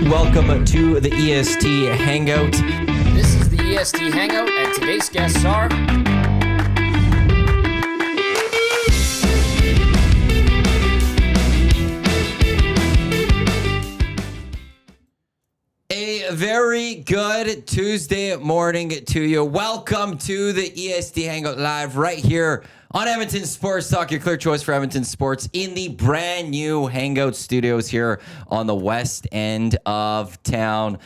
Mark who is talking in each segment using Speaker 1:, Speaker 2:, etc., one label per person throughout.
Speaker 1: Welcome to the EST Hangout.
Speaker 2: This is the EST Hangout, and today's guests are...
Speaker 1: A very good Tuesday morning to you. Welcome to the EST Hangout Live right here on Edmonton Sports Talk, your clear choice for Edmonton Sports in the brand new Hangout studios here on the west end of town.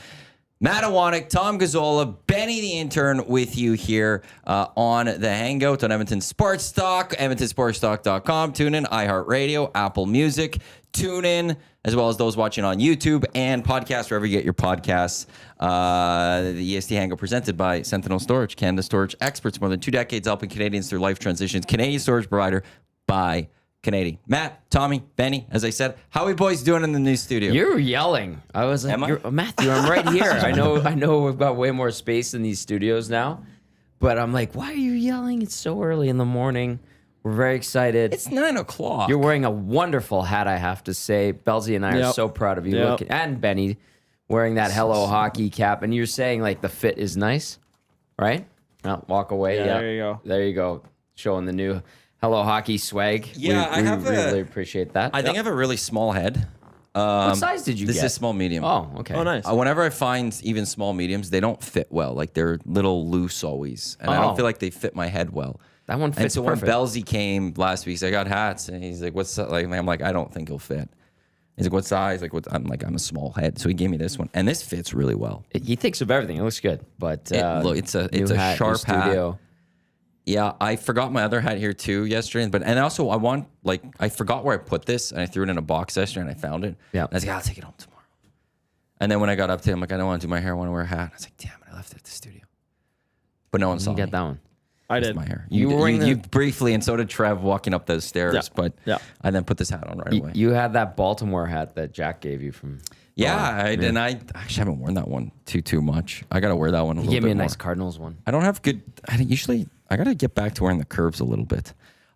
Speaker 1: Matt Iwanyk, Tom Gazzola, Benny the Intern with you here on the Hangout on Edmonton Sports Talk, edmontonsportstalk.com, TuneIn, iHeartRadio, Apple Music, TuneIn, as well as those watching on YouTube and podcasts, wherever you get your podcasts. The EST Hangout presented by Sentinel Storage, Canada storage experts, more than 2 decades helping Canadians through life transitions. Canadian storage provider by Canadian. Matt, Tommy, Benny, as I said, how are we boys doing in the new studio?
Speaker 2: You're yelling. I was like, Matthew, I'm right here. I know we've got way more space in these studios now, but I'm like, why are you yelling? It's so early in the morning. We're very excited.
Speaker 1: It's 9 o'clock.
Speaker 2: You're wearing a wonderful hat, I have to say. Belzy and I are so proud of you.
Speaker 3: Yep.
Speaker 2: And Benny wearing that Hello Hockey cap. And you're saying, like, the fit is nice, right? Now, walk away.
Speaker 3: Yeah,
Speaker 2: Yep.
Speaker 3: there you go.
Speaker 2: There you go. Showing the new Hello Hockey swag.
Speaker 1: Yeah,
Speaker 2: we really appreciate that.
Speaker 1: I think I have a really small head.
Speaker 2: What size did you
Speaker 1: This
Speaker 2: get?
Speaker 1: is small medium.
Speaker 2: Oh, okay.
Speaker 3: Oh, nice.
Speaker 1: Whenever I find even small mediums, they don't fit well. Like they're little loose always. And I
Speaker 2: Oh.
Speaker 1: don't feel like they fit my head well.
Speaker 2: That one
Speaker 1: And
Speaker 2: fits
Speaker 1: so
Speaker 2: perfect.
Speaker 1: when Belzy came last week, he's like, I got hats. And he's like, what's that? Like, I'm like, I don't think it'll fit. He's like, what size? Like, I'm like, I'm a small head. So he gave me this one. And this fits really well.
Speaker 2: He thinks of everything. It looks good. But
Speaker 1: Look, it's a
Speaker 2: new hat,
Speaker 1: sharp
Speaker 2: new
Speaker 1: hat.
Speaker 2: studio.
Speaker 1: Yeah, I forgot my other hat here too yesterday. And also I forgot where I put this and I threw it in a box yesterday and I found it.
Speaker 2: Yeah.
Speaker 1: And I was like, I'll take it home tomorrow. And then when I got up to it, I'm like, I don't want to do my hair. I want to wear a hat. I was like, damn it, I left it at the studio. But no one saw
Speaker 2: You
Speaker 1: me.
Speaker 2: get that one.
Speaker 3: I
Speaker 1: It's
Speaker 3: did.
Speaker 1: my hair.
Speaker 2: You were wearing
Speaker 1: you
Speaker 2: the-
Speaker 1: briefly, and so did Trev walking up those stairs.
Speaker 3: Yeah.
Speaker 1: But
Speaker 3: Yeah.
Speaker 1: I then put this hat on right away.
Speaker 2: You had that Baltimore hat that Jack gave you from...
Speaker 1: And I actually haven't worn that one too much. I got to wear that one a
Speaker 2: He
Speaker 1: little
Speaker 2: gave
Speaker 1: bit
Speaker 2: me a
Speaker 1: more.
Speaker 2: nice Cardinals one.
Speaker 1: I don't have good. I got to get back to wearing the curves a little bit.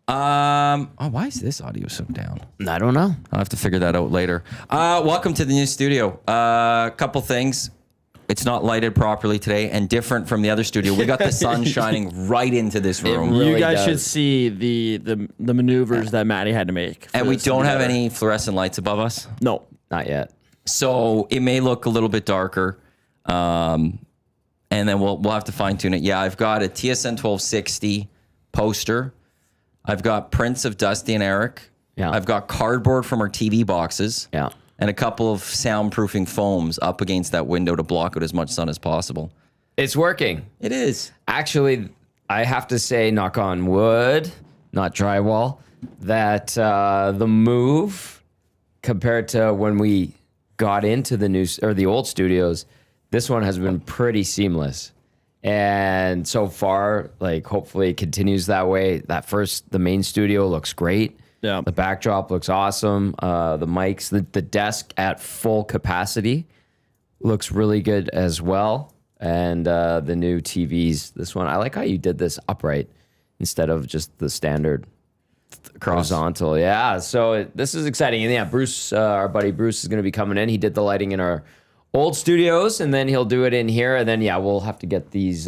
Speaker 1: Why is this audio so down?
Speaker 2: I don't know.
Speaker 1: I'll have to figure that out later. Welcome to the new studio. Couple things. It's not lighted properly today and different from the other studio. We got the sun shining right into this room.
Speaker 2: really
Speaker 3: You guys
Speaker 2: does.
Speaker 3: should see the maneuvers that Maddie had to make.
Speaker 1: And we don't have any fluorescent lights above us.
Speaker 3: No.
Speaker 2: Not yet.
Speaker 1: So it may look a little bit darker. And then we'll have to fine tune it. Yeah, I've got a TSN 1260 poster. I've got prints of Dusty and Eric.
Speaker 2: Yeah.
Speaker 1: I've got cardboard from our TV boxes.
Speaker 2: Yeah.
Speaker 1: And a couple of soundproofing foams up against that window to block out as much sun as possible.
Speaker 2: It's working.
Speaker 1: It is.
Speaker 2: Actually, I have to say, knock on wood, not drywall, that the move compared to when we got into the old studios, this one has been pretty seamless. And so far, like, hopefully it continues that way. The main studio looks great.
Speaker 3: Yeah.
Speaker 2: The backdrop looks awesome. The mics, the desk at full capacity looks really good as well. And the new TVs, this one, I like how you did this upright instead of just the standard horizontal. Yeah, so this is exciting. And yeah, Bruce, our buddy Bruce, is going to be coming in. He did the lighting in our old studios, and then he'll do it in here. And then, yeah, we'll have to get these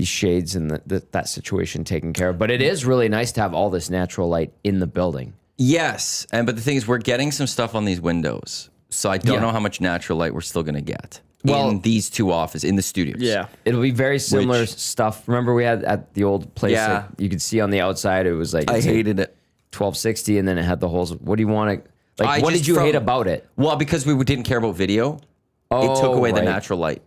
Speaker 2: shades and that situation taken care of. But it is really nice to have all this natural light in the building.
Speaker 1: Yes. But the thing is, we're getting some stuff on these windows. So I don't know how much natural light we're still going to get in these two offices, in the studios.
Speaker 3: Yeah.
Speaker 2: It'll be very similar stuff. Remember we had at the old place,
Speaker 1: Yeah.
Speaker 2: like, you could see on the outside, it was like...
Speaker 1: I hated it.
Speaker 2: 1260, and then it had the holes. What do you want to... Like, what
Speaker 1: just
Speaker 2: did you hate about it?
Speaker 1: Well, because we didn't care about video, it took away the
Speaker 2: right.
Speaker 1: natural light.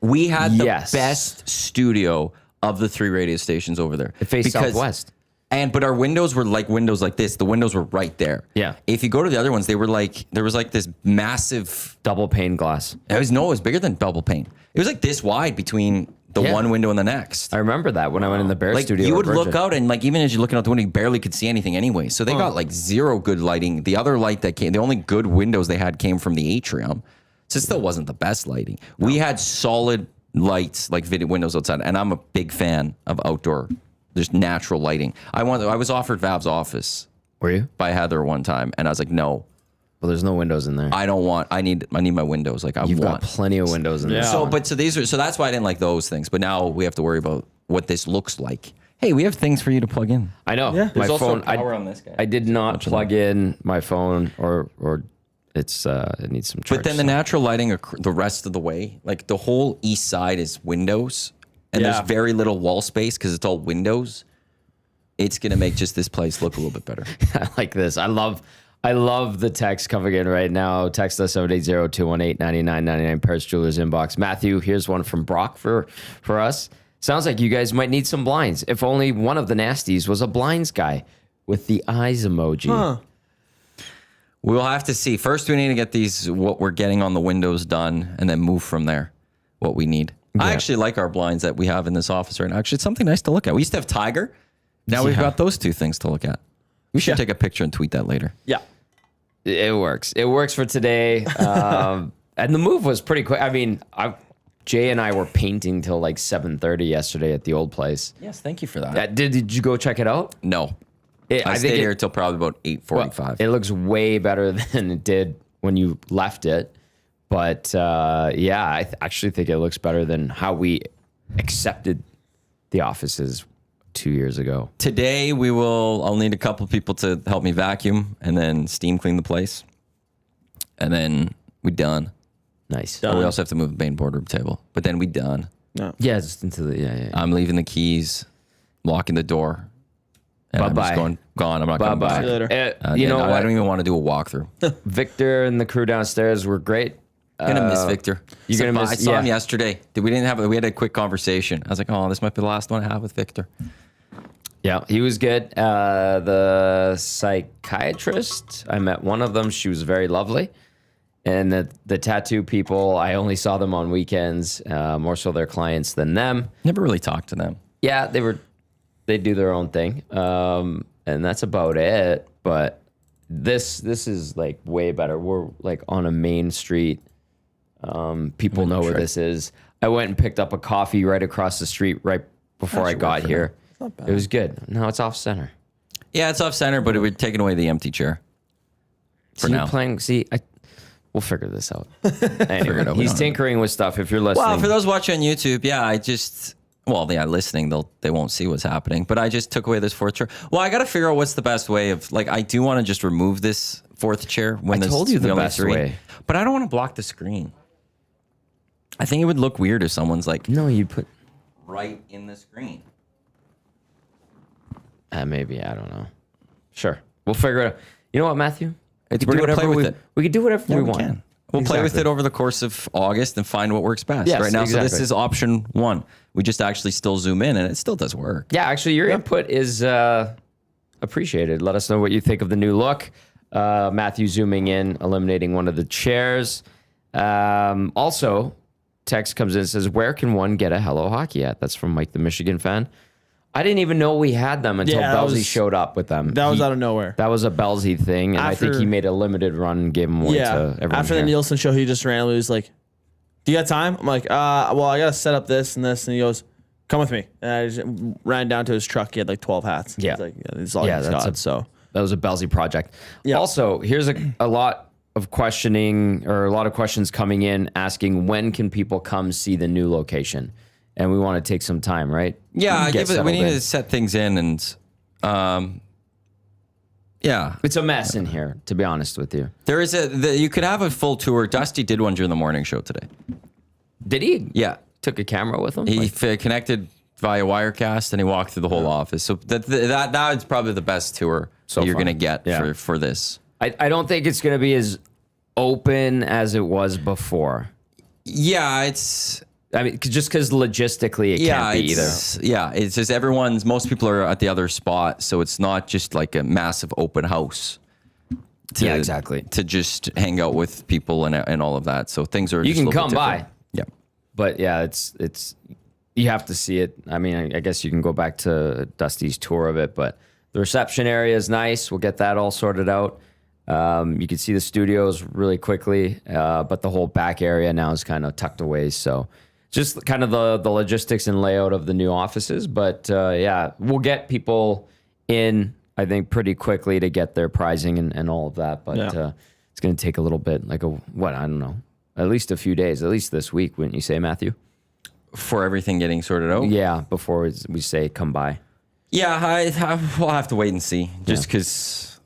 Speaker 1: We had the
Speaker 2: Yes.
Speaker 1: best studio of the 3 radio stations over there.
Speaker 2: It faced southwest.
Speaker 1: But our windows were like windows like this. The windows were right there.
Speaker 2: Yeah.
Speaker 1: If you go to the other ones, they were like, there was like this massive,
Speaker 2: Double pane glass.
Speaker 1: it was bigger than double pane. It was like this wide between the
Speaker 2: Yeah.
Speaker 1: one window and the next.
Speaker 2: I remember that when I went in the Bear
Speaker 1: Like
Speaker 2: studio.
Speaker 1: you
Speaker 2: at
Speaker 1: would look
Speaker 2: Virgin.
Speaker 1: out and like even as you're looking out the window, you barely could see anything anyway. So they got like zero good lighting. The other light that came, the only good windows they had came from the atrium. So it still wasn't the best lighting. We had solid lights, like video windows outside, and I'm a big fan of outdoor, just natural lighting. I was offered Vav's office
Speaker 2: Were you?
Speaker 1: by Heather one time, and I was like, no.
Speaker 2: Well, there's no windows in there.
Speaker 1: I need my windows. Like
Speaker 2: You've
Speaker 1: want
Speaker 2: got plenty of windows in there.
Speaker 3: Yeah.
Speaker 1: So that's why I didn't like those things. But now we have to worry about what this looks like. Hey, we have things for you to plug in.
Speaker 2: I know.
Speaker 3: Yeah.
Speaker 2: My
Speaker 1: There's also
Speaker 2: phone.
Speaker 1: power on this guy.
Speaker 2: I did not plug in my phone, or it needs some charge.
Speaker 1: But then the natural lighting, the rest of the way, like the whole east side is windows, and
Speaker 3: Yeah.
Speaker 1: there's very little wall space because it's all windows. It's gonna make just this place look a little bit better.
Speaker 2: I like this. I love the text coming in right now. Text us 780-218-9999, Paris Jewelers inbox. Matthew, here's one from Brock for us. Sounds like you guys might need some blinds. If only one of the nasties was a blinds guy with the eyes emoji.
Speaker 3: Huh.
Speaker 1: We'll have to see. First, we need to get what we're getting on the windows done, and then move from there. What we need. I actually like our blinds that we have in this office right now. Actually, it's something nice to look at. We used to have Tiger. Now we've got those two things to look at. We should take a picture and tweet that later.
Speaker 3: Yeah.
Speaker 2: It works. It works for today. And the move was pretty quick. I mean, Jay and I were painting till like 7:30 yesterday at the old place.
Speaker 1: Yes, thank you for that.
Speaker 2: Did you go check it out?
Speaker 1: No.
Speaker 2: I
Speaker 1: I
Speaker 2: think
Speaker 1: stayed here until probably about 8:45.
Speaker 2: It looks way better than it did when you left it. But yeah, I actually think it looks better than how we accepted the offices 2 years ago.
Speaker 1: Today I'll need a couple people to help me vacuum and then steam clean the place. And then we done.
Speaker 2: Nice.
Speaker 3: Done.
Speaker 1: We also have to move the main boardroom table. But then we done.
Speaker 3: No.
Speaker 2: Yeah, just into the yeah.
Speaker 1: I'm leaving the keys, locking the door. And I'm just gone. I'm not coming
Speaker 2: Bye-bye.
Speaker 1: back.
Speaker 3: See you later.
Speaker 2: You know
Speaker 1: I
Speaker 2: what?
Speaker 1: don't even want to do a walkthrough.
Speaker 2: Victor and the crew downstairs were great.
Speaker 1: I'm gonna miss Victor.
Speaker 2: You're gonna miss-
Speaker 1: I saw him
Speaker 2: yeah.
Speaker 1: yesterday. We had a quick conversation. I was like, oh, this might be the last one I have with Victor.
Speaker 2: Yeah, he was good. The psychiatrist, I met one of them. She was very lovely. And the tattoo people, I only saw them on weekends, more so their clients than them.
Speaker 1: Never really talked to them.
Speaker 2: Yeah, they do their own thing. And that's about it. But this is like way better. We're like on a main street. People know where this is. I went and picked up a coffee right across the street right before I got here.
Speaker 3: not bad.
Speaker 2: It was good. No, it's off center.
Speaker 1: Yeah, it's off center, but it would taken away the empty chair. For
Speaker 2: So
Speaker 1: now.
Speaker 2: you're playing. We'll figure this out. Anyway,
Speaker 1: it out.
Speaker 2: he's tinkering with stuff. If you're listening,
Speaker 1: Well, for those watching on YouTube, listening, they won't see what's happening. But I just took away this fourth chair. Well, I got to figure out what's the best way of, like, I do want to just remove this fourth chair when
Speaker 2: I
Speaker 1: there's
Speaker 2: told you the
Speaker 1: only
Speaker 2: best
Speaker 1: three.
Speaker 2: way.
Speaker 1: But I don't want to block the screen. I think it would look weird if someone's like
Speaker 2: no, you put
Speaker 1: right in the screen.
Speaker 2: maybe I don't know. Sure, we'll figure it out. You know what, Matthew?
Speaker 1: We're gonna play with it.
Speaker 2: We can do whatever
Speaker 1: Yeah,
Speaker 2: we
Speaker 1: we
Speaker 2: want.
Speaker 1: can. We'll play with it over the course of August and find what works best.
Speaker 2: Yes,
Speaker 1: right now, so this
Speaker 2: exactly.
Speaker 1: is option one. We just actually still zoom in, and it still does work.
Speaker 2: Yeah, actually, your input is appreciated. Let us know what you think of the new look. Matthew zooming in, eliminating one of the chairs. Also, text comes in and says, "Where can one get a Hello Hockey at?" That's from Mike, the Michigan fan. I didn't even know we had them until
Speaker 3: Yeah, that
Speaker 2: Belsey
Speaker 3: was-
Speaker 2: showed up with them.
Speaker 3: That was out of nowhere.
Speaker 2: That was a Belsey thing, and I think
Speaker 3: After-
Speaker 2: he made a limited run and gave them away to everyone.
Speaker 3: After the
Speaker 2: here.
Speaker 3: Nielsen show, he just randomly was like, "Do you got time?" I'm like, well, I gotta set up this and this." And he goes, "Come with me." And I just ran down to his truck. He had like 12 hats.
Speaker 2: Yeah.
Speaker 3: He's like, "Yeah, this is all
Speaker 2: Yeah,
Speaker 3: he's
Speaker 2: that's
Speaker 3: got."
Speaker 2: a-
Speaker 3: So
Speaker 2: That was a Belsey project.
Speaker 3: Yeah.
Speaker 2: Also, here's a lot of questioning or a lot of questions coming in asking when can people come see the new location? And we want to take some time, right?
Speaker 1: Yeah,
Speaker 2: Get
Speaker 1: we
Speaker 2: settled
Speaker 1: need
Speaker 2: in.
Speaker 1: to set things in, and yeah,
Speaker 2: It's a mess in here, to be honest with you.
Speaker 1: there is you could have a full tour. Dusty did one during the morning show today.
Speaker 2: Did he?
Speaker 1: Yeah,
Speaker 2: Took a camera with him?
Speaker 1: he connected via Wirecast and he walked through the whole office. So that is probably the best tour that you're
Speaker 2: far.
Speaker 1: gonna get
Speaker 2: Yeah.
Speaker 1: for this.
Speaker 2: I don't think it's going to be as open as it was before.
Speaker 1: Yeah, it's
Speaker 2: I mean, just because logistically it can't be either.
Speaker 1: it's just most people are at the other spot, so it's not just like a massive open house.
Speaker 2: Yeah, exactly.
Speaker 1: To just hang out with people and all of that. So things are.
Speaker 2: You
Speaker 1: just a
Speaker 2: can
Speaker 1: little
Speaker 2: come
Speaker 1: bit
Speaker 2: by.
Speaker 1: different. Yeah.
Speaker 2: But yeah, it's you have to see it. I mean, I guess you can go back to Dusty's tour of it, but the reception area is nice. We'll get that all sorted out. You can see the studios really quickly, but the whole back area now is kind of tucked away. So just kind of the logistics and layout of the new offices. But yeah, we'll get people in, I think, pretty quickly to get their pricing and all of that. But
Speaker 3: Yeah.
Speaker 2: it's going to take a little bit, I don't know, at least a few days, at least this week, wouldn't you say, Matthew?
Speaker 1: For everything getting sorted out?
Speaker 2: Yeah, before we say come by.
Speaker 1: Yeah, we'll have to wait and see. Just because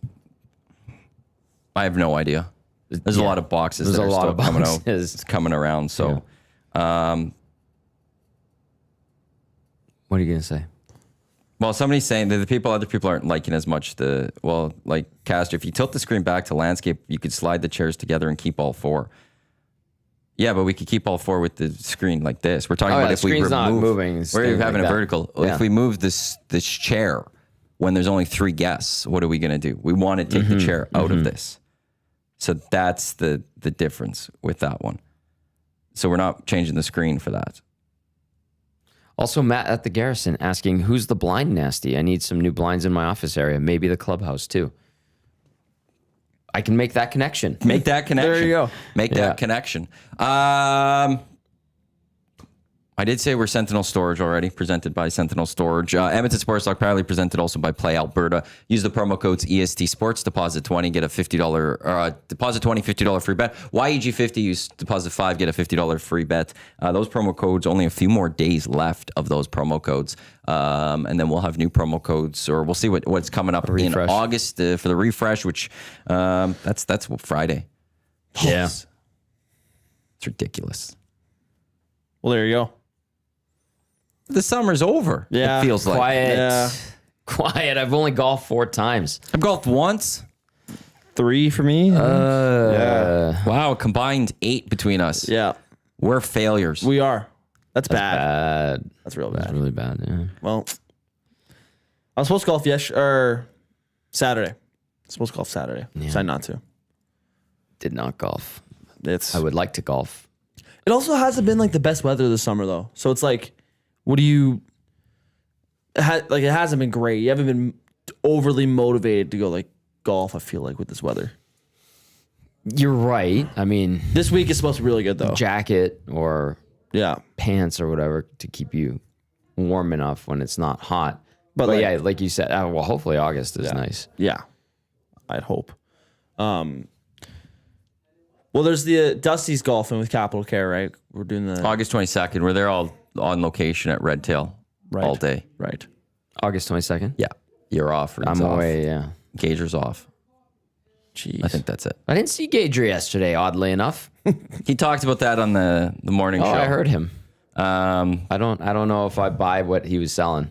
Speaker 1: I have no idea. There's a lot of boxes that are still coming out. It's coming around. So,
Speaker 2: What are you going to say?
Speaker 1: Well, somebody's saying that other people aren't liking as much like Castor, if you tilt the screen back to landscape, you could slide the chairs together and keep all four. Yeah, but we could keep all four with the screen like this. We're talking about if we remove,
Speaker 2: not moving.
Speaker 1: we're having a vertical.
Speaker 2: Yeah.
Speaker 1: If we move this chair when there's only 3 guests, what are we going to do? We want to take the chair out of this. So that's the difference with that one. So we're not changing the screen for that.
Speaker 2: Also, Matt at the Garrison asking, who's the blind nasty? I need some new blinds in my office area. Maybe the clubhouse too. I can make that connection.
Speaker 1: Make that connection.
Speaker 3: There you go.
Speaker 1: Make that connection. I did say we're Sentinel Storage already, presented by Sentinel Storage. Edmonton Sports Talk proudly presented also by Play Alberta. Use the promo codes EST Sports, deposit 20, get a $50, deposit 20, $50 free bet. YEG50, use deposit 5, get a $50 free bet. Those promo codes, only a few more days left of those promo codes. And then we'll have new promo codes, or we'll see what's coming up in August for the refresh, which that's Friday.
Speaker 2: Yeah.
Speaker 1: It's ridiculous.
Speaker 3: Well, there you go.
Speaker 1: The summer's over.
Speaker 3: Yeah.
Speaker 1: It feels like.
Speaker 2: Quiet.
Speaker 3: Yeah.
Speaker 2: Quiet. I've only golfed 4 times.
Speaker 1: I've golfed once.
Speaker 3: 3 for me. Yeah.
Speaker 1: Wow, combined 8 between us.
Speaker 3: Yeah.
Speaker 1: We're failures.
Speaker 3: We are. That's bad.
Speaker 2: Bad.
Speaker 3: That's real
Speaker 2: That's
Speaker 3: bad.
Speaker 2: really bad. Yeah.
Speaker 3: Well, I was supposed to golf Saturday. Supposed to golf Saturday. Decided not to.
Speaker 2: Did not golf.
Speaker 3: It's.
Speaker 2: I would like to golf.
Speaker 3: It also hasn't been like the best weather this summer though. So it's like, what do you? It hasn't been great. You haven't been overly motivated to go like golf. I feel like with this weather.
Speaker 2: You're right. I mean,
Speaker 3: This week is supposed to be really good though.
Speaker 2: jacket or
Speaker 3: Yeah.
Speaker 2: pants or whatever to keep you warm enough when it's not hot. But
Speaker 3: like-
Speaker 2: yeah, like you said, well, hopefully August is nice.
Speaker 3: Yeah. I'd hope. Well, there's the Dusty's golfing with Capital Care, right? We're doing the
Speaker 1: August 22nd. We're there all on location at Red Tail all day.
Speaker 3: right.
Speaker 2: August 22nd?
Speaker 1: Yeah. You're off.
Speaker 2: I'm away, yeah.
Speaker 1: Gager's off.
Speaker 3: Jeez.
Speaker 1: I think that's it.
Speaker 2: I didn't see Gadri yesterday, oddly enough.
Speaker 1: He talked about that on the morning show.
Speaker 2: I heard him.
Speaker 1: I
Speaker 2: don't know if I buy what he was selling.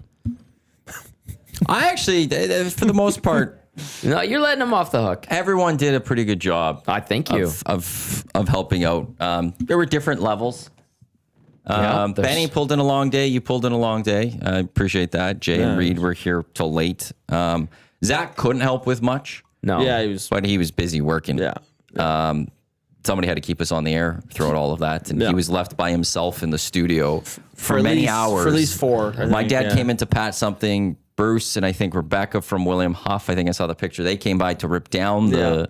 Speaker 1: actually, for the most part,
Speaker 2: No, you're letting him off the hook.
Speaker 1: everyone did a pretty good job.
Speaker 2: I thank you.
Speaker 1: Of helping out. There were different levels.
Speaker 2: Yeah, there's-
Speaker 1: Benny pulled in a long day. You pulled in a long day. I appreciate that. Jay and Reed were here till late. Zach couldn't help with much,
Speaker 2: No.
Speaker 3: Yeah, he was.
Speaker 1: but he was busy working.
Speaker 3: Yeah.
Speaker 1: Somebody had to keep us on the air throughout all of that, and
Speaker 3: Yeah.
Speaker 1: he was left by himself in the studio for
Speaker 3: at
Speaker 1: many
Speaker 3: least-
Speaker 1: hours.
Speaker 3: for at least 4, I
Speaker 1: My
Speaker 3: think,
Speaker 1: dad
Speaker 3: yeah.
Speaker 1: came in to pat something. Bruce and I think Rebecca from William Huff. I think I saw the picture. They came by to rip down the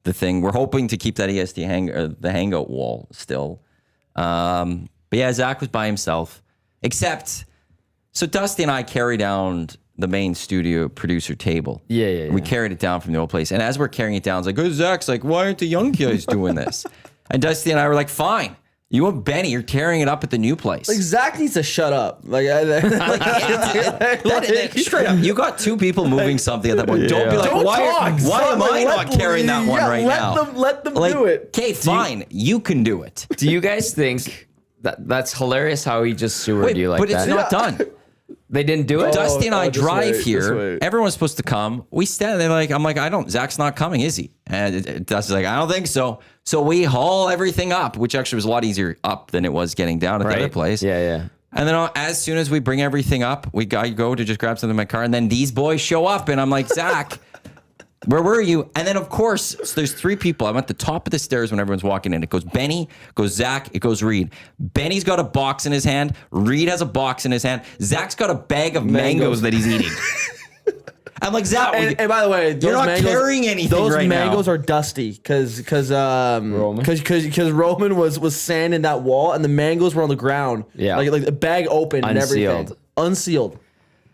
Speaker 1: thing. We're hoping to keep that EST the Hangout wall still. But yeah, Zach was by himself. Except, so Dusty and I carry down the main studio producer table.
Speaker 2: Yeah.
Speaker 1: We carried it down from the old place. And as we're carrying it down, it's like, oh, Zach's like, why aren't the young guys doing this? And Dusty and I were like, fine. You and Benny, you're tearing it up at the new place.
Speaker 3: Like Zach needs to shut up.
Speaker 1: Straight up, you got 2 people moving something at that point. Don't be like,
Speaker 3: Don't
Speaker 1: why
Speaker 3: talk,
Speaker 1: am
Speaker 3: son.
Speaker 1: I not carrying that one right
Speaker 3: let
Speaker 1: now?
Speaker 3: Let them
Speaker 1: Like,
Speaker 3: do it.
Speaker 1: okay, fine, you can do it.
Speaker 2: Do you guys think that's hilarious how he just sewered you like
Speaker 1: but
Speaker 2: that?
Speaker 1: it's not done.
Speaker 2: They didn't do it?
Speaker 1: Dusty and I
Speaker 3: just
Speaker 1: drive
Speaker 3: wait,
Speaker 1: here.
Speaker 3: just wait.
Speaker 1: Everyone's supposed to come. We stand there I'm like, Zach's not coming, is he? And Dusty's like, I don't think so. So we haul everything up, which actually was a lot easier up than it was getting down at the other place.
Speaker 2: Yeah.
Speaker 1: And then as soon as we bring everything up, I go to just grab something in my car, and then these boys show up, and I'm like, Zach, where were you? And then, of course, so there's 3 people. I'm at the top of the stairs when everyone's walking in. It goes Benny, it goes Zach, it goes Reed. Benny's got a box in his hand. Reed has a box in his hand. Zach's got a bag of mangoes that he's eating. I'm like, Zach,
Speaker 3: And by the way,
Speaker 1: you're not carrying anything
Speaker 3: Those
Speaker 1: right now.
Speaker 3: mangoes are dusty because Roman was sanding that wall and the mangoes were on the ground.
Speaker 2: Yeah.
Speaker 3: like the bag open and everything.
Speaker 2: Unsealed.
Speaker 3: Unsealed.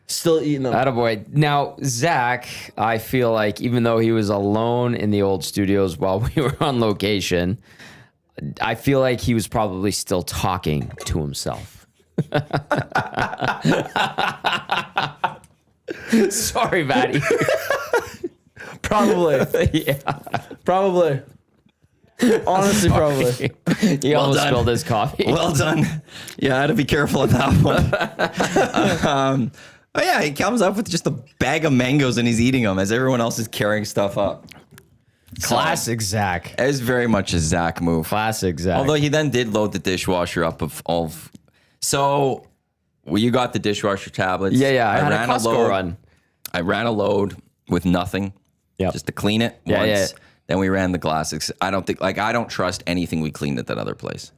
Speaker 3: Still eating them.
Speaker 2: Attaboy. Now, Zach, I feel like even though he was alone in the old studios while we were on location, I feel like he was probably still talking to himself. Sorry, Maddie.
Speaker 3: Probably.
Speaker 2: Yeah.
Speaker 3: Probably. Honestly, probably.
Speaker 2: He almost
Speaker 1: done.
Speaker 2: spilled his coffee.
Speaker 1: Well done. Yeah, I had to be careful with that one. Oh yeah, he comes up with just a bag of mangoes and he's eating them as everyone else is carrying stuff up.
Speaker 2: Classic Zach.
Speaker 1: It is very much a Zach move.
Speaker 2: Classic Zach.
Speaker 1: Although he then did load the dishwasher up of all. So, well, you got the dishwasher tablets.
Speaker 2: yeah. I had a
Speaker 1: ran
Speaker 2: Costco
Speaker 1: load.
Speaker 2: run.
Speaker 1: I ran a load with nothing.
Speaker 2: Yep.
Speaker 1: Just to clean it
Speaker 2: Yeah,
Speaker 1: once.
Speaker 2: yeah.
Speaker 1: Then we ran the classics. I don't trust anything we cleaned at that other place.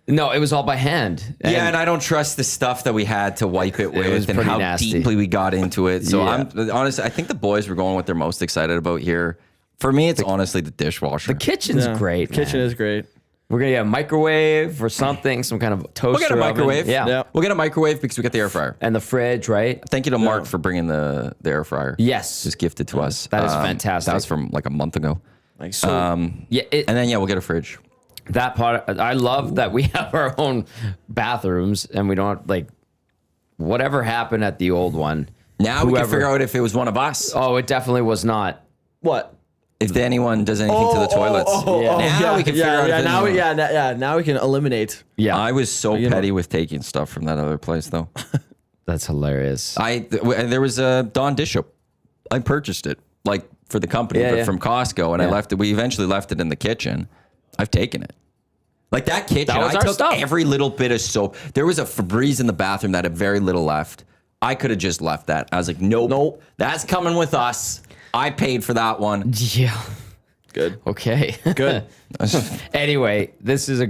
Speaker 2: No, it was all by hand.
Speaker 1: Yeah, and I don't trust the stuff that we had to wipe it with
Speaker 2: was
Speaker 1: and
Speaker 2: pretty
Speaker 1: how
Speaker 2: nasty.
Speaker 1: deeply we got into it. So
Speaker 2: Yeah.
Speaker 1: I'm honestly, I think the boys were going what they're most excited about here. For me, it's honestly the dishwasher.
Speaker 2: The kitchen's great.
Speaker 3: Kitchen
Speaker 2: man.
Speaker 3: is great.
Speaker 2: We're gonna get a microwave or something, some kind of toaster.
Speaker 1: We'll get a
Speaker 2: oven.
Speaker 1: microwave.
Speaker 2: Yeah.
Speaker 3: Yeah.
Speaker 1: We'll get a microwave because we got the air fryer.
Speaker 2: And the fridge, right?
Speaker 1: Thank you to Mark for bringing the air fryer.
Speaker 2: Yes.
Speaker 1: Just gifted to us.
Speaker 2: That is fantastic.
Speaker 1: That was from like a month ago.
Speaker 3: Like so.
Speaker 2: Yeah.
Speaker 1: And then we'll get a fridge.
Speaker 2: That part, I love that we have our own bathrooms and we don't like whatever happened at the old one.
Speaker 1: Now we can figure out if it was one of us.
Speaker 2: Oh, it definitely was not.
Speaker 3: What?
Speaker 1: If anyone does anything to the toilets. Now we can figure out if
Speaker 3: now
Speaker 1: anyone-
Speaker 3: now we can eliminate.
Speaker 2: Yeah.
Speaker 1: I was so petty with taking stuff from that other place, though.
Speaker 2: That's hilarious.
Speaker 1: There was a Dawn dish soap. I purchased it like for the company,
Speaker 2: Yeah,
Speaker 1: but
Speaker 2: yeah.
Speaker 1: from Costco, and I left it. We eventually left it in the kitchen. I've taken it. Like that kitchen,
Speaker 2: That was
Speaker 1: I
Speaker 2: our
Speaker 1: took
Speaker 2: stuff.
Speaker 1: every little bit of soap. There was a Febreze in the bathroom that had very little left. I could have just left that. I was like, nope, that's coming with us. I paid for that one.
Speaker 2: Yeah.
Speaker 3: Good.
Speaker 2: Okay.
Speaker 3: Good.
Speaker 2: Anyway, this is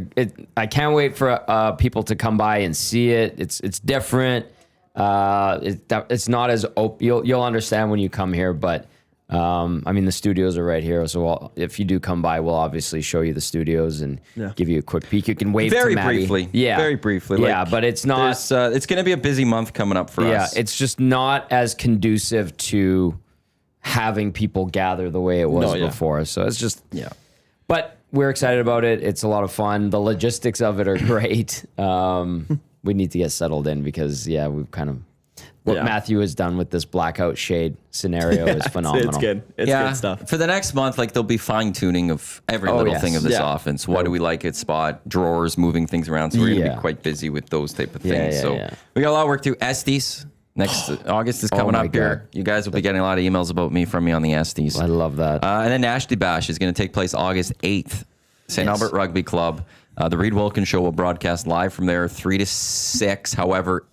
Speaker 2: I can't wait for people to come by and see it. It's different. It's not as open. You'll understand when you come here, but I mean the studios are right here. So if you do come by, we'll obviously show you the studios and give you a quick peek. You can wave
Speaker 1: Very
Speaker 2: to Maddie.
Speaker 1: briefly.
Speaker 2: Yeah,
Speaker 1: Very briefly.
Speaker 2: Yeah,
Speaker 1: Like,
Speaker 2: but it's not.
Speaker 1: it's going to be a busy month coming up for
Speaker 2: Yeah,
Speaker 1: us.
Speaker 2: it's just not as conducive to having people gather the way it was before. So it's just But we're excited about it. It's a lot of fun. The logistics of it are great. We need to get settled in because we've kind of what Matthew has done with this blackout shade scenario is phenomenal.
Speaker 3: It's good. It's good stuff.
Speaker 1: For the next month, like there'll be fine tuning of every little
Speaker 2: yes.
Speaker 1: thing of this
Speaker 3: Yeah.
Speaker 1: offense. What do we like at spot? Drawers, moving things around. So we're going to
Speaker 2: Yeah.
Speaker 1: be quite busy with those type of
Speaker 2: Yeah,
Speaker 1: things.
Speaker 2: yeah,
Speaker 1: so
Speaker 2: yeah.
Speaker 1: we got a lot of work to do. Estes. Next August is coming
Speaker 2: my
Speaker 1: up here. You guys will be getting a lot of emails about me from me on the Estes.
Speaker 2: I love that.
Speaker 1: And then Nasty Bash is going to take place August 8th. St. Albert Rugby Club. The Reed Wilkins Show will broadcast live from there 3 to 6. However,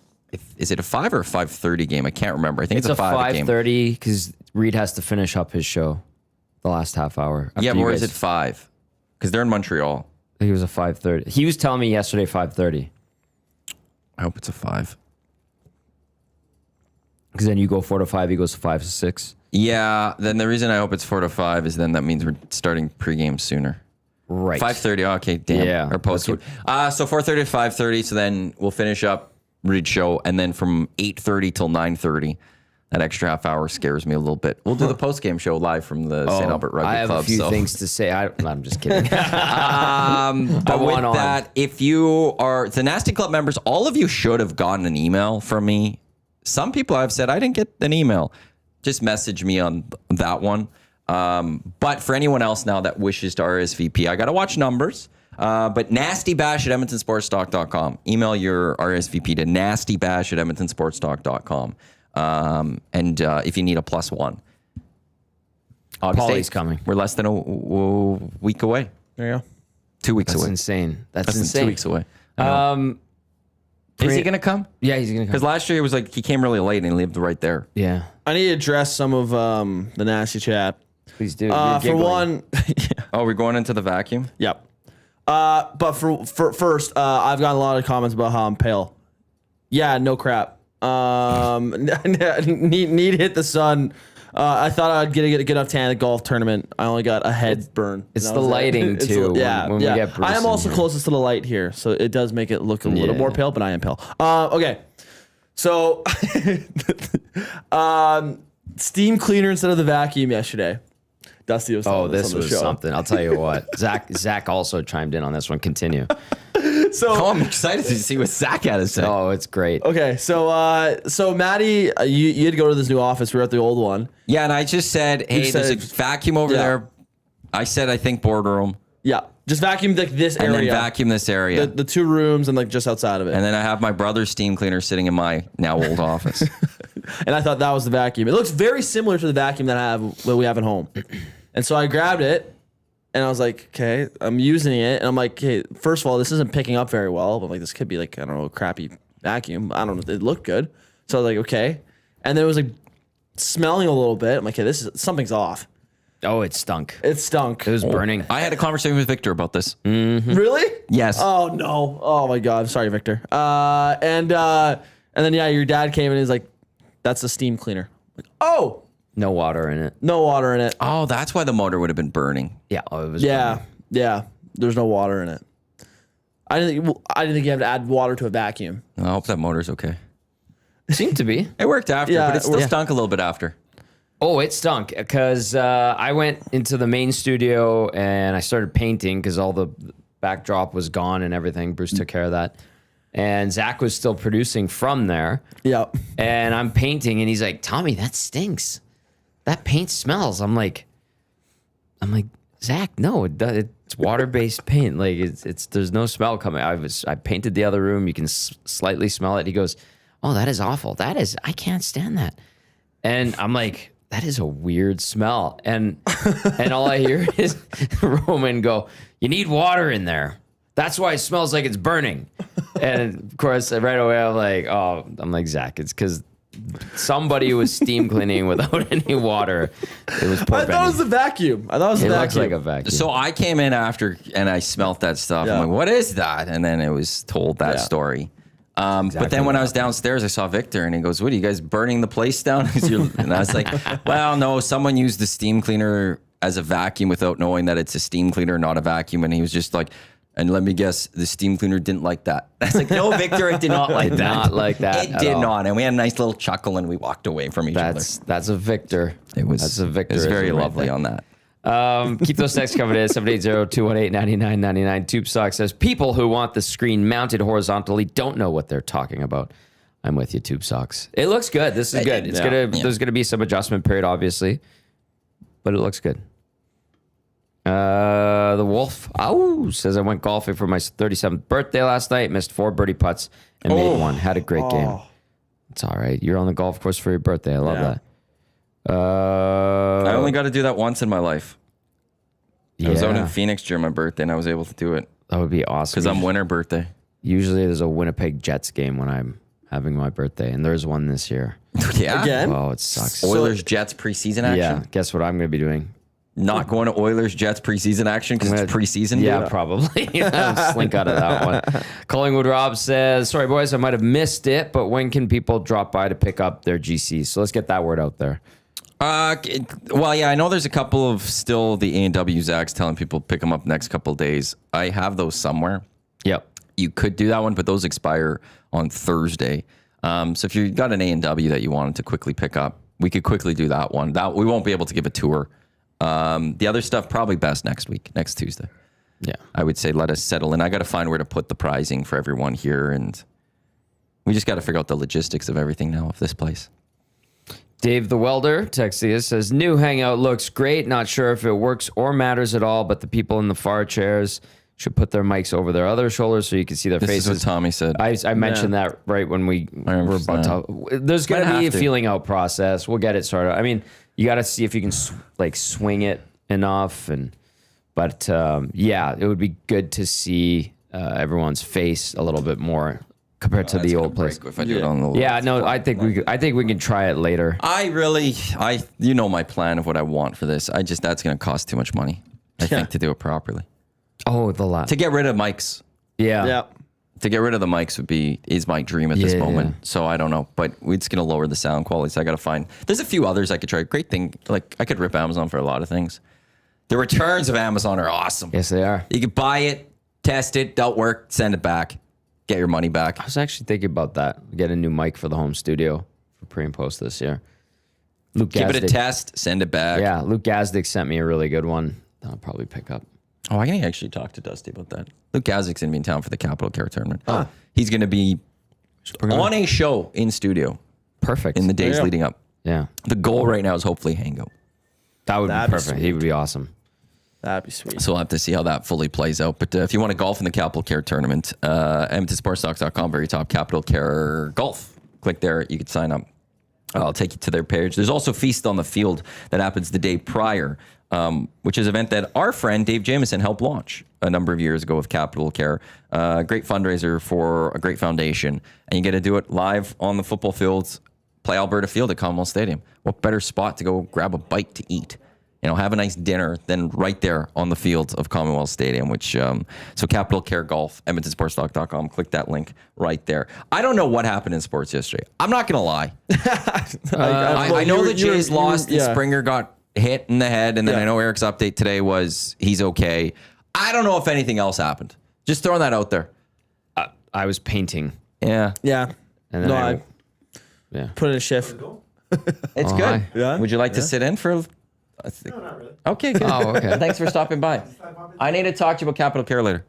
Speaker 1: is it a 5 or a 5:30 game? I can't remember. I think it's a 5 game.
Speaker 2: 5:30 because Reed has to finish up his show the last half hour.
Speaker 1: Yeah,
Speaker 2: after
Speaker 1: or
Speaker 2: you
Speaker 1: is
Speaker 2: guys-
Speaker 1: it 5? Because they're in Montreal.
Speaker 2: He was a 5:30. He was telling me yesterday 5:30
Speaker 1: I hope it's a 5.
Speaker 2: because then you go 4 to 5. He goes 5 to 6.
Speaker 1: Yeah, then the reason I hope it's 4 to 5 is then that means we're starting pregame sooner.
Speaker 2: Right.
Speaker 1: 5:30. Okay, damn.
Speaker 2: Yeah,
Speaker 1: Or post game. So 4:30 to 5:30. So then we'll finish up Reed Show, and then from 8:30 till 9:30. That extra half hour scares me a little bit. We'll do the post game show live from the St. Albert Rugby
Speaker 2: I have
Speaker 1: Club.
Speaker 2: a few
Speaker 1: so.
Speaker 2: things to say. I'm just kidding.
Speaker 1: But with
Speaker 2: want on.
Speaker 1: that, if you are the Nasty Club members, all of you should have gotten an email from me. Some people I've said I didn't get an email. Just message me on that one. But for anyone else now that wishes to RSVP, I got to watch numbers. But nastybash@edmontonsportstalk.com. Email your RSVP to nastybash@edmontonsportstalk.com. And if you need a +1. August
Speaker 2: Paulie's
Speaker 1: 8th.
Speaker 2: coming.
Speaker 1: We're less than a week away.
Speaker 3: There you go.
Speaker 1: 2 weeks
Speaker 2: That's
Speaker 1: away.
Speaker 2: insane. That's
Speaker 1: Less than
Speaker 2: insane.
Speaker 1: 2 weeks away. Is he going to come?
Speaker 2: Yeah, he's gonna come.
Speaker 1: Because last year it was like he came really late and he lived right there.
Speaker 2: Yeah,
Speaker 3: I need to address some of the nasty chat.
Speaker 2: please do.
Speaker 3: For one,
Speaker 1: Oh, we're going into the vacuum?
Speaker 3: yep. But for first, I've gotten a lot of comments about how I'm pale. Yeah, no crap. Need to hit the sun. I thought I'd get a good enough tan at the golf tournament. I only got a head burn.
Speaker 2: it's
Speaker 3: And
Speaker 2: the
Speaker 3: I was like-
Speaker 2: lighting,
Speaker 3: it's
Speaker 2: too,
Speaker 3: Yeah,
Speaker 2: when we
Speaker 3: yeah.
Speaker 2: get Bruce
Speaker 3: I am
Speaker 2: in
Speaker 3: also
Speaker 2: here.
Speaker 3: closest to the light here, so it does make it look a little
Speaker 2: Yeah.
Speaker 3: more pale, but I am pale. Okay. So, steam cleaner instead of the vacuum yesterday. Dusty was
Speaker 2: Oh,
Speaker 3: telling us
Speaker 2: this
Speaker 3: on the
Speaker 2: was
Speaker 3: show.
Speaker 2: something. I'll tell you what. Zach also chimed in on this one. Continue.
Speaker 3: So
Speaker 1: Oh, I'm excited to see what Zach had to say.
Speaker 2: Oh, it's great.
Speaker 3: okay, so Maddie, you had to go to this new office. We were at the old one.
Speaker 1: Yeah, and I just said, hey, there's a
Speaker 3: said-
Speaker 1: vacuum over
Speaker 3: Yeah.
Speaker 1: there. I said, I think boardroom.
Speaker 3: Yeah, just vacuum like this
Speaker 1: And
Speaker 3: area,
Speaker 1: then vacuum this area.
Speaker 3: the 2 rooms, and like just outside of it.
Speaker 1: And then I have my brother's steam cleaner sitting in my now old office.
Speaker 3: And I thought that was the vacuum. It looks very similar to the vacuum that we have at home. And so I grabbed it, and I was like, okay, I'm using it, and I'm like, okay, first of all, this isn't picking up very well. But like, this could be like, I don't know, a crappy vacuum. I don't know. It looked good, so I was like, okay. And then it was like smelling a little bit. I'm like, okay, something's off.
Speaker 2: Oh, it stunk.
Speaker 3: It stunk.
Speaker 2: It was burning.
Speaker 1: I had a conversation with Victor about this.
Speaker 3: Really?
Speaker 1: Yes.
Speaker 3: Oh no! Oh my God! I'm sorry, Victor. And then yeah, your dad came and he's like, "That's a steam cleaner." Like, oh,
Speaker 2: No water in it.
Speaker 3: no water in it.
Speaker 1: Oh, that's why the motor would have been burning.
Speaker 2: Yeah. Oh, it was.
Speaker 3: Yeah,
Speaker 2: burning.
Speaker 3: yeah. There's no water in it. I didn't think you have to add water to a vacuum.
Speaker 1: I hope that motor's okay.
Speaker 2: Seemed to be.
Speaker 1: It worked after,
Speaker 3: Yeah,
Speaker 1: but it still
Speaker 3: yeah.
Speaker 1: stunk a little bit after.
Speaker 2: Oh, it stunk because I went into the main studio and I started painting because all the backdrop was gone and everything. Bruce took care of that. And Zach was still producing from there.
Speaker 3: Yeah.
Speaker 2: And I'm painting and he's like, Tommy, that stinks. That paint smells. I'm like, Zach, no, it's water-based paint. Like it's there's no smell coming. I painted the other room. You can slightly smell it. He goes, oh, that is awful. I can't stand that. And I'm like, that is a weird smell. And all I hear is Roman go, you need water in there. That's why it smells like it's burning. And of course, right away, I'm like, Zach, it's because somebody was steam cleaning without any water. It was poor
Speaker 3: I thought it was
Speaker 2: Benny.
Speaker 3: the vacuum. I thought it was the
Speaker 2: It
Speaker 3: vacuum.
Speaker 2: looks like a vacuum.
Speaker 1: So I came in after and I smelt that stuff.
Speaker 3: Yeah.
Speaker 1: I'm like, what is that? And then it was told that
Speaker 3: Yeah.
Speaker 1: story. But then when I was downstairs, I saw Victor and he goes, what are you guys burning the place down? And I was like, well, no, someone used the steam cleaner as a vacuum without knowing that it's a steam cleaner, not a vacuum. And he was just like, and let me guess, the steam cleaner didn't like that. I was like, no, Victor, it did not like that.
Speaker 2: Not like that
Speaker 1: It
Speaker 2: at
Speaker 1: did
Speaker 2: all.
Speaker 1: not. And we had a nice little chuckle and we walked away from each other.
Speaker 2: That's a victor. That's a victor.
Speaker 1: It was very
Speaker 2: right
Speaker 1: lovely
Speaker 2: there.
Speaker 1: on that.
Speaker 2: Keep those texts coming in. 780-218-9999. Tube Sock says, people who want the screen mounted horizontally don't know what they're talking about. I'm with you, Tube Socks. It looks good. This is good. It's
Speaker 3: Yeah.
Speaker 2: There's gonna be some adjustment period, obviously, but it looks good. The Wolf says, I went golfing for my 37th birthday last night. Missed 4 birdie putts and made one. Had a great game. It's all right. You're on the golf course for your birthday. I love
Speaker 3: Yeah.
Speaker 2: that.
Speaker 1: I only got to do that once in my life. I was out
Speaker 2: Yeah.
Speaker 1: in Phoenix during my birthday and I was able to do it
Speaker 2: That would be awesome.
Speaker 1: because I'm winter birthday.
Speaker 2: Usually there's a Winnipeg Jets game when I'm having my birthday, and there's one this year.
Speaker 1: Yeah.
Speaker 3: Again?
Speaker 2: Oh, it sucks.
Speaker 1: Oilers Jets preseason action.
Speaker 2: Yeah, guess what I'm going to be doing?
Speaker 1: Not going to Oilers Jets preseason action because it's preseason.
Speaker 2: Yeah, probably. Slink out of that one. Collingwood Rob says, sorry, boys, I might have missed it, but when can people drop by to pick up their GCs? So let's get that word out there.
Speaker 1: Well, yeah, I know there's a couple of still the A&W Zags telling people pick them up next couple of days. I have those somewhere.
Speaker 2: Yep.
Speaker 1: You could do that one, but those expire on Thursday. So if you got an A&W that you wanted to quickly pick up, we could quickly do that one. That we won't be able to give a tour. The other stuff probably best next week, next Tuesday.
Speaker 2: Yeah.
Speaker 1: I would say let us settle in. I got to find where to put the pricing for everyone here, and we just got to figure out the logistics of everything now of this place.
Speaker 2: Dave the Welder texting us says, new Hangout looks great. Not sure if it works or matters at all, but the people in the far chairs should put their mics over their other shoulders so you can see their
Speaker 1: This
Speaker 2: faces.
Speaker 1: is what Tommy said.
Speaker 2: I mentioned that right when we were about to. There's going
Speaker 1: Might
Speaker 2: to be a
Speaker 1: have to.
Speaker 2: feeling out process. We'll get it started. I mean, you got to see if you can swing it enough, but yeah, it would be good to see everyone's face a little bit more compared to the old place.
Speaker 1: If I do it on the
Speaker 2: Yeah, no, I think we can try it later.
Speaker 1: you know my plan of what I want for this. That's going to cost too much money. I think to do it properly.
Speaker 2: Oh, the lot.
Speaker 1: To get rid of mics.
Speaker 2: Yeah.
Speaker 3: Yeah.
Speaker 1: To get rid of the mics is my dream at this
Speaker 2: Yeah,
Speaker 1: moment.
Speaker 2: yeah.
Speaker 1: So I don't know, but we're just gonna lower the sound quality. So I gotta find. There's a few others I could try. Great thing, like I could rip Amazon for a lot of things. The returns of Amazon are awesome.
Speaker 2: Yes, they are.
Speaker 1: You could buy it, test it, don't work, send it back. get your money back.
Speaker 2: I was actually thinking about that. Get a new mic for the home studio for pre and post this year. Luke
Speaker 1: Give it a
Speaker 2: Gazdick-
Speaker 1: test, send it back.
Speaker 2: Yeah, Luke Gazdick sent me a really good one that I'll probably pick up.
Speaker 1: Oh, I can actually talk to Dusty about that. Luke Gazdick's going to be in town for the Capital Care Tournament. He's going to be on a show in studio
Speaker 2: Perfect.
Speaker 1: in the days leading up.
Speaker 2: Yeah.
Speaker 1: The goal right now is hopefully Hangout.
Speaker 2: That would
Speaker 3: That'd
Speaker 2: be
Speaker 3: be
Speaker 2: perfect.
Speaker 3: sweet.
Speaker 2: He would be awesome.
Speaker 3: That'd be sweet.
Speaker 1: So we'll have to see how that fully plays out. But if you want to golf in the Capital Care Tournament, EdmontonSportsTalks.com, very top, Capital Care Golf. Click there. You can sign up. I'll take you to their page. There's also Feast on the Field that happens the day prior, which is an event that our friend Dave Jamieson helped launch a number of years ago with Capital Care. Great fundraiser for a great foundation. And you get to do it live on the football fields, play Alberta Field at Commonwealth Stadium. What better spot to go grab a bite to eat? You know, have a nice dinner, then right there on the fields of Commonwealth Stadium, which, so Capital Care Golf, EdmontonSportsTalk.com, click that link right there. I don't know what happened in sports yesterday. I'm not going to lie. I know the Jays lost and Springer got hit in the head, and then I know Eric's update today was he's okay. I don't know if anything else happened. Just throwing that out there.
Speaker 2: I was painting.
Speaker 1: Yeah.
Speaker 3: Yeah.
Speaker 2: And then
Speaker 3: No,
Speaker 2: I
Speaker 3: I put in a shift.
Speaker 1: It's good.
Speaker 2: hi.
Speaker 3: Yeah.
Speaker 1: Would you like to sit in for...
Speaker 4: No, not really.
Speaker 1: Okay, good.
Speaker 2: Oh, okay.
Speaker 1: Thanks for stopping by. I need to talk to you about Capital Care later.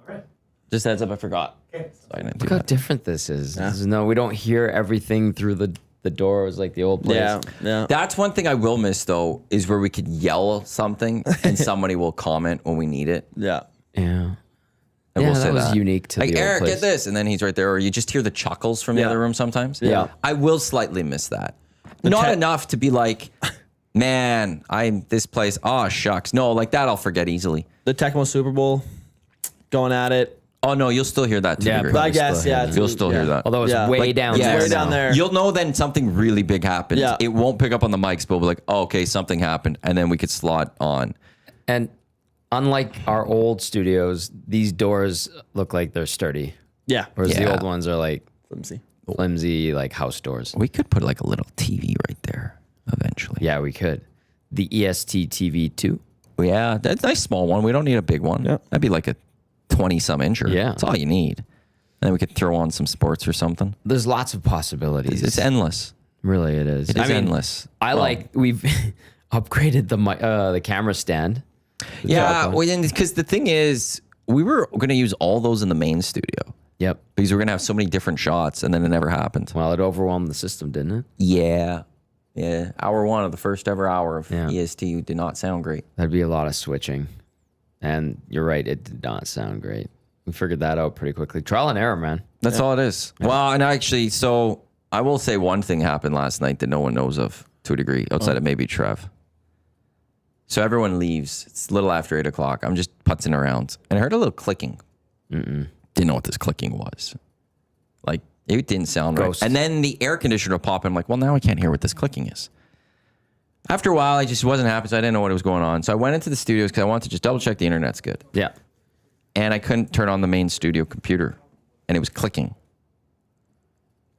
Speaker 4: All right.
Speaker 1: Just heads up, I forgot.
Speaker 4: Okay.
Speaker 1: So I didn't do
Speaker 2: Look how
Speaker 1: that.
Speaker 2: different this is. This is we don't hear everything through the doors like the old place.
Speaker 3: Yeah. Yeah.
Speaker 1: That's one thing I will miss, though, is where we could yell something and somebody will comment when we need it.
Speaker 3: Yeah.
Speaker 2: Yeah.
Speaker 1: I
Speaker 2: Yeah,
Speaker 1: will
Speaker 2: that
Speaker 1: say
Speaker 2: was unique to
Speaker 1: like,
Speaker 2: the old
Speaker 1: Eric,
Speaker 2: place.
Speaker 1: get this. And then he's right there. Or you just hear the chuckles from the other room sometimes.
Speaker 3: Yeah.
Speaker 1: I will slightly miss that. Not enough to be like, man, I'm this place. Oh, shucks. No, like that I'll forget easily.
Speaker 3: The Tecmo Super Bowl, going at it.
Speaker 1: Oh, no, you'll still hear that to
Speaker 2: Yeah,
Speaker 1: a degree.
Speaker 2: but
Speaker 3: I guess,
Speaker 2: still hear
Speaker 3: yeah.
Speaker 2: that.
Speaker 1: You'll still hear that.
Speaker 2: Although it's
Speaker 3: Yeah.
Speaker 2: way
Speaker 3: Like,
Speaker 2: down
Speaker 1: yeah,
Speaker 2: there
Speaker 3: way down
Speaker 2: now.
Speaker 3: there.
Speaker 1: You'll know then something really big happened.
Speaker 3: Yeah.
Speaker 1: It won't pick up on the mics, but we'll be like, oh, okay, something happened. And then we could slot on.
Speaker 2: And unlike our old studios, these doors look like they're sturdy.
Speaker 3: Yeah.
Speaker 2: Whereas the
Speaker 1: Yeah.
Speaker 2: old ones are like
Speaker 3: Flimsy.
Speaker 2: flimsy, like house doors.
Speaker 1: We could put like a little TV right there eventually.
Speaker 2: Yeah, we could. The EST TV 2.
Speaker 1: Yeah, that's a nice small one. We don't need a big one.
Speaker 3: Yeah.
Speaker 1: That'd be like a 20-some incher.
Speaker 2: Yeah.
Speaker 1: That's all you need. And then we could throw on some sports or something.
Speaker 2: There's lots of possibilities.
Speaker 1: It's endless.
Speaker 2: Really, it is.
Speaker 1: It is endless.
Speaker 2: We've upgraded the camera stand.
Speaker 1: Yeah,
Speaker 2: Jog one.
Speaker 1: because the thing is, we were going to use all those in the main studio
Speaker 2: Yep.
Speaker 1: because we're going to have so many different shots, and then it never happened.
Speaker 2: Well, it overwhelmed the system, didn't it?
Speaker 1: Yeah. Yeah. Hour one of the first ever hour of
Speaker 2: Yeah.
Speaker 1: EST did not sound great.
Speaker 2: That'd be a lot of switching. And you're right, it did not sound great. We figured that out pretty quickly. Trial and error, man.
Speaker 1: That's all it is. Well, and actually, so I will say one thing happened last night that no one knows of to a degree, outside of maybe Trev. So everyone leaves. It's a little after 8 o'clock. I'm just putzing around, and I heard a little clicking. Didn't know what this clicking was. Like, it didn't sound
Speaker 2: Ghost.
Speaker 1: right. And then the air conditioner would pop. I'm like, well, now I can't hear what this clicking is. After a while, I just wasn't happy, so I didn't know what was going on. So I went into the studios because I wanted to just double check the internet's good.
Speaker 2: Yeah.
Speaker 1: And I couldn't turn on the main studio computer, and it was clicking.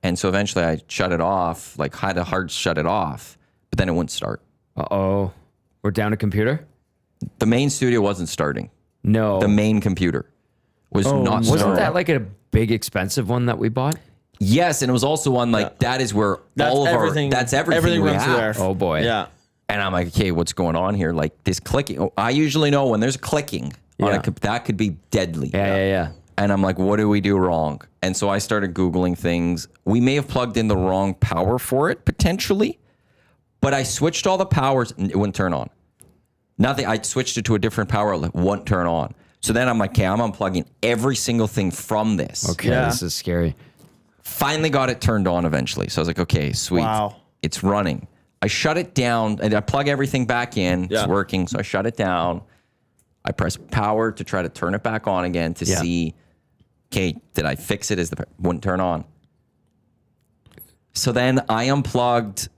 Speaker 1: And so eventually I shut it off, like had to hard shut it off, but then it wouldn't start.
Speaker 2: Uh-oh. We're down a computer?
Speaker 1: The main studio wasn't starting.
Speaker 2: No.
Speaker 1: The main computer was not
Speaker 3: no.
Speaker 1: starting.
Speaker 2: Wasn't that like a big expensive one that we bought?
Speaker 1: Yes, and it was also one like that is where all of
Speaker 3: everything.
Speaker 1: our that's everything,
Speaker 3: Everything
Speaker 1: we
Speaker 3: runs through
Speaker 1: have.
Speaker 3: there.
Speaker 2: Oh, boy.
Speaker 3: Yeah.
Speaker 1: And I'm like, okay, what's going on here? Like this clicking. Oh, I usually know when there's clicking on
Speaker 2: Yeah.
Speaker 1: that could be deadly.
Speaker 2: Yeah.
Speaker 1: And I'm like, what do we do wrong? And so I started Googling things. We may have plugged in the wrong power for it, potentially. But I switched all the powers and it wouldn't turn on. Nothing. I switched it to a different power outlet, wouldn't turn on. So then I'm like, okay, I'm unplugging every single thing from this.
Speaker 2: Okay,
Speaker 3: Yeah.
Speaker 2: this is scary.
Speaker 1: Finally got it turned on eventually. So I was like, okay, sweet.
Speaker 3: Wow.
Speaker 1: It's running. I shut it down and I plug everything back in.
Speaker 3: Yeah.
Speaker 1: It's working. So I shut it down. I press power to try to turn it back on again to see, okay, did I fix it? Wouldn't turn on. So then I unplugged.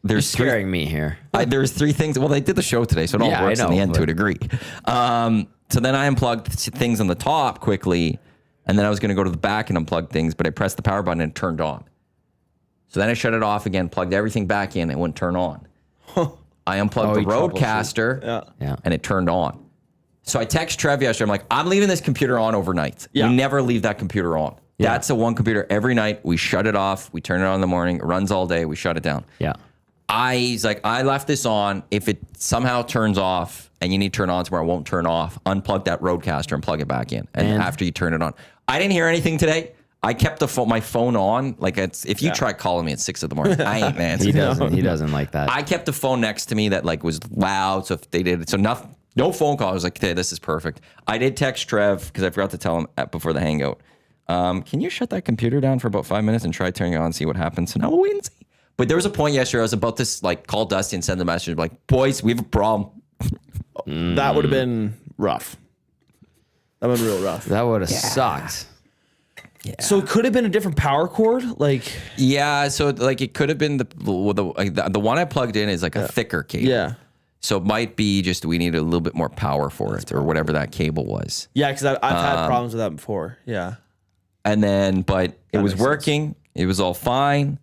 Speaker 2: You're
Speaker 1: There's
Speaker 2: scaring me here.
Speaker 1: there's three things. Well, they did the show today, so it all
Speaker 2: Yeah, I
Speaker 1: works in the
Speaker 2: know,
Speaker 1: end to
Speaker 2: but-
Speaker 1: a degree. So then I unplugged things on the top quickly, and then I was going to go to the back and unplug things, but I pressed the power button and it turned on. So then I shut it off again, plugged everything back in, it wouldn't turn on. I unplugged
Speaker 2: Oh,
Speaker 1: the
Speaker 2: you troubleshoot.
Speaker 1: Roadcaster,
Speaker 3: Yeah.
Speaker 2: Yeah.
Speaker 1: and it turned on. So I text Trev yesterday. I'm like, I'm leaving this computer on overnight.
Speaker 3: Yeah.
Speaker 1: We never leave that computer on.
Speaker 2: Yeah.
Speaker 1: That's the one computer every night. We shut it off. We turn it on in the morning. It runs all day. We shut it down.
Speaker 2: Yeah.
Speaker 1: He's like, I left this on. If it somehow turns off and you need to turn on tomorrow, it won't turn off. Unplug that Rodecaster and plug it back in. And after you turn it on. I didn't hear anything today. I kept my phone on. Like if you try calling me at 6 a.m, I ain't answering.
Speaker 2: He doesn't like that.
Speaker 1: I kept the phone next to me that like was loud. So if they did it, so no phone call. I was like, okay, this is perfect. I did text Trev because I forgot to tell him before the hangout. Can you shut that computer down for about 5 minutes and try turning it on and see what happens? So now we'll wait and see. But there was a point yesterday I was about to like call Dusty and send the message like, boys, we have a problem.
Speaker 3: That would have been rough. That would have been real rough.
Speaker 2: That would have sucked.
Speaker 1: Yeah.
Speaker 3: So it could have been a different power cord, like
Speaker 1: Yeah, so like it could have been the one I plugged in is like a thicker cable.
Speaker 3: yeah,
Speaker 1: So it might be just we need a little bit more power for it or whatever that cable was.
Speaker 3: yeah. Because I've had problems with that before. Yeah,
Speaker 1: And then, but it was
Speaker 3: makes sense.
Speaker 1: working. It was all fine.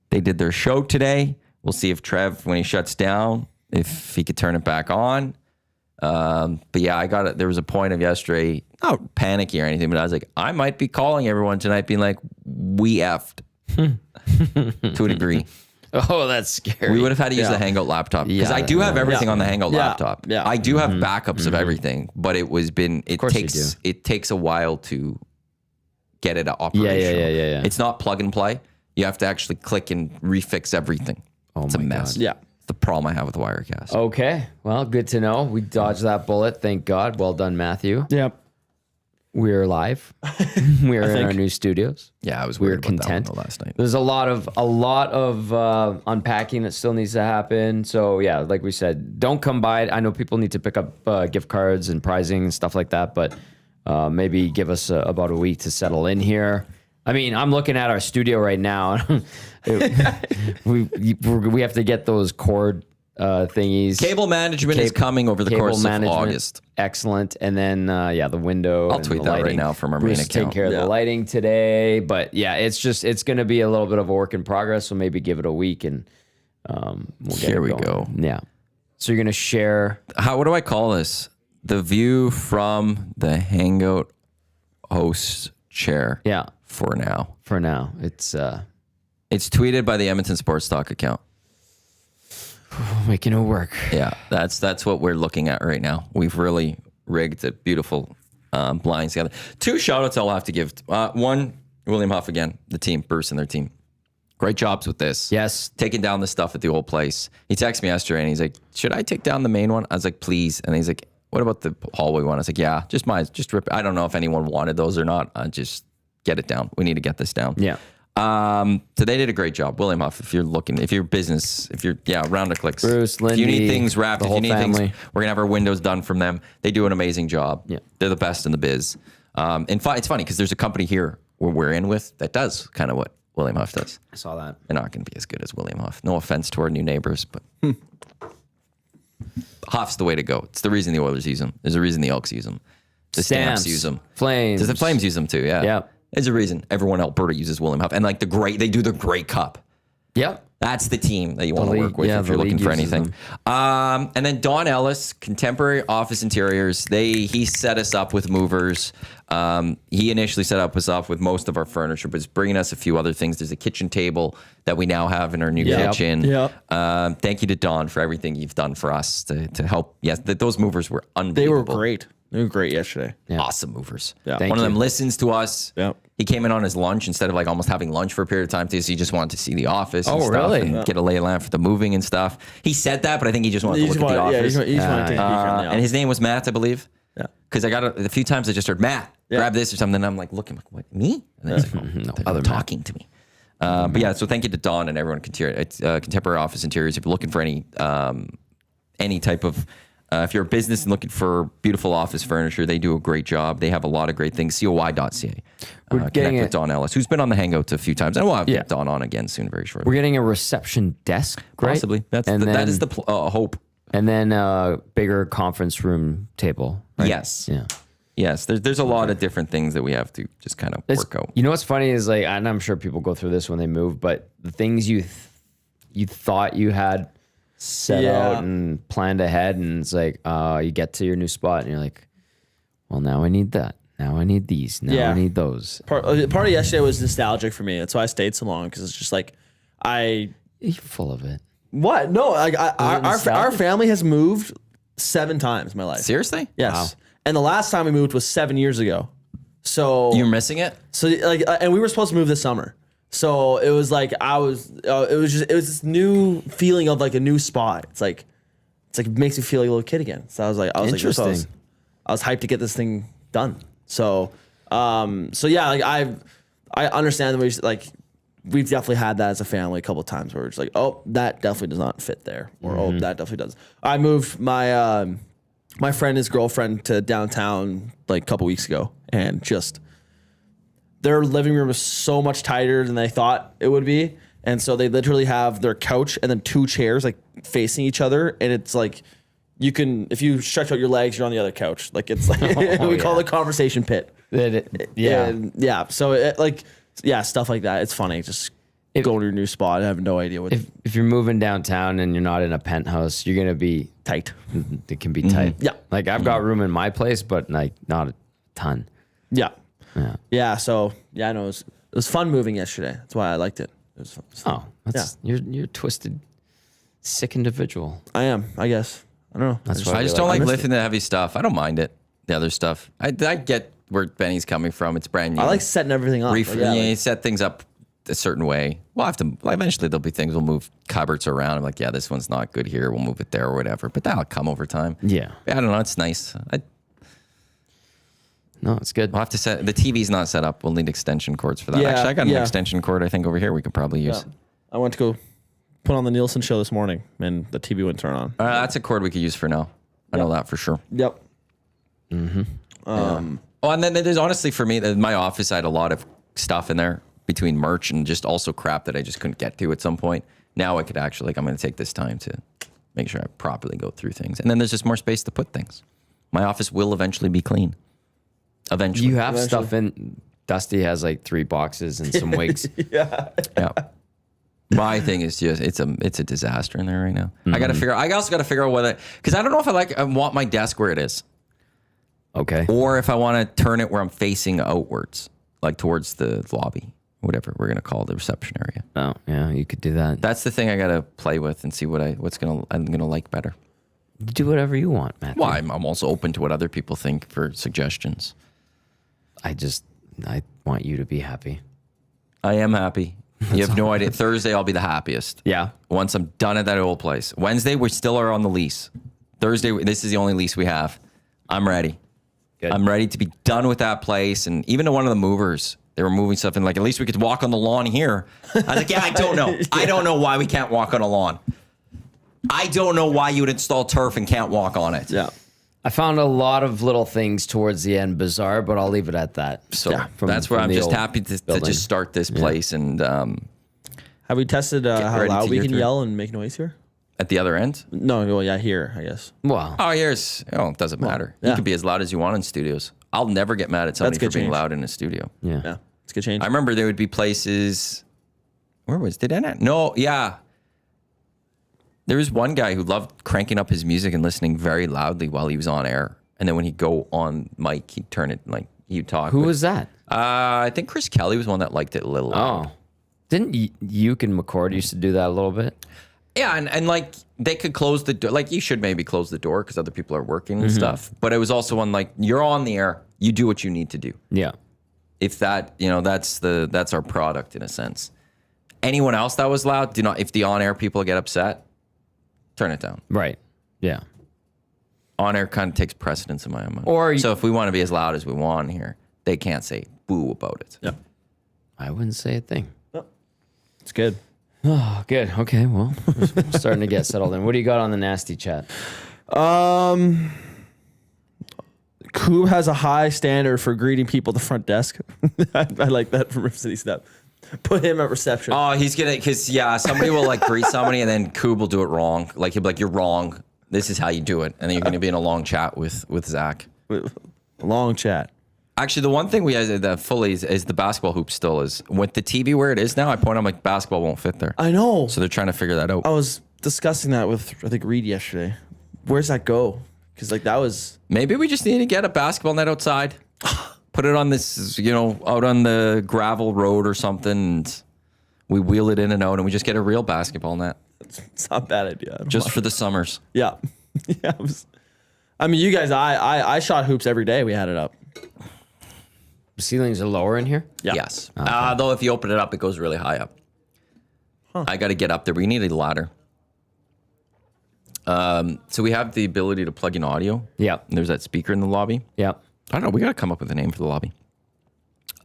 Speaker 1: They did their show today. We'll see if Trev, when he shuts down, if he could turn it back on. But yeah, I got it. There was a point of yesterday, not panicky or anything, but I was like, I might be calling everyone tonight being like, we effed to a degree.
Speaker 2: Oh, that's scary.
Speaker 1: We would have had to use
Speaker 3: Yeah.
Speaker 1: the Hangout laptop because
Speaker 2: Yeah.
Speaker 1: I do have everything
Speaker 3: Yeah.
Speaker 1: on the Hangout
Speaker 3: Yeah.
Speaker 1: laptop.
Speaker 3: Yeah.
Speaker 1: I do have backups of everything, but it
Speaker 2: course you do.
Speaker 1: takes a while to get it operational.
Speaker 2: Yeah.
Speaker 1: It's not plug and play. You have to actually click and refix everything. It's a
Speaker 2: my
Speaker 1: mess.
Speaker 2: God.
Speaker 3: yeah.
Speaker 1: It's the problem I have with Wirecast.
Speaker 2: Okay. Well, good to know. We dodged that bullet. Thank God. Well done, Matthew.
Speaker 3: Yep.
Speaker 2: We're live. We're in our
Speaker 3: think.
Speaker 2: new studios.
Speaker 1: Yeah, I was
Speaker 2: We're
Speaker 1: weird about
Speaker 2: content.
Speaker 1: that one last night.
Speaker 2: There's a lot of unpacking that still needs to happen. So yeah, like we said, don't come by. I know people need to pick up gift cards and prizing and stuff like that, but maybe give us about a week to settle in here. I mean, I'm looking at our studio right now. we have to get those cord thingies.
Speaker 1: Cable management is coming over the
Speaker 2: Cable
Speaker 1: course of
Speaker 2: management,
Speaker 1: August.
Speaker 2: Excellent. And then, the window.
Speaker 1: I'll
Speaker 2: and
Speaker 1: tweet
Speaker 2: the
Speaker 1: that right
Speaker 2: lighting.
Speaker 1: now from our
Speaker 2: Bruce
Speaker 1: main
Speaker 2: is taking
Speaker 1: account.
Speaker 2: care of
Speaker 3: Yeah.
Speaker 2: the lighting today. But yeah, it's going to be a little bit of a work in progress. So maybe give it a week and we'll get
Speaker 1: Here
Speaker 2: it
Speaker 1: we
Speaker 2: going.
Speaker 1: go.
Speaker 2: Yeah. So you're going to share.
Speaker 1: What do I call this? The view from the Hangout host chair.
Speaker 2: Yeah.
Speaker 1: For now.
Speaker 2: For now, it's
Speaker 1: It's tweeted by the Edmonton Sports Talk account.
Speaker 2: making it work.
Speaker 1: Yeah, that's what we're looking at right now. We've really rigged a beautiful blinds together. 2 shout outs I'll have to give. One, William Huff again, the team, Bruce and their team. Great jobs with this.
Speaker 2: Yes.
Speaker 1: Taking down the stuff at the old place. He texted me yesterday and he's like, should I take down the main one? I was like, please. And he's like, what about the hallway one? I was like, yeah, just mine. Just rip it. I don't know if anyone wanted those or not. Just get it down. We need to get this down.
Speaker 2: Yeah.
Speaker 1: So they did a great job. William Huff, if you're looking, if you're business, round of clicks.
Speaker 2: Bruce,
Speaker 1: if you need
Speaker 2: Lindy,
Speaker 1: things wrapped,
Speaker 2: the
Speaker 1: if you
Speaker 2: whole
Speaker 1: need things,
Speaker 2: family.
Speaker 1: we're going to have our windows done from them. They do an amazing job.
Speaker 2: Yeah.
Speaker 1: They're the best in the biz. It's funny because there's a company here where we're in with that does kind of what William Huff does.
Speaker 2: I saw that.
Speaker 1: They're not going to be as good as William Huff. No offense to our new neighbors, but Huff's the way to go. It's the reason the Oilers use them. There's a reason the Elks use them. The Stamps use them.
Speaker 2: Flames.
Speaker 1: The Flames use them too, yeah.
Speaker 2: Yeah.
Speaker 1: There's a reason everyone in Alberta uses William Huff. And like they do the Grey Cup.
Speaker 2: Yep.
Speaker 1: That's the team that you want to
Speaker 2: league-
Speaker 1: work with
Speaker 2: yeah,
Speaker 1: if
Speaker 2: the
Speaker 1: you're looking
Speaker 2: league
Speaker 1: for
Speaker 2: uses
Speaker 1: anything. And then Don Ellis, Contemporary Office Interiors. He set us up with movers. He initially set us up with most of our furniture, but he's bringing us a few other things. There's a kitchen table that we now have in our new kitchen.
Speaker 3: Yep.
Speaker 1: Thank you to Don for everything you've done for us to help. Yes, those movers were
Speaker 3: They
Speaker 1: unbelievable.
Speaker 3: were great. They were great yesterday.
Speaker 1: Awesome movers.
Speaker 3: Yeah.
Speaker 2: Thank
Speaker 1: One of them
Speaker 2: you.
Speaker 1: listens to us.
Speaker 3: Yep.
Speaker 1: He came in on his lunch instead of like almost having lunch for a period of time because he just wanted to see the office and
Speaker 2: Oh,
Speaker 1: stuff
Speaker 2: really?
Speaker 1: and get a lay of land for the moving and stuff. He said that, but I think he just wanted
Speaker 3: You
Speaker 1: to
Speaker 3: just
Speaker 1: look at the
Speaker 3: want, yeah, you
Speaker 1: office.
Speaker 3: just want to take a peek around the
Speaker 1: And
Speaker 3: office.
Speaker 1: his name was Matt, I believe.
Speaker 3: Yeah.
Speaker 1: Because I got a few times I just heard Matt grab this or something. And I'm like looking, like, what, me? And then he's like, oh, they're
Speaker 2: other
Speaker 1: talking to me. But yeah, so thank you to Don and everyone at Contemporary Office Interiors. If you're looking for any type of, if you're a business and looking for beautiful office furniture, they do a great job. They have a lot of great things. COI.ca. Connect
Speaker 2: getting
Speaker 1: with
Speaker 2: it-
Speaker 1: Don Ellis, who's been on the Hangouts a few times. And we'll have
Speaker 2: Yeah.
Speaker 1: Don on again soon, very shortly.
Speaker 2: We're getting a reception desk, right?
Speaker 1: Possibly. That is the hope.
Speaker 2: And then a bigger conference room table. Right?
Speaker 1: Yes.
Speaker 2: Yeah.
Speaker 1: Yes. There's a lot of different things that we have to just kind of work out.
Speaker 2: You know what's funny is like, and I'm sure people go through this when they move, but the things you thought you had set out and planned ahead, and it's like you get to your new spot and you're like, well, now I need that. Now I need these. Now I need those.
Speaker 3: Part of yesterday was nostalgic for me. That's why I stayed so long, because it's just like
Speaker 2: You're full of it.
Speaker 3: What? No, like our family has moved 7 times in my life.
Speaker 1: Seriously?
Speaker 3: Yes.
Speaker 2: Wow.
Speaker 3: And the last time we moved was 7 years ago. So
Speaker 1: You're missing it?
Speaker 3: So like, and we were supposed to move this summer. So it was like it was this new feeling of like a new spot. It's like it makes me feel like a little kid again. So I was like,
Speaker 2: Interesting.
Speaker 3: I was hyped to get this thing done. So yeah, like I understand the way like we've definitely had that as a family a couple of times where it's like, oh, that definitely does not fit there, or oh, that definitely does. I moved my my friend and his girlfriend to downtown like a couple weeks ago, and just their living room is so much tighter than they thought it would be. And so they literally have their couch and then 2 chairs like facing each other. And it's like, you can, if you stretch out your legs, you're on the other couch. Like it's like, we call it conversation pit. Yeah. So it, like, yeah, stuff like that. It's funny. Just go to your new spot and have no idea what.
Speaker 2: If you're moving downtown and you're not in a penthouse, you're going to be
Speaker 3: tight.
Speaker 2: It can be tight.
Speaker 3: Yeah.
Speaker 2: Like I've got room in my place, but like not a ton.
Speaker 3: Yeah.
Speaker 2: Yeah.
Speaker 3: Yeah. So yeah, no, it was fun moving yesterday. That's why I liked it. It was fun.
Speaker 2: You're a twisted, sick individual.
Speaker 3: I am, I guess. I don't know.
Speaker 2: That's why
Speaker 1: I just don't like
Speaker 3: missed
Speaker 1: lifting the heavy stuff. I don't mind it. The other stuff. I get where Benny's coming from. It's brand new.
Speaker 3: I like setting everything up.
Speaker 1: You set things up a certain way. We'll have to, eventually there'll be things, we'll move cupboards around. I'm like, yeah, this one's not good here. We'll move it there or whatever. But that'll come over time.
Speaker 2: Yeah.
Speaker 1: I don't know. It's nice.
Speaker 2: No, it's good.
Speaker 1: We'll have to set, the TV's not set up. We'll need extension cords for that.
Speaker 3: Yeah,
Speaker 1: Actually, I got an
Speaker 3: yeah.
Speaker 1: extension cord I think over here we could probably use.
Speaker 3: Yeah. I went to go put on the Nielsen show this morning, and the TV wouldn't turn on.
Speaker 1: That's a cord we could use for now. I know that for sure.
Speaker 3: Yep.
Speaker 1: Oh, and then there's honestly for me, my office, I had a lot of stuff in there between merch and just also crap that I just couldn't get to at some point. Now I could actually, like, I'm going to take this time to make sure I properly go through things. And then there's just more space to put things. My office will eventually be clean. Eventually.
Speaker 2: You have stuff in. Dusty has like 3 boxes and some wigs.
Speaker 3: Yeah.
Speaker 1: My thing is just it's a disaster in there right now. I also got to figure out whether, because I don't know if I want my desk where it is.
Speaker 2: Okay.
Speaker 1: Or if I want to turn it where I'm facing outwards, like towards the lobby, whatever we're gonna call the reception area.
Speaker 2: Oh yeah, you could do that.
Speaker 1: That's the thing I gotta play with and see I'm gonna like better.
Speaker 2: Do whatever you want, Matthew.
Speaker 1: Well, I'm also open to what other people think for suggestions.
Speaker 2: I want you to be happy.
Speaker 1: I am happy. You have no idea. Thursday I'll be the happiest.
Speaker 2: Yeah.
Speaker 1: Once I'm done at that old place. Wednesday we still are on the lease. Thursday this is the only lease we have. I'm ready.
Speaker 2: Good.
Speaker 1: I'm ready to be done with that place. And even to one of the movers, they were moving stuff in, like, at least we could walk on the lawn here. I was like, yeah, I don't know. I don't know why we can't walk on a lawn. I don't know why you would install turf and can't walk on it.
Speaker 3: Yeah.
Speaker 2: I found a lot of little things towards the end bizarre, but I'll leave it at that.
Speaker 1: So that's where I'm just happy to just start this place. And
Speaker 3: Have we tested how
Speaker 1: ready
Speaker 3: loud
Speaker 1: to
Speaker 3: we
Speaker 1: go
Speaker 3: can
Speaker 1: through.
Speaker 3: yell and make noise here?
Speaker 1: at the other end.
Speaker 3: No, well, yeah, here, I guess.
Speaker 2: Well,
Speaker 1: it doesn't matter.
Speaker 3: yeah.
Speaker 1: You can be as loud as you want in studios. I'll never get mad at somebody for
Speaker 3: good
Speaker 1: being
Speaker 3: change.
Speaker 1: loud in a studio.
Speaker 2: yeah.
Speaker 3: Yeah, it's a good change.
Speaker 1: I remember there would be places. Did I not? No, yeah. There was one guy who loved cranking up his music and listening very loudly while he was on air. And then when he'd go on mic, he'd turn it like he'd talk.
Speaker 2: Who was that?
Speaker 1: I think Chris Kelly was one that liked it a little loud.
Speaker 2: Oh, didn't Uke and McCord used to do that a little bit?
Speaker 1: Yeah, and like they could close the door. Like you should maybe close the door because other people are working and stuff. But it was also one like you're on the air, you do what you need to do.
Speaker 2: Yeah.
Speaker 1: If that, that's our product in a sense. Anyone else that was loud, do not. If the on-air people get upset, turn it down.
Speaker 2: Right. Yeah.
Speaker 1: On-air kind of takes precedence in my mind.
Speaker 2: Or
Speaker 1: so if we want to be as loud as we want here, they can't say boo about it.
Speaker 3: Yep.
Speaker 2: I wouldn't say a thing.
Speaker 3: It's good.
Speaker 2: Oh, good. Okay. Well, we're starting to get settled in. What do you got on the nasty chat?
Speaker 3: Koob has a high standard for greeting people at the front desk. I like that from Rip City Step. Put him at reception.
Speaker 1: Oh, he's gonna, because somebody will like greet somebody and then Koob will do it wrong. Like he'll be like, "You're wrong. This is how you do it," and then you're gonna be in a long chat with Zach.
Speaker 3: Long chat.
Speaker 1: Actually, the one thing we have that fully is the basketball hoop still is with the TV where it is now. I point out like basketball won't fit there.
Speaker 3: I know.
Speaker 1: So they're trying to figure that out.
Speaker 3: I was discussing that with I think Reed yesterday. Where's that go? Because like that was
Speaker 1: Maybe we just need to get a basketball net outside, put it on this, out on the gravel road or something, and we wheel it in and out, and we just get a real basketball net
Speaker 3: it's not a bad idea.
Speaker 1: just for the summers.
Speaker 3: Yeah. Yeah. I mean, you guys, I shot hoops every day. We had it up.
Speaker 2: The ceilings are lower in here.
Speaker 3: Yeah.
Speaker 1: Yes. Though if you open it up, it goes really high up. I got to get up there. We need a ladder. So we have the ability to plug in audio.
Speaker 2: Yeah.
Speaker 1: And there's that speaker in the lobby.
Speaker 2: Yeah.
Speaker 1: I don't know. We got to come up with a name for the lobby.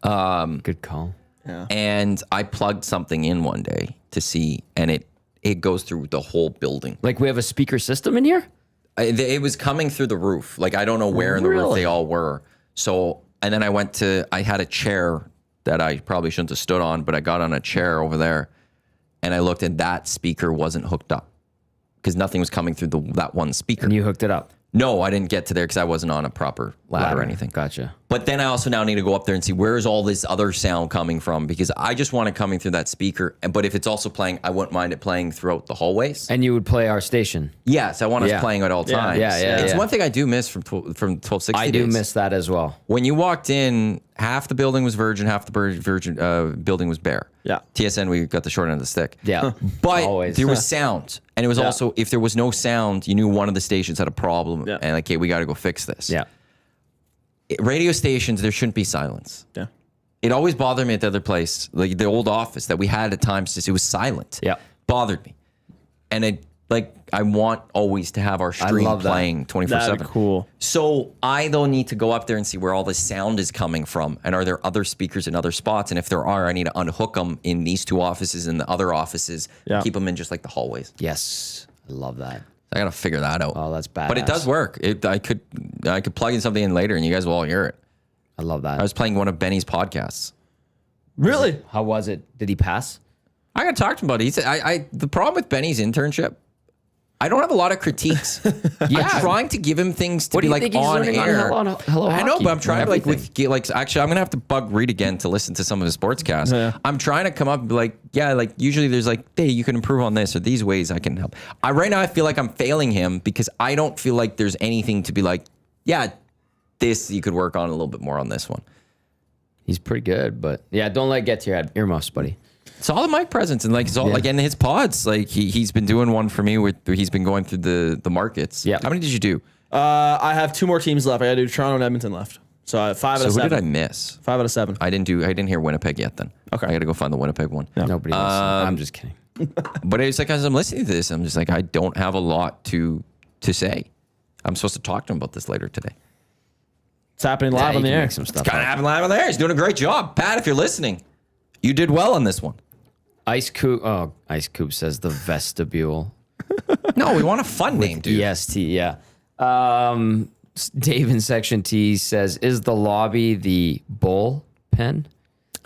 Speaker 2: Good call.
Speaker 3: Yeah.
Speaker 1: And I plugged something in one day to see, and it goes through the whole building.
Speaker 2: Like we have a speaker system in here.
Speaker 1: It was coming through the roof. Like I don't know where in the roof
Speaker 2: Really?
Speaker 1: they all were. So, and then I had a chair that I probably shouldn't have stood on, but I got on a chair over there, and I looked, and that speaker wasn't hooked up because nothing was coming through that one speaker.
Speaker 2: And you hooked it up.
Speaker 1: No, I didn't get to there because I wasn't on a proper ladder or anything.
Speaker 2: Gotcha.
Speaker 1: But then I also now need to go up there and see where's all this other sound coming from, because I just want it coming through that speaker. But if it's also playing, I wouldn't mind it playing throughout the hallways.
Speaker 2: And you would play our station.
Speaker 1: Yes, I want us
Speaker 2: Yeah.
Speaker 1: playing at all times.
Speaker 2: Yeah,
Speaker 1: It's
Speaker 2: yeah.
Speaker 1: one thing I do miss from 1260
Speaker 2: I do
Speaker 1: days.
Speaker 2: miss that as well.
Speaker 1: When you walked in, half the building was Virgin, half the building was Bear.
Speaker 3: Yeah.
Speaker 1: TSN, we got the short end of the stick.
Speaker 2: Yeah.
Speaker 1: But
Speaker 2: Always.
Speaker 1: there was sound. And it was also, if there was no sound, you knew one of the stations had a problem.
Speaker 3: Yeah.
Speaker 1: And like, okay, we got to go fix this.
Speaker 2: Yeah.
Speaker 1: Radio stations, there shouldn't be silence.
Speaker 3: Yeah.
Speaker 1: It always bothered me at the other place, like the old office that we had at times, it was silent.
Speaker 2: Yeah.
Speaker 1: Bothered me. And I want always to have our stream
Speaker 2: love that.
Speaker 1: playing 24/7.
Speaker 3: That'd be cool.
Speaker 1: So I though need to go up there and see where all the sound is coming from, and are there other speakers in other spots? And if there are, I need to unhook them in these two offices and the other offices,
Speaker 3: Yeah.
Speaker 1: keep them in just like the hallways.
Speaker 2: Yes. I love that.
Speaker 1: I gotta figure that out.
Speaker 2: Oh, that's badass.
Speaker 1: But it does work. I could plug in something in later, and you guys will all hear it.
Speaker 2: I love that.
Speaker 1: I was playing one of Benny's podcasts.
Speaker 3: Really?
Speaker 2: How was it? Did he pass?
Speaker 1: I got to talk to him about it. He said, the problem with Benny's internship, I don't have a lot of critiques.
Speaker 2: Yeah.
Speaker 1: I'm trying to give him things to
Speaker 2: What
Speaker 1: be
Speaker 2: do you
Speaker 1: like
Speaker 2: think he's
Speaker 1: on
Speaker 2: learning on
Speaker 1: air.
Speaker 2: Hello
Speaker 1: I know,
Speaker 2: Hockey
Speaker 1: but I'm trying
Speaker 2: and
Speaker 1: to like
Speaker 2: everything?
Speaker 1: actually I'm gonna have to bug Reed again to listen to some of his sportscasts.
Speaker 3: Yeah.
Speaker 1: I'm trying to come up and be like, yeah, like usually there's like, hey, you can improve on this or these ways I can help. Right now I feel like I'm failing him because I don't feel like there's anything to be like, yeah, this you could work on a little bit more on this one.
Speaker 2: He's pretty good, but yeah, don't let it get to your earmuffs, buddy.
Speaker 1: It's all the mic presence and like it's all like in his pods. Like he's been doing one for me where he's been going through the markets.
Speaker 2: Yeah.
Speaker 1: How many did you do?
Speaker 3: I have 2 more teams left. I got to do Toronto and Edmonton left. So I have 5 out
Speaker 1: So
Speaker 3: of
Speaker 1: who
Speaker 3: 7.
Speaker 1: did I miss?
Speaker 3: 5 out of 7.
Speaker 1: I didn't hear Winnipeg yet then.
Speaker 3: Okay.
Speaker 1: I got to go find the Winnipeg one.
Speaker 2: Nobody listens. I'm just kidding.
Speaker 1: But it's like as I'm listening to this, I'm just like, I don't have a lot to say. I'm supposed to talk to him about this later today.
Speaker 3: It's happening live
Speaker 2: Yeah,
Speaker 3: on the
Speaker 2: you can
Speaker 3: air.
Speaker 2: make some stuff
Speaker 1: Kind of
Speaker 2: up.
Speaker 1: happened live on there. He's doing a great job. Pat, if you're listening, you did well on this one.
Speaker 2: Ice Coop. Oh, Ice Coop says the vestibule.
Speaker 1: No, we want a fun name, dude.
Speaker 2: EST, yeah. Dave in Section T says, is the lobby the bullpen?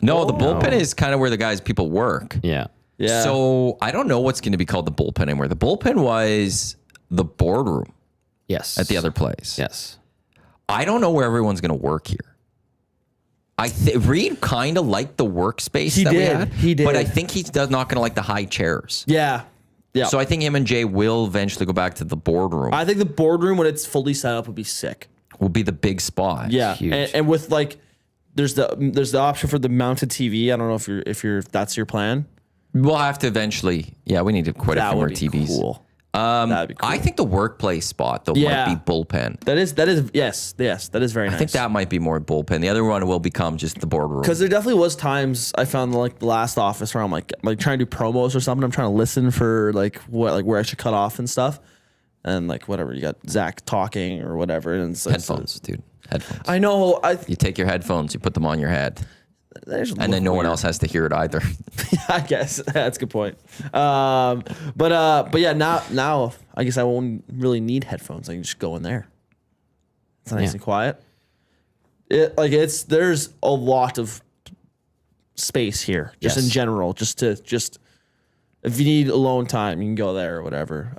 Speaker 1: No, the bullpen is kind of where people work.
Speaker 2: Yeah.
Speaker 3: Yeah.
Speaker 1: So I don't know what's going to be called the bullpen anymore. The bullpen was the boardroom
Speaker 2: Yes.
Speaker 1: at the other place.
Speaker 2: Yes.
Speaker 1: I don't know where everyone's going to work here. Reed kind of liked the workspace
Speaker 3: He
Speaker 1: that we
Speaker 3: did.
Speaker 1: had.
Speaker 3: He did.
Speaker 1: But I think he's not going to like the high chairs.
Speaker 3: Yeah. Yeah.
Speaker 1: So I think him and Jay will eventually go back to the boardroom.
Speaker 3: I think the boardroom when it's fully set up would be sick.
Speaker 1: Will be the big spot.
Speaker 3: Yeah.
Speaker 2: Huge.
Speaker 3: And with like there's the option for the mounted TV. I don't know if that's your plan.
Speaker 1: We'll have to eventually. Yeah, we need to quite a
Speaker 3: That
Speaker 1: few more
Speaker 3: would be
Speaker 1: TVs.
Speaker 3: cool. That'd be cool.
Speaker 1: I think the workplace spot though
Speaker 3: Yeah.
Speaker 1: might be bullpen.
Speaker 3: that is yes, that is very nice.
Speaker 1: I think that might be more bullpen. The other one will become just the boardroom.
Speaker 3: because there definitely was times I found like the last office where I'm like trying to do promos or something. I'm trying to listen for where I should cut off and stuff, and like whatever you got Zach talking or whatever, and it's like,
Speaker 1: Headphones, dude. Headphones.
Speaker 3: I know.
Speaker 1: You take your headphones, you put them on your head, and then no one else has to hear it either.
Speaker 3: I guess that's a good point. But yeah, now I guess I won't really need headphones. I can just go in there. It's nice
Speaker 2: Yeah.
Speaker 3: and quiet. There's a lot of space here, just in
Speaker 2: Yes.
Speaker 3: general. Just if you need alone time, you can go there or whatever.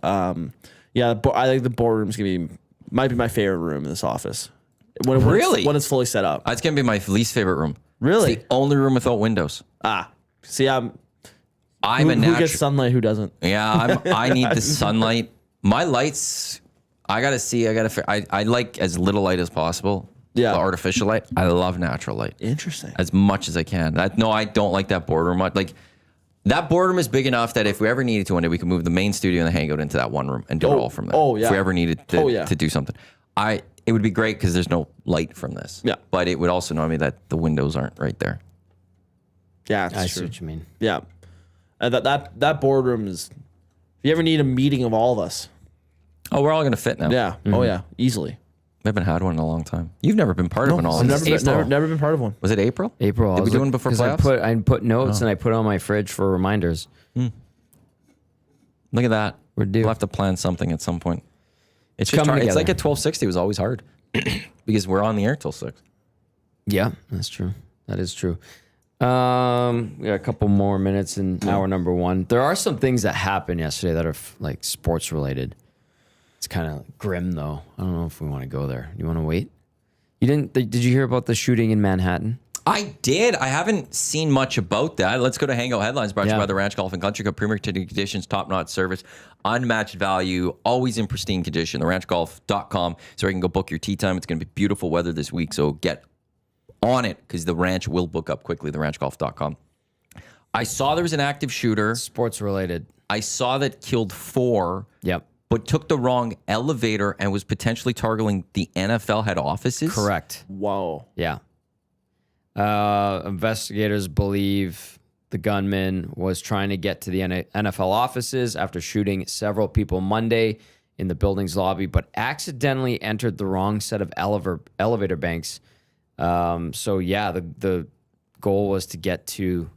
Speaker 3: Yeah, I think the boardroom's might be my favorite room in this office.
Speaker 1: Really?
Speaker 3: When it's fully set up.
Speaker 1: That's gonna be my least favorite room.
Speaker 3: Really?
Speaker 1: It's the only room without windows.
Speaker 3: See,
Speaker 1: I'm a
Speaker 3: Who
Speaker 1: natural.
Speaker 3: gets sunlight? Who doesn't?
Speaker 1: Yeah, I need the sunlight. My lights, I gotta see. I like as little light as possible.
Speaker 3: Yeah.
Speaker 1: The artificial light. I love natural light
Speaker 3: Interesting.
Speaker 1: as much as I can. No, I don't like that boardroom. Like that boardroom is big enough that if we ever needed to one day, we could move the main studio and the hangout into that one room and do it all from there.
Speaker 3: Oh, yeah.
Speaker 1: If we ever needed to,
Speaker 3: Oh, yeah.
Speaker 1: to do something, it would be great because there's no light from this.
Speaker 3: Yeah.
Speaker 1: But it would also annoy me that the windows aren't right there.
Speaker 3: Yeah, it's
Speaker 2: I see
Speaker 3: true.
Speaker 2: what you mean.
Speaker 3: Yeah, that boardroom is. If you ever need a meeting of all of us,
Speaker 1: Oh, we're all gonna fit now.
Speaker 3: yeah, oh yeah, easily.
Speaker 1: We haven't had one in a long time. You've never been part of an all.
Speaker 3: I've
Speaker 1: Since
Speaker 3: never been part of one.
Speaker 1: Was it April?
Speaker 2: April.
Speaker 1: Did we do one before playoffs?
Speaker 2: I put notes and I put it on my fridge for reminders.
Speaker 1: Look at that.
Speaker 2: We're due.
Speaker 1: We'll have to plan something at some point. It's
Speaker 2: coming
Speaker 1: just hard. It's
Speaker 2: together.
Speaker 1: like at 12:60 was always hard because we're on the air till 6.
Speaker 2: Yeah, that's true. That is true. We got a couple more minutes in hour number 1. There are some things that happened yesterday that are like sports related. It's kind of grim though. I don't know if we want to go there. You want to wait? You didn't? Did you hear about the shooting in Manhattan?
Speaker 1: I did. I haven't seen much about that. Let's go to Hangout Headlines, brought to you
Speaker 2: Yeah.
Speaker 1: by the Ranch Golf and Country Club. Premier conditions, top-notch service, unmatched value, always in pristine condition. TheRanchGolf.com. So you can go book your tee time. It's going to be beautiful weather this week, so get on it because the ranch will book up quickly. TheRanchGolf.com. I saw there was an active shooter.
Speaker 2: Sports related.
Speaker 1: I saw that killed 4.
Speaker 2: Yep.
Speaker 1: But took the wrong elevator and was potentially targeting the NFL head offices.
Speaker 2: Correct.
Speaker 3: Whoa.
Speaker 2: Yeah. Investigators believe the gunman was trying to get to the NFL offices after shooting several people Monday in the building's lobby, but accidentally entered the wrong set of elevator banks. So yeah, the goal was to get to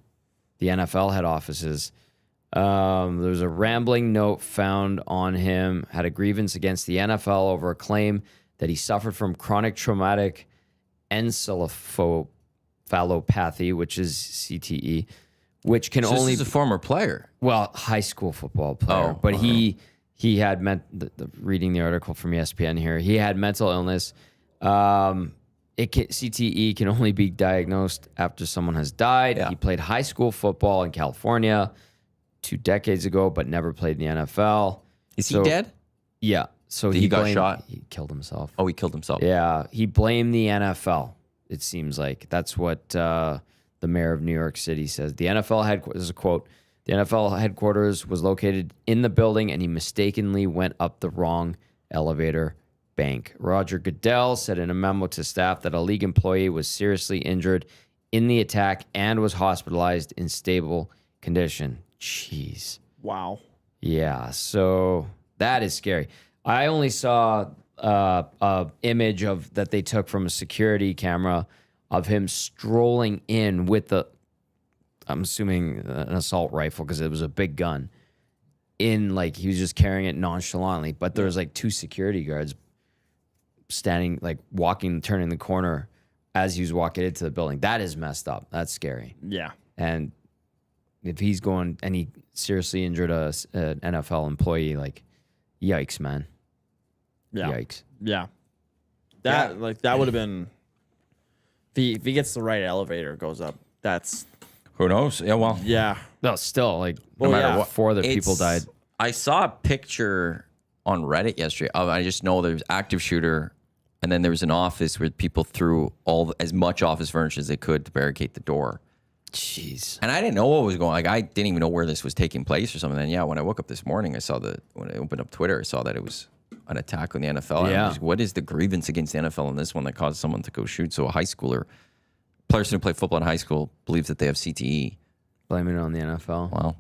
Speaker 2: the NFL head offices. There's a rambling note found on him, had a grievance against the NFL over a claim that he suffered from chronic traumatic encephalopathy, which is CTE, which can
Speaker 1: So
Speaker 2: only
Speaker 1: this is a former player.
Speaker 2: high school football player,
Speaker 1: Oh,
Speaker 2: but he had reading the article from ESPN here. He had mental illness. CTE can only be diagnosed after someone has died.
Speaker 1: Yeah.
Speaker 2: He played high school football in California 2 decades ago, but never played in the NFL.
Speaker 1: Is he dead?
Speaker 2: Yeah. So
Speaker 1: He got
Speaker 2: blamed-
Speaker 1: shot?
Speaker 2: He killed himself.
Speaker 1: Oh, he killed himself.
Speaker 2: Yeah, he blamed the NFL. It seems like that's what the mayor of New York City says. The NFL headquarters, this is a quote, the NFL headquarters was located in the building and he mistakenly went up the wrong elevator bank. Roger Goodell said in a memo to staff that a league employee was seriously injured in the attack and was hospitalized in stable condition. Jeez.
Speaker 3: Wow.
Speaker 2: Yeah, so that is scary. I only saw a image of that they took from a security camera of him strolling in with I'm assuming an assault rifle because it was a big gun. In like he was just carrying it nonchalantly, but there was like 2 security guards standing, like walking, turning the corner as he was walking into the building. That is messed up. That's scary.
Speaker 3: Yeah.
Speaker 2: And if he's going and he seriously injured an NFL employee, like, yikes, man.
Speaker 3: Yeah.
Speaker 2: Yikes.
Speaker 3: Yeah. That would have been. If he gets the right elevator, goes up. That's
Speaker 1: Who knows? Yeah, well.
Speaker 3: yeah.
Speaker 2: No, still, like,
Speaker 3: Well,
Speaker 2: no matter
Speaker 3: yeah.
Speaker 2: what, 4 other people died.
Speaker 1: I saw a picture on Reddit yesterday. I just know there was active shooter, and then there was an office where people threw as much office furniture as they could to barricade the door.
Speaker 2: Jeez.
Speaker 1: And I didn't know what was going on. Like, I didn't even know where this was taking place or something. And yeah, when I woke up this morning, when I opened up Twitter, I saw that it was an attack on the NFL.
Speaker 2: Yeah.
Speaker 1: I'm just, what is the grievance against the NFL in this one that caused someone to go shoot? So a high schooler, person who played football in high school, believes that they have CTE.
Speaker 2: Blaming it on the NFL.
Speaker 1: Wow.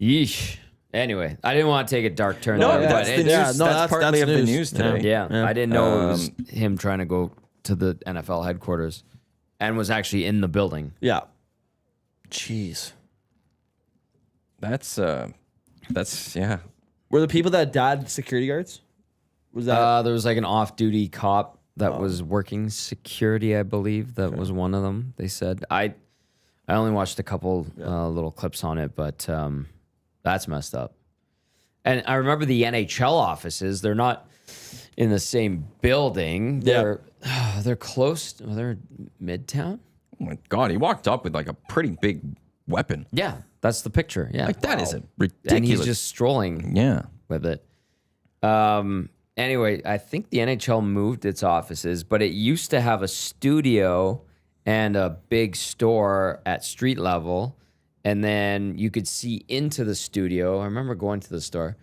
Speaker 2: Yeesh. Anyway, I didn't want to take a dark turn
Speaker 1: No,
Speaker 2: there,
Speaker 1: that's
Speaker 2: but
Speaker 1: the news.
Speaker 3: yeah, no,
Speaker 1: that's partly
Speaker 3: that's
Speaker 1: of the
Speaker 3: news.
Speaker 1: news today.
Speaker 2: yeah, I didn't know it was him trying to go to the NFL headquarters and was actually in the building.
Speaker 3: Yeah. Jeez.
Speaker 1: That's yeah.
Speaker 3: Were the people that died security guards? Was that
Speaker 2: There was like an off-duty cop that was working security, I believe. That was one of them. They said I only watched a couple little clips on it, but that's messed up. And I remember the NHL offices. They're not in the same building. They're close. They're Midtown.
Speaker 1: Oh my God, he walked up with like a pretty big weapon.
Speaker 2: Yeah, that's the picture. Yeah,
Speaker 1: Like that is a ridiculous.
Speaker 2: and he's just strolling
Speaker 1: yeah.
Speaker 2: with it. Anyway, I think the NHL moved its offices, but it used to have a studio and a big store at street level, and then you could see into the studio. I remember going to the store,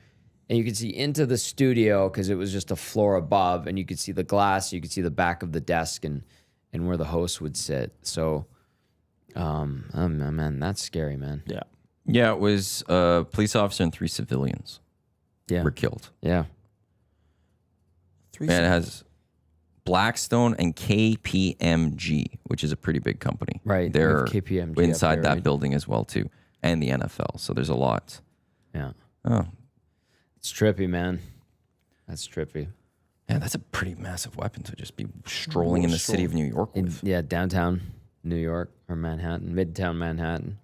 Speaker 2: and you could see into the studio because it was just a floor above, and you could see the glass, you could see the back of the desk and where the host would sit. So, man, that's scary, man.
Speaker 3: Yeah.
Speaker 1: Yeah, it was a police officer and 3 civilians
Speaker 2: Yeah,
Speaker 1: were killed.
Speaker 2: yeah.
Speaker 1: And it has Blackstone and KPMG, which is a pretty big company.
Speaker 2: Right, we
Speaker 1: They're
Speaker 2: have KPMG up
Speaker 1: inside
Speaker 2: there,
Speaker 1: that
Speaker 2: right?
Speaker 1: building as well, too. And the NFL. So there's a lot.
Speaker 2: Yeah.
Speaker 1: Oh,
Speaker 2: It's trippy, man. That's trippy.
Speaker 1: yeah, that's a pretty massive weapon to just be strolling in the city of New York with.
Speaker 2: Yeah, downtown New York or Manhattan, Midtown Manhattan.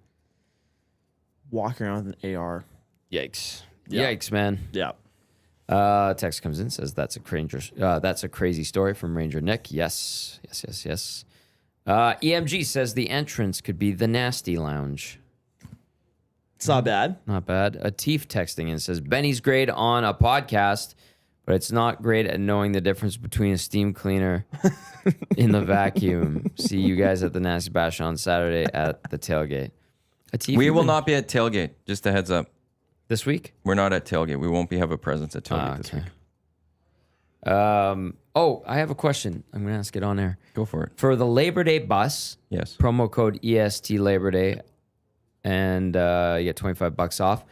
Speaker 3: Walking around with an AR.
Speaker 2: Yikes.
Speaker 3: Yeah.
Speaker 2: Yikes, man.
Speaker 3: Yeah.
Speaker 2: Text comes in, says that's a crazy story from Ranger Nick. Yes. EMG says the entrance could be the Nasty Lounge.
Speaker 3: It's not bad.
Speaker 2: Not bad. Atif texting in says Benny's great on a podcast, but it's not great at knowing the difference between a steam cleaner in the vacuum. See you guys at the Nasty Bash on Saturday at the tailgate. Atif,
Speaker 1: We will not be at tailgate. Just a heads up.
Speaker 2: this week.
Speaker 1: We're not at tailgate. We won't have a presence at tailgate this week.
Speaker 2: Oh, I have a question. I'm going to ask it on air.
Speaker 1: Go for it.
Speaker 2: For the Labor Day bus,
Speaker 1: Yes.
Speaker 2: promo code EST Labor Day, and you get $25 off.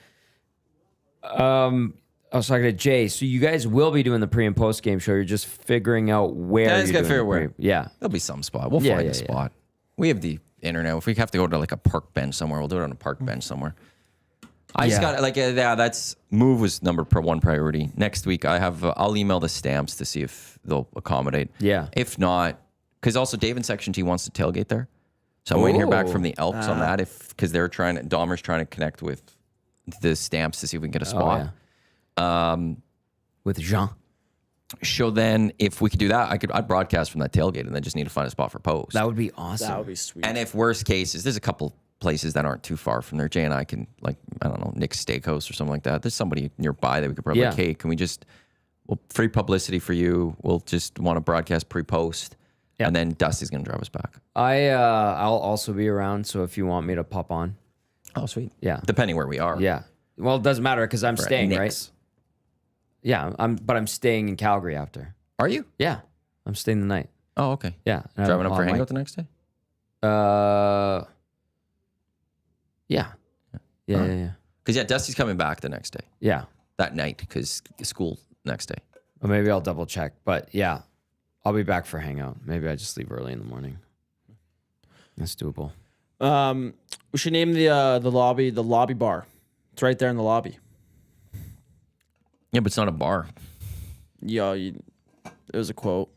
Speaker 2: I was talking to Jay. So you guys will be doing the pre and post game show. You're just figuring out where.
Speaker 1: Yeah,
Speaker 2: you're
Speaker 1: just gotta
Speaker 2: doing
Speaker 1: figure
Speaker 2: the
Speaker 1: where.
Speaker 2: pre- Yeah.
Speaker 1: There'll be some spot. We'll
Speaker 2: Yeah,
Speaker 1: find
Speaker 2: yeah,
Speaker 1: a
Speaker 2: yeah.
Speaker 1: spot. We have the internet. If we have to go to like a park bench somewhere, we'll do it on a park bench somewhere. I just
Speaker 2: Yeah.
Speaker 1: got like that's move was number one priority. Next week I have I'll email the stamps to see if they'll accommodate.
Speaker 2: Yeah.
Speaker 1: If not, because also Dave in Section T wants to tailgate there, so I'm waiting to hear back from the Elks on that. Because they're Dahmer's trying to connect with the stamps to see if we can get a spot.
Speaker 2: With Jean.
Speaker 1: So then, if we could do that, I'd broadcast from that tailgate, and then just need to find a spot for post.
Speaker 2: That would be awesome.
Speaker 3: That would be sweet.
Speaker 1: And if worst cases, there's a couple places that aren't too far from there. Jay and I can, like, I don't know, Nick's Steakhouse or something like that. There's somebody nearby that we could probably, like, hey, can we just, free publicity for you. We'll just want to broadcast pre-post.
Speaker 2: Yep.
Speaker 1: And then Dusty's going to drive us back.
Speaker 2: I'll also be around, so if you want me to pop on.
Speaker 1: Oh, sweet.
Speaker 2: Yeah.
Speaker 1: Depending where we are.
Speaker 2: Yeah. Well, it doesn't matter because I'm
Speaker 1: For
Speaker 2: staying,
Speaker 1: Nick's.
Speaker 2: right? Yeah, I'm staying in Calgary after.
Speaker 1: Are you?
Speaker 2: Yeah. I'm staying the night.
Speaker 1: Oh, okay.
Speaker 2: Yeah. and
Speaker 1: Driving
Speaker 2: I'm
Speaker 1: up for
Speaker 2: on
Speaker 1: Hangout the next day?
Speaker 2: Yeah. Yeah.
Speaker 1: Because, yeah, Dusty's coming back the next day.
Speaker 2: Yeah.
Speaker 1: That night, because school next day.
Speaker 2: Or maybe I'll double check. But yeah, I'll be back for Hangout. Maybe I just leave early in the morning. That's doable.
Speaker 3: We should name the lobby bar. It's right there in the lobby.
Speaker 1: Yeah, but it's not a bar.
Speaker 3: Yeah, it was a quote.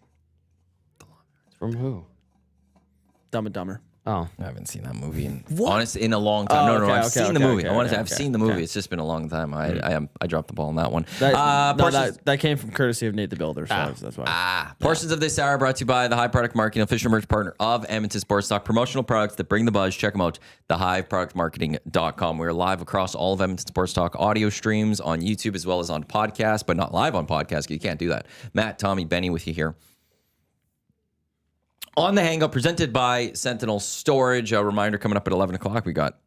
Speaker 2: From who?
Speaker 3: Dumb and Dumber.
Speaker 2: Oh.
Speaker 1: I haven't seen that movie in honestly in a long time.
Speaker 3: Oh,
Speaker 1: No,
Speaker 3: okay,
Speaker 1: I've
Speaker 3: okay,
Speaker 1: seen the
Speaker 3: okay,
Speaker 1: movie.
Speaker 3: okay,
Speaker 1: I want to say
Speaker 3: okay,
Speaker 1: I've
Speaker 3: okay,
Speaker 1: seen the movie.
Speaker 3: okay.
Speaker 1: It's just been a long time. I dropped the ball on that one.
Speaker 3: That came from courtesy of Nate the Builder. So that's why.
Speaker 1: Portions of this hour brought to you by the Hive Product Marketing, official merch partner of Edmonton Sports Talk. Promotional products that bring the buzz. Check them out, thehiveproductmarketing.com. We're live across all of Edmonton Sports Talk audio streams on YouTube as well as on podcast, but not live on podcast. You can't do that. Matt, Tommy, Benny with you here. On the Hangout, presented by Sentinel Storage. A reminder coming up at 11 o'clock. We got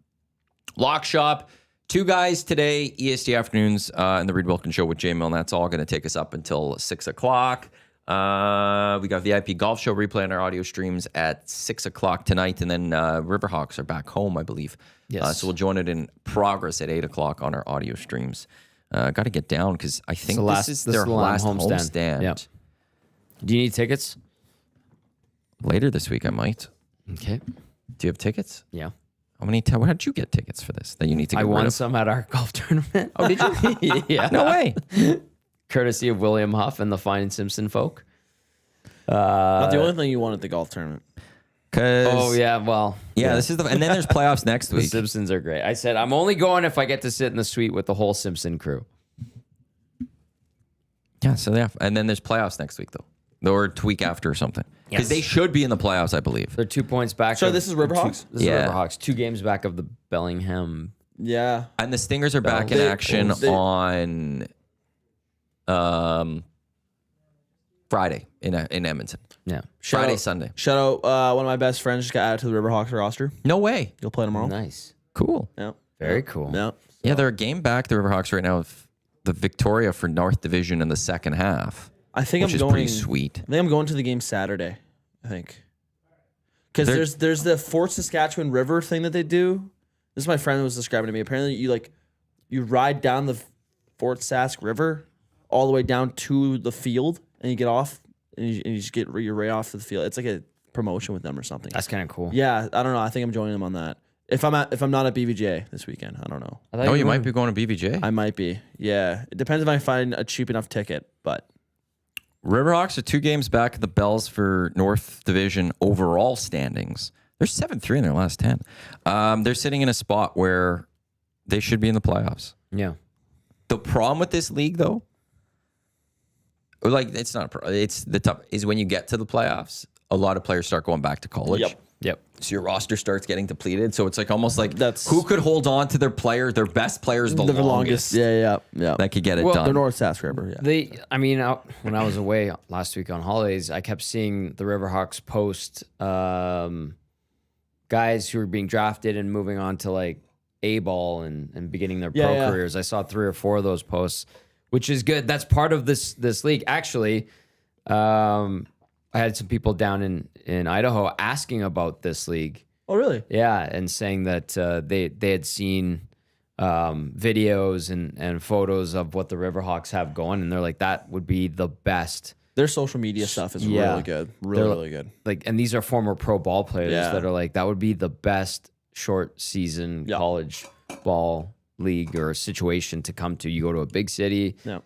Speaker 1: Lock Shop. 2 guys today, EST Afternoons, and the Reed Wilkins Show with Jay Milne. That's all going to take us up until 6 o'clock. We got VIP Golf Show replay on our audio streams at 6 o'clock tonight. And then Riverhawks are back home, I believe.
Speaker 2: Yes.
Speaker 1: So we'll join it in progress at 8 o'clock on our audio streams. Got to get down because I think this is their last homestand.
Speaker 2: Yep. Do you need tickets?
Speaker 1: Later this week, I might.
Speaker 2: Okay.
Speaker 1: Do you have tickets?
Speaker 2: Yeah.
Speaker 1: How did you get tickets for this that you need to get
Speaker 2: I
Speaker 1: rid
Speaker 2: won
Speaker 1: of?
Speaker 2: some at our golf tournament.
Speaker 1: Oh, did you?
Speaker 2: Yeah.
Speaker 1: No way.
Speaker 2: Courtesy of William Huff and the Fine Simpson folk.
Speaker 3: Not the only thing you won at the golf tournament.
Speaker 2: Oh, yeah. Well,
Speaker 1: Yeah, this is and then there's playoffs next
Speaker 2: the
Speaker 1: week.
Speaker 2: Simpsons are great. I said, I'm only going if I get to sit in the suite with the whole Simpson crew.
Speaker 1: Yeah, so yeah, and then there's playoffs next week though. or week after or something. Because they should be in the playoffs, I believe.
Speaker 2: They're 2 points back.
Speaker 3: So this is Riverhawks?
Speaker 2: This is Riverhawks. 2 games back of the Bellingham.
Speaker 3: Yeah.
Speaker 1: And the Stingers are back in action on Friday in Edmonton.
Speaker 2: Yeah.
Speaker 1: Friday, Sunday.
Speaker 3: Shout out, one of my best friends just got added to the Riverhawks roster.
Speaker 1: No way.
Speaker 3: He'll play tomorrow.
Speaker 2: Nice.
Speaker 1: Cool.
Speaker 3: Yeah.
Speaker 2: Very cool.
Speaker 3: Yeah.
Speaker 1: Yeah, they're a game back, the Riverhawks, right now of the Victoria for North Division in the second half.
Speaker 3: I think
Speaker 1: which
Speaker 3: I'm
Speaker 1: is
Speaker 3: going.
Speaker 1: pretty sweet.
Speaker 3: I think I'm going to the game Saturday. I think because there's the Fort Saskatchewan River thing that they do. This is my friend was describing to me. Apparently, you ride down the Fort Sask River all the way down to the field, and you get off, and you just you're right off to the field. It's like a promotion with them or something.
Speaker 2: That's kind of cool.
Speaker 3: Yeah, I don't know. I think I'm joining them on that. If I'm not at BVJ this weekend, I don't know.
Speaker 1: Oh, you might be going to BVJ.
Speaker 3: I might be. Yeah, it depends if I find a cheap enough ticket, but.
Speaker 1: Riverhawks are 2 games back at the Bells for North Division overall standings. They're 7-3 in their last 10. They're sitting in a spot where they should be in the playoffs.
Speaker 2: Yeah.
Speaker 1: The problem with this league, though, like it's not. It's the tough is when you get to the playoffs. A lot of players start going back to college.
Speaker 2: Yep.
Speaker 1: So your roster starts getting depleted. So it's like almost like
Speaker 3: That's-
Speaker 1: who could hold on to their best players the longest.
Speaker 3: Yeah.
Speaker 1: That could get it
Speaker 2: Well,
Speaker 1: done.
Speaker 3: The North Sask River. Yeah.
Speaker 2: When I was away last week on holidays, I kept seeing the Riverhawks post guys who were being drafted and moving on to like A-ball and beginning their pro careers. I saw 3 or 4 of those posts, which is good. That's part of this league. Actually, I had some people down in Idaho asking about this league.
Speaker 3: Oh, really?
Speaker 2: Yeah, and saying that they had seen videos and photos of what the Riverhawks have going, and they're like, that would be the best.
Speaker 3: Their social media stuff is
Speaker 2: Yeah.
Speaker 3: really good. Really good.
Speaker 2: Like, and these are former pro ball players
Speaker 3: Yeah.
Speaker 2: that are like, that would be the best short season college ball league or situation to come to. You go to a big city,
Speaker 3: Yeah.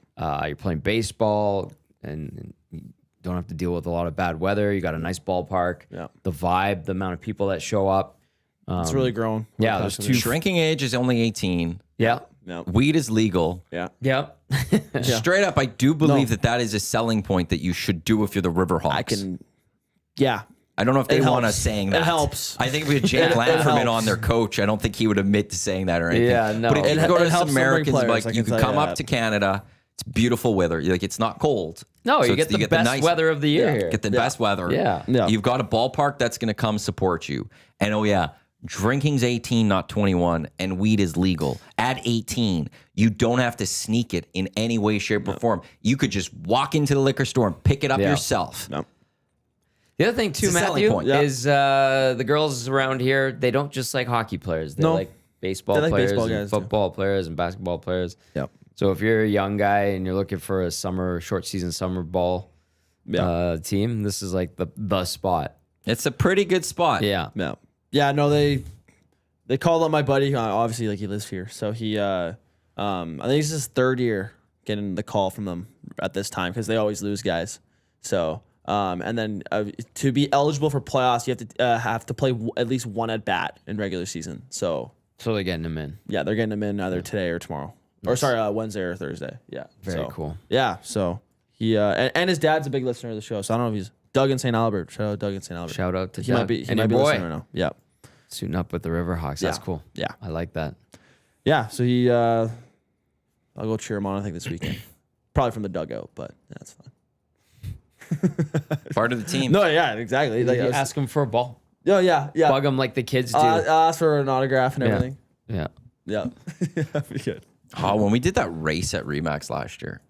Speaker 2: you're playing baseball, and you don't have to deal with a lot of bad weather. You got a nice ballpark.
Speaker 3: Yeah.
Speaker 2: The vibe, the amount of people that show up.
Speaker 3: It's really grown.
Speaker 2: Yeah, there's
Speaker 1: The shrinking age is only 18.
Speaker 2: Yeah.
Speaker 3: Yeah.
Speaker 1: Weed is legal.
Speaker 3: Yeah.
Speaker 2: Yep.
Speaker 1: Straight up, I do believe that is a selling point that you should do if you're the Riverhawks.
Speaker 3: Yeah.
Speaker 1: I don't know if they
Speaker 3: It
Speaker 1: want us
Speaker 3: helps.
Speaker 1: saying
Speaker 3: It
Speaker 1: that.
Speaker 3: helps.
Speaker 1: I think if we had Jake
Speaker 3: It
Speaker 1: Lanferman
Speaker 3: helps.
Speaker 1: on their coach, I don't think he would admit to saying that or anything.
Speaker 2: Yeah, no.
Speaker 1: But if you
Speaker 3: It-
Speaker 1: go to
Speaker 3: it
Speaker 1: some
Speaker 3: helps them bring
Speaker 1: Americans,
Speaker 3: players,
Speaker 1: like
Speaker 3: I
Speaker 1: you
Speaker 3: can
Speaker 1: can
Speaker 3: tell
Speaker 1: come
Speaker 3: you
Speaker 1: up
Speaker 3: that.
Speaker 1: to Canada. It's beautiful weather. Like it's not cold.
Speaker 2: No,
Speaker 1: So
Speaker 2: you
Speaker 1: it's-
Speaker 2: get the best
Speaker 1: nice
Speaker 2: weather of the year here.
Speaker 1: Get the best weather.
Speaker 2: Yeah.
Speaker 3: Yeah.
Speaker 1: You've got a ballpark that's going to come support you. And oh yeah, drinking's 18, not 21, and weed is legal. At 18, you don't have to sneak it in any way, shape, or form. You could just walk into the liquor store and pick it up
Speaker 2: Yeah.
Speaker 1: yourself.
Speaker 3: No.
Speaker 2: The other thing too,
Speaker 1: It's a selling
Speaker 2: Matthew,
Speaker 1: point.
Speaker 3: Yeah.
Speaker 2: is the girls around here, they don't just like hockey players. They
Speaker 3: No.
Speaker 2: like baseball
Speaker 3: They like
Speaker 2: players
Speaker 3: baseball
Speaker 2: and
Speaker 3: guys, too.
Speaker 2: football players and basketball players.
Speaker 3: Yep.
Speaker 2: So if you're a young guy and you're looking for a short season summer ball team, this is like the spot.
Speaker 1: It's a pretty good spot.
Speaker 2: Yeah.
Speaker 3: Yeah. Yeah. No, they called up my buddy. Obviously, like he lives here, so he. I think it's his 3rd year getting the call from them at this time because they always lose guys. So, and then to be eligible for playoffs, you have to play at least one at bat in regular season. So
Speaker 2: they're getting them in.
Speaker 3: yeah, they're getting them in either today or tomorrow, or sorry, Wednesday or Thursday. Yeah.
Speaker 2: Very cool.
Speaker 3: Yeah. So he and his dad's a big listener of the show. So I don't know if he's Doug in St. Albert. Shout out Doug in St. Albert.
Speaker 2: Shout out to
Speaker 3: He might
Speaker 2: Doug.
Speaker 3: be. He
Speaker 2: And
Speaker 3: might
Speaker 2: your
Speaker 3: be
Speaker 2: boy.
Speaker 3: listening right now. Yeah.
Speaker 2: Suiting up with the Riverhawks. That's
Speaker 3: Yeah.
Speaker 2: cool.
Speaker 3: Yeah.
Speaker 2: I like that.
Speaker 3: Yeah, so he, I'll go cheer him on, I think, this weekend. Probably from the dugout, but that's fine.
Speaker 1: Part of the team.
Speaker 3: No, yeah, exactly. Like,
Speaker 2: You ask them for a ball.
Speaker 3: yeah.
Speaker 2: Bug them like the kids do.
Speaker 3: Ask for an autograph and
Speaker 2: Yeah.
Speaker 3: everything.
Speaker 2: Yeah.
Speaker 3: Yeah. That'd be good.
Speaker 1: Oh, when we did that race at Remax last year,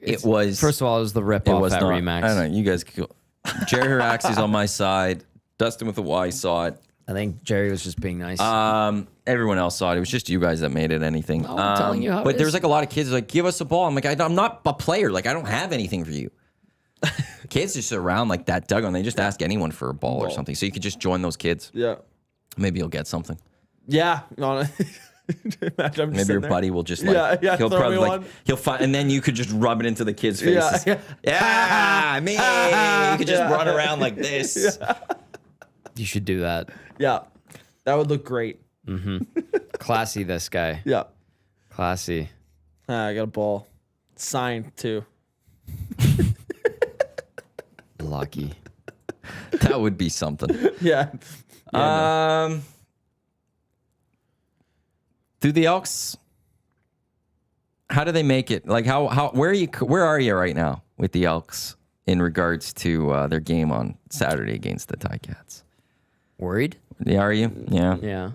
Speaker 1: it was
Speaker 2: First of all, it was the rip
Speaker 1: it
Speaker 2: off
Speaker 1: was
Speaker 2: at
Speaker 1: not.
Speaker 2: Remax.
Speaker 1: I don't know. You guys could go. Jerry Haraxi's on my side. Dustin with the Y saw it.
Speaker 2: I think Jerry was just being nice.
Speaker 1: Everyone else saw it. It was just you guys that made it anything.
Speaker 2: I'm telling you how it
Speaker 1: But there
Speaker 2: is.
Speaker 1: was like a lot of kids like, give us a ball. I'm like, I'm not a player. Like, I don't have anything for you. Kids just around like that dug on. They just ask anyone for a ball or something. So you could just join those kids.
Speaker 3: Yeah.
Speaker 1: Maybe you'll get something.
Speaker 3: Yeah. No, imagine I'm just
Speaker 1: Maybe your
Speaker 3: sitting there.
Speaker 1: buddy will just like
Speaker 3: Yeah,
Speaker 1: he'll
Speaker 3: throw
Speaker 1: probably
Speaker 3: me
Speaker 1: like
Speaker 3: one.
Speaker 1: he'll find and then you could just rub it into the kids'
Speaker 3: Yeah,
Speaker 1: faces.
Speaker 3: yeah.
Speaker 1: Me. You could just
Speaker 3: Yeah.
Speaker 1: run around like this.
Speaker 2: You should do that.
Speaker 3: Yeah. That would look great.
Speaker 2: Classy, this guy.
Speaker 3: Yeah.
Speaker 2: Classy.
Speaker 3: I got a ball. Signed, too.
Speaker 2: lucky.
Speaker 1: That would be something.
Speaker 3: Yeah.
Speaker 1: Do the Elks? How do they make it? Like where are you right now with the Elks in regards to their game on Saturday against the Ticats?
Speaker 2: Worried?
Speaker 1: Are you? Yeah.
Speaker 2: Yeah.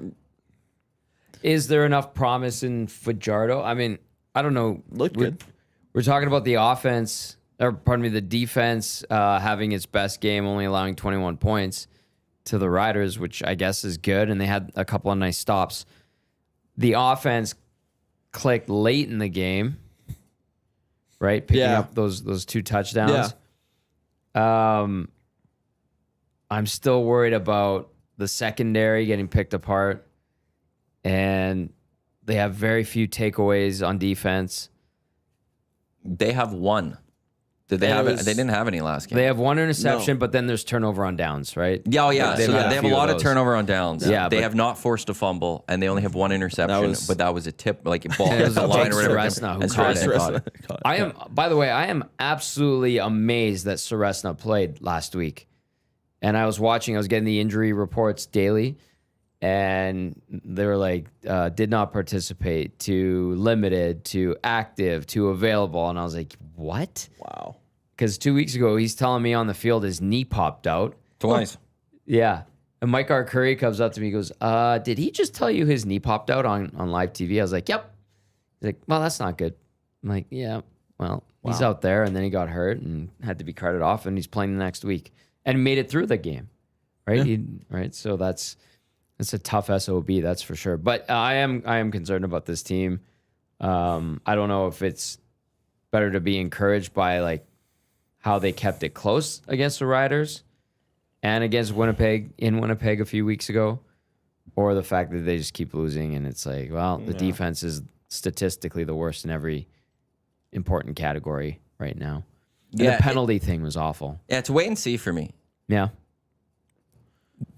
Speaker 2: Is there enough promise in Fajardo? I mean, I don't know.
Speaker 3: Looked good.
Speaker 2: We're talking about the offense, or pardon me, the defense having its best game, only allowing 21 points to the Riders, which I guess is good, and they had a couple of nice stops. The offense clicked late in the game, right? Picking up those 2 touchdowns. Yeah. I'm still worried about the secondary getting picked apart, and they have very few takeaways on defense.
Speaker 1: They have one. Did they have it? They didn't have any last game.
Speaker 2: They have 1 interception, but then there's turnover on downs, right?
Speaker 1: Yeah, they have a lot of turnover on downs.
Speaker 2: Yeah,
Speaker 1: they have not forced a fumble, and they only have 1 interception. But that was a tip, like a ball hit the line or whatever.
Speaker 2: Saresna, who caught it. I am. By the way, I am absolutely amazed that Saresna played last week. And I was getting the injury reports daily, and they were like, did not participate, to limited, to active, to available. And I was like, what?
Speaker 3: Wow.
Speaker 2: Because 2 weeks ago, he's telling me on the field his knee popped out.
Speaker 1: Twice.
Speaker 2: Yeah. And Mike Arcuri comes up to me and goes, did he just tell you his knee popped out on live TV? I was like, yep. He's like, well, that's not good. I'm like, yeah, well, he's out there. And then he got hurt and had to be carted off, and he's playing the next week. And made it through the game, right?
Speaker 3: Yeah.
Speaker 2: Right. So that's a tough SOB, that's for sure. But I am concerned about this team. I don't know if it's better to be encouraged by like how they kept it close against the Riders and against Winnipeg a few weeks ago, or the fact that they just keep losing, and it's like, well, the defense is statistically the worst in every important category right now. And the penalty thing was awful.
Speaker 1: Yeah, it's wait and see for me.
Speaker 2: Yeah.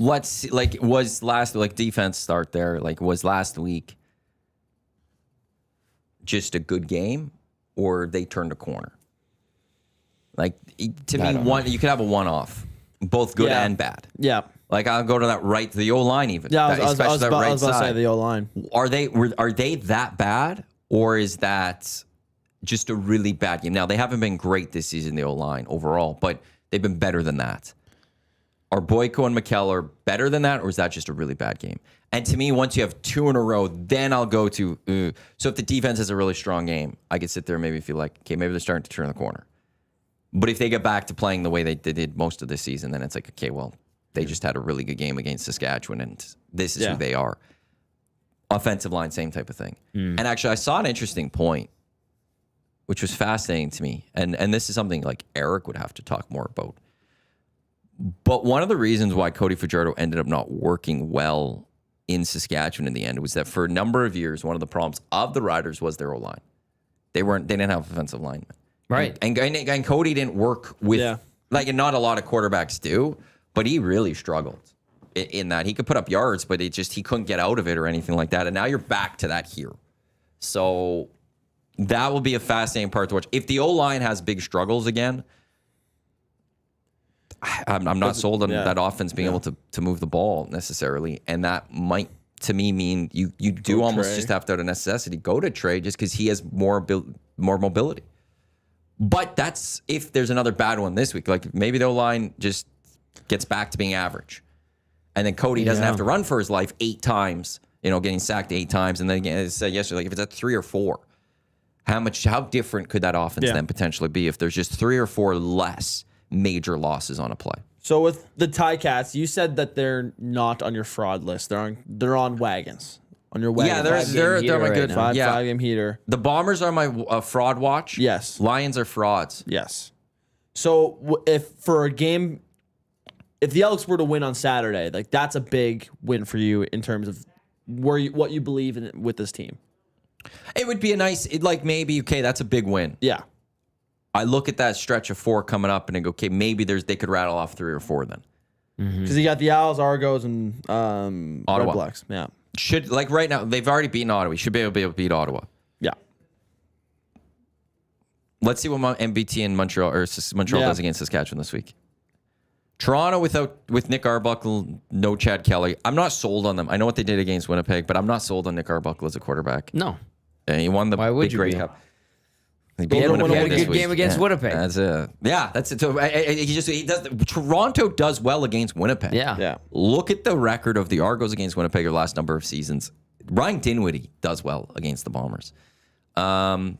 Speaker 1: Let's see, defense start there. Like, was last week just a good game, or they turned a corner? Like, to me, you could have a one-off, both good and bad.
Speaker 3: Yeah.
Speaker 1: Like, I'll go to the O-line even.
Speaker 3: Yeah, I was
Speaker 1: especially that
Speaker 3: about
Speaker 1: right
Speaker 3: to
Speaker 1: side.
Speaker 3: say the O-line.
Speaker 1: Are they that bad, or is that just a really bad game? Now, they haven't been great this season, the O-line overall, but they've been better than that. Are Boyko and McKellar better than that, or is that just a really bad game? And to me, once you have 2 in a row, then I'll go to, so if the defense has a really strong game, I could sit there and maybe feel like, okay, maybe they're starting to turn the corner. But if they get back to playing the way they did most of the season, then it's like, okay, well, they just had a really good game against Saskatchewan, and this is who they are. Offensive line, same type of thing. And actually, I saw an interesting point, which was fascinating to me. And this is something like Eric would have to talk more about. But one of the reasons why Cody Fajardo ended up not working well in Saskatchewan in the end was that for a number of years, one of the problems of the Riders was their O-line. They didn't have offensive linemen.
Speaker 2: Right.
Speaker 1: And Cody didn't work with, and not a lot of quarterbacks do, but he really struggled in that. He could put up yards, but he couldn't get out of it or anything like that. And now you're back to that here. So that will be a fascinating part to watch. If the O-line has big struggles again, I'm not sold on that offense being able to move the ball necessarily. And that might, to me, mean you do almost Trey. Just have to, out of necessity, go to Trey just because he has more mobility. But that's if there's another bad one this week. Like maybe the O-line just gets back to being average. And then Cody doesn't have to run for his life 8 times, getting sacked 8 times. And then again, as I said yesterday, like if it's at 3 or 4, how different could that offense then potentially be if there's just 3 or 4 less major losses on a play?
Speaker 3: So with the Ticats, you said that they're not on your fraud list. They're on wagons. On your wagon.
Speaker 1: Yeah, they're my good
Speaker 3: 5-game heater.
Speaker 1: The Bombers are my fraud watch.
Speaker 3: Yes.
Speaker 1: Lions are frauds.
Speaker 3: Yes. So if for a game, if the Elks were to win on Saturday, like that's a big win for you in terms of what you believe in with this team.
Speaker 1: It would be a nice, maybe, okay, that's a big win.
Speaker 3: Yeah.
Speaker 1: I look at that stretch of 4 coming up and I go, okay, maybe they could rattle off 3 or 4 then.
Speaker 3: Because you got the Owls, Argos, and
Speaker 1: Ottawa.
Speaker 3: Red Blacks. Yeah.
Speaker 1: Should, right now, they've already beaten Ottawa. You should be able to beat Ottawa.
Speaker 3: Yeah.
Speaker 1: Let's see what MBT and Montreal does against Saskatchewan this week. Toronto with Nick Arbuckle, no Chad Kelly. I'm not sold on them. I know what they did against Winnipeg, but I'm not sold on Nick Arbuckle as a quarterback.
Speaker 2: No.
Speaker 1: And he won the
Speaker 2: Why would
Speaker 1: Big
Speaker 2: you
Speaker 1: Grey
Speaker 2: be?
Speaker 1: Cup.
Speaker 2: He had a good game against Winnipeg.
Speaker 1: That's it. So he does. Toronto does well against Winnipeg.
Speaker 3: Yeah.
Speaker 1: Look at the record of the Argos against Winnipeg the last number of seasons. Ryan Dinwiddie does well against the Bombers. So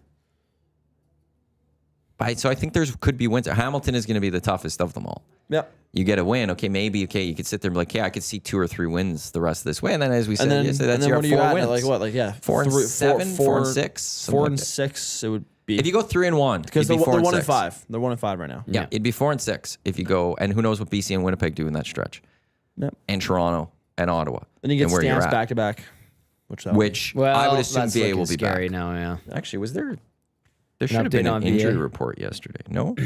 Speaker 1: I think could be wins. Hamilton is going to be the toughest of them all.
Speaker 3: Yep.
Speaker 1: You get a win, you could sit there and be like, hey, I could see 2 or 3 wins the rest of this way. And then as we said, that's your 4 wins.
Speaker 3: Like what? Like, yeah.
Speaker 1: 4 and 7, 4 and 6.
Speaker 3: 4 and 6, it would be.
Speaker 1: If you go 3 and 1,
Speaker 3: because
Speaker 1: it'd be 4
Speaker 3: they're
Speaker 1: and
Speaker 3: 1 and
Speaker 1: 6.
Speaker 3: 5. They're 1 and 5 right now.
Speaker 1: Yeah, it'd be 4 and 6 if you go, and who knows what BC and Winnipeg do in that stretch.
Speaker 3: Yep.
Speaker 1: And Toronto and Ottawa.
Speaker 3: Then you get
Speaker 1: and where you're
Speaker 3: Stamps
Speaker 1: at.
Speaker 3: back to back. Which
Speaker 2: Well,
Speaker 1: I would assume
Speaker 2: that's
Speaker 1: VA
Speaker 2: looking
Speaker 1: will be
Speaker 2: scary
Speaker 1: back.
Speaker 2: now, yeah.
Speaker 1: Actually, was there should have been
Speaker 2: update
Speaker 1: an
Speaker 2: on
Speaker 1: injury
Speaker 2: VA?
Speaker 1: report yesterday. No?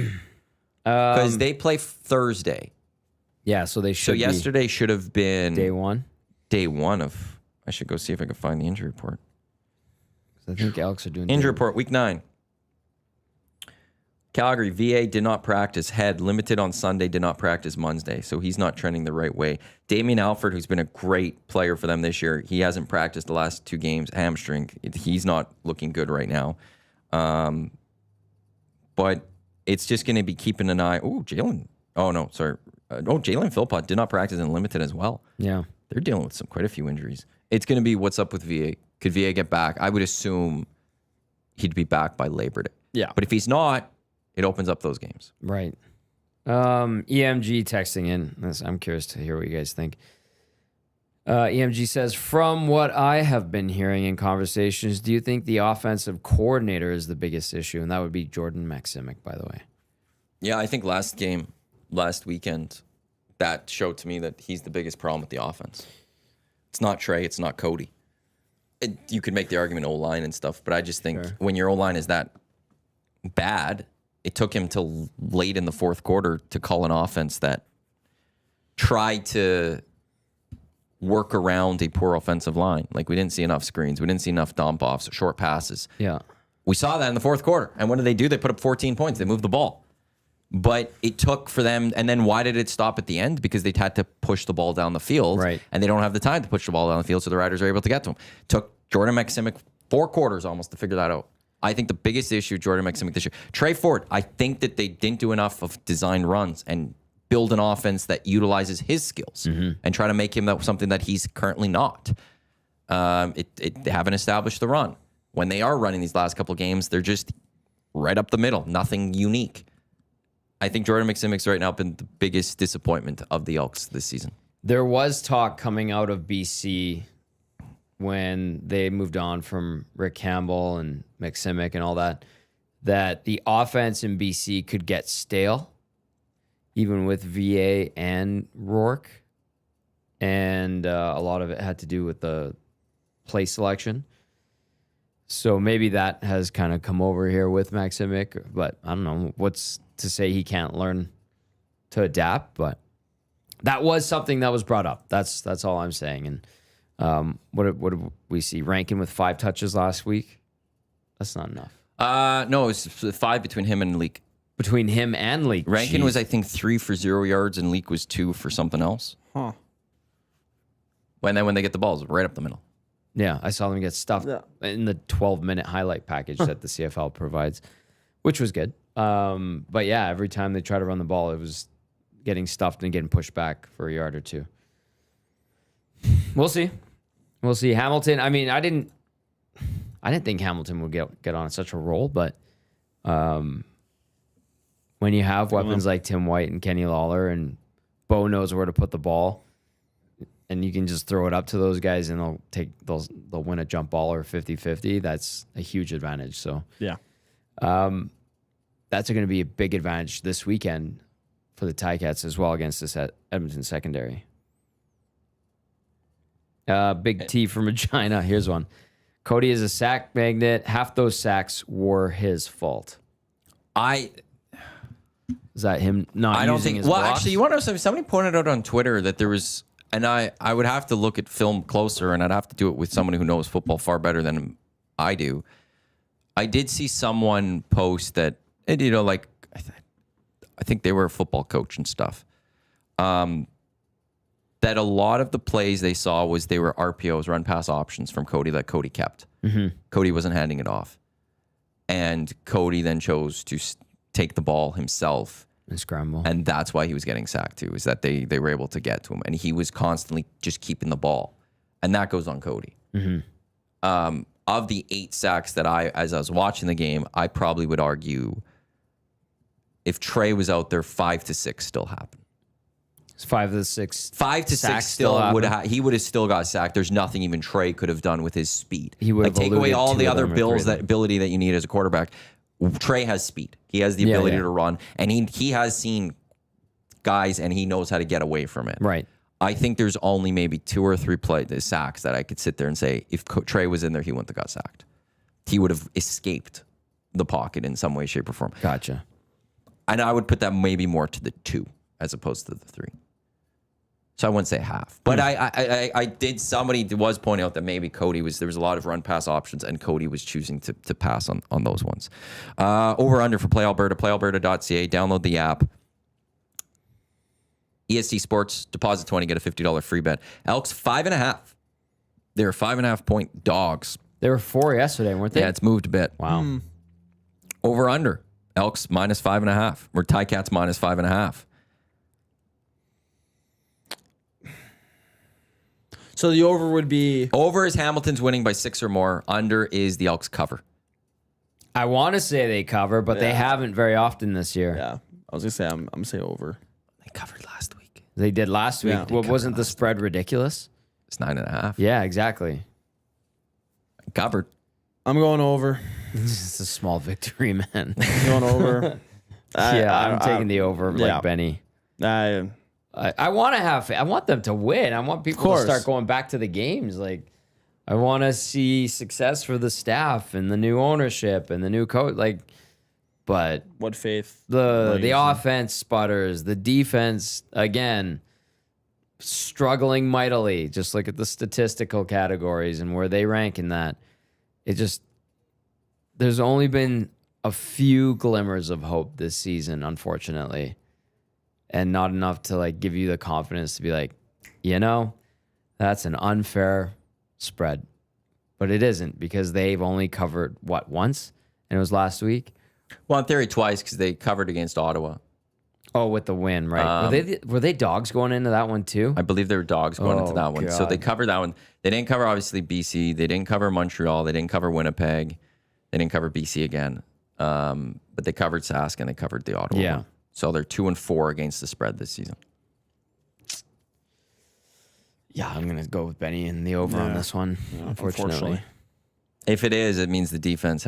Speaker 1: Because they play Thursday.
Speaker 2: Yeah, so they
Speaker 1: So
Speaker 2: should
Speaker 1: yesterday should have been
Speaker 2: be day 1.
Speaker 1: of. I should go see if I can find the injury report.
Speaker 2: I think Elks are doing
Speaker 1: Injury report, week 9. Calgary, VA did not practice. Head, limited on Sunday, did not practice Monday. So he's not trending the right way. Damian Alford, who's been a great player for them this year, he hasn't practiced the last 2 games. Hamstring. He's not looking good right now. But it's just going to be keeping an eye. Oh, Jalen. Oh, no, sorry. Jalen Philpott did not practice and limited as well.
Speaker 2: Yeah.
Speaker 1: They're dealing with quite a few injuries. It's going to be what's up with VA. Could VA get back? I would assume he'd be back by Labor Day.
Speaker 3: Yeah.
Speaker 1: But if he's not, it opens up those games.
Speaker 2: Right. EMG texting in. I'm curious to hear what you guys think. EMG says, from what I have been hearing in conversations, do you think the offensive coordinator is the biggest issue? And that would be Jordan Maksimic, by the way.
Speaker 1: Yeah, I think last weekend, that showed to me that he's the biggest problem with the offense. It's not Trey, it's not Cody. You could make the argument O-line and stuff, but I just think when your O-line is that bad, it took him till late in the fourth quarter to call an offense that tried to work around a poor offensive line. Like, we didn't see enough screens. We didn't see enough dump offs, short passes.
Speaker 2: Yeah.
Speaker 1: We saw that in the fourth quarter. And what did they do? They put up 14 points. They moved the ball. But it took for them, and then why did it stop at the end? Because they had to push the ball down the field,
Speaker 2: right?
Speaker 1: And they don't have the time to push the ball down the field, so the Riders are able to get to him. Took Jordan Maksimic 4 quarters almost to figure that out. I think the biggest issue, Jordan Maksimic this year. Trey Ford, I think that they didn't do enough of design runs and build an offense that utilizes his skills and try to make him something that he's currently not. They haven't established the run. When they are running these last couple of games, they're just right up the middle, nothing unique. I think Jordan Maksimic's right now been the biggest disappointment of the Elks this season.
Speaker 2: There was talk coming out of BC when they moved on from Rick Campbell and Maksimic and all that the offense in BC could get stale, even with VA and Rourke. And a lot of it had to do with the play selection. So maybe that has kind of come over here with Maksimic, but I don't know what's to say he can't learn to adapt, but that was something that was brought up. That's all I'm saying. And what did we see? Rankin with 5 touches last week? That's not enough.
Speaker 1: No, it was 5 between him and Leak.
Speaker 2: Between him and Leak.
Speaker 1: Rankin was, I think, 3 for 0 yards, and Leak was 2 for something else.
Speaker 3: Huh.
Speaker 1: And then when they get the balls, right up the middle.
Speaker 2: Yeah, I saw them get stuffed in the 12-minute highlight package that the CFL provides, which was good. But yeah, every time they try to run the ball, it was getting stuffed and getting pushed back for a yard or 2. We'll see. Hamilton, I mean, I didn't think Hamilton would get on such a roll, but when you have weapons like Tim White and Kenny Lawler, and Bo knows where to put the ball, and you can just throw it up to those guys and they'll win a jump ball or 50-50, that's a huge advantage. So
Speaker 3: yeah.
Speaker 2: That's going to be a big advantage this weekend for the Ticats as well against this Edmonton secondary. Big T from Regina. Here's one. Cody is a sack magnet. Half those sacks were his fault. Is that him not
Speaker 1: I don't
Speaker 2: using
Speaker 1: think.
Speaker 2: his
Speaker 1: Well,
Speaker 2: blocks?
Speaker 1: actually, you want to know something? Somebody pointed out on Twitter that there was, and I would have to look at film closer, and I'd have to do it with someone who knows football far better than I do. I did see someone post that, and, like I think they were a football coach and stuff. that a lot of the plays they saw they were RPOs, run pass options from Cody that Cody kept. Cody wasn't handing it off. And Cody then chose to take the ball himself.
Speaker 2: And scramble.
Speaker 1: And that's why he was getting sacked too, is that they were able to get to him. And he was constantly just keeping the ball. And that goes on Cody. Of the 8 sacks that as I was watching the game, I probably would argue if Trey was out there, 5 to 6 still happened.
Speaker 2: 5 to 6.
Speaker 1: 5 to 6 still would have. He would have still got sacked. There's nothing even Trey could have done with his speed.
Speaker 2: He would have
Speaker 1: take away
Speaker 2: eluded
Speaker 1: all
Speaker 2: 2
Speaker 1: the
Speaker 2: of
Speaker 1: other
Speaker 2: them
Speaker 1: ability that you need as a quarterback. Trey has speed. He has the ability to run, and he has seen guys, and he knows how to get away from it.
Speaker 2: Right.
Speaker 1: I think there's only maybe 2 or 3 sacks that I could sit there and say if Trey was in there, he wouldn't have got sacked. He would have escaped the pocket in some way, shape, or form.
Speaker 2: Gotcha.
Speaker 1: And I would put that maybe more to the 2 as opposed to the 3. So I wouldn't say half, but I did. Somebody was pointing out that maybe there was a lot of run pass options, and Cody was choosing to pass on those ones. Over under for Play Alberta, playalberta.ca. Download the app. EST Sports, deposit 20, get a $50 free bet. Elks 5.5. They're 5.5 point dogs.
Speaker 2: They were 4 yesterday, weren't they?
Speaker 1: Yeah, it's moved a bit.
Speaker 2: Wow.
Speaker 1: Over under Elks minus 5.5. Or Ticats minus 5.5.
Speaker 3: So the over would be
Speaker 1: Over is Hamilton's winning by 6 or more. Under is the Elks cover.
Speaker 2: I want to say they cover, but they haven't very often this year.
Speaker 3: yeah. I was gonna say I'm gonna say over.
Speaker 1: They covered last week.
Speaker 2: They did last week.
Speaker 3: Yeah.
Speaker 2: Well, wasn't the spread ridiculous?
Speaker 1: It's 9.5.
Speaker 2: Yeah, exactly.
Speaker 1: Covered.
Speaker 3: I'm going over.
Speaker 2: It's a small victory, man.
Speaker 3: I'm going over.
Speaker 2: I'm taking the over like Benny. I want them to win. I want people to start going back to the games. Like, I want to see success for the staff and the new ownership and the new coach. Like, but
Speaker 3: What faith?
Speaker 2: the offense sputters, the defense again struggling mightily. Just look at the statistical categories and where they rank in that. There's only been a few glimmers of hope this season, unfortunately. And not enough to like give you the confidence to be like, that's an unfair spread. But it isn't, because they've only covered once, and it was last week.
Speaker 1: Well, in theory, twice, because they covered against Ottawa.
Speaker 2: Oh, with the win, right? Were they dogs going into that one too?
Speaker 1: I believe there were dogs going into that one. So they covered that one. They didn't cover, obviously, BC. They didn't cover Montreal. They didn't cover Winnipeg. They didn't cover BC again. But they covered Sask, and they covered the Ottawa one. So they're 2-4 against the spread this season.
Speaker 2: Yeah, I'm going to go with Benny and the over on this one, unfortunately.
Speaker 1: If it is, it means the defense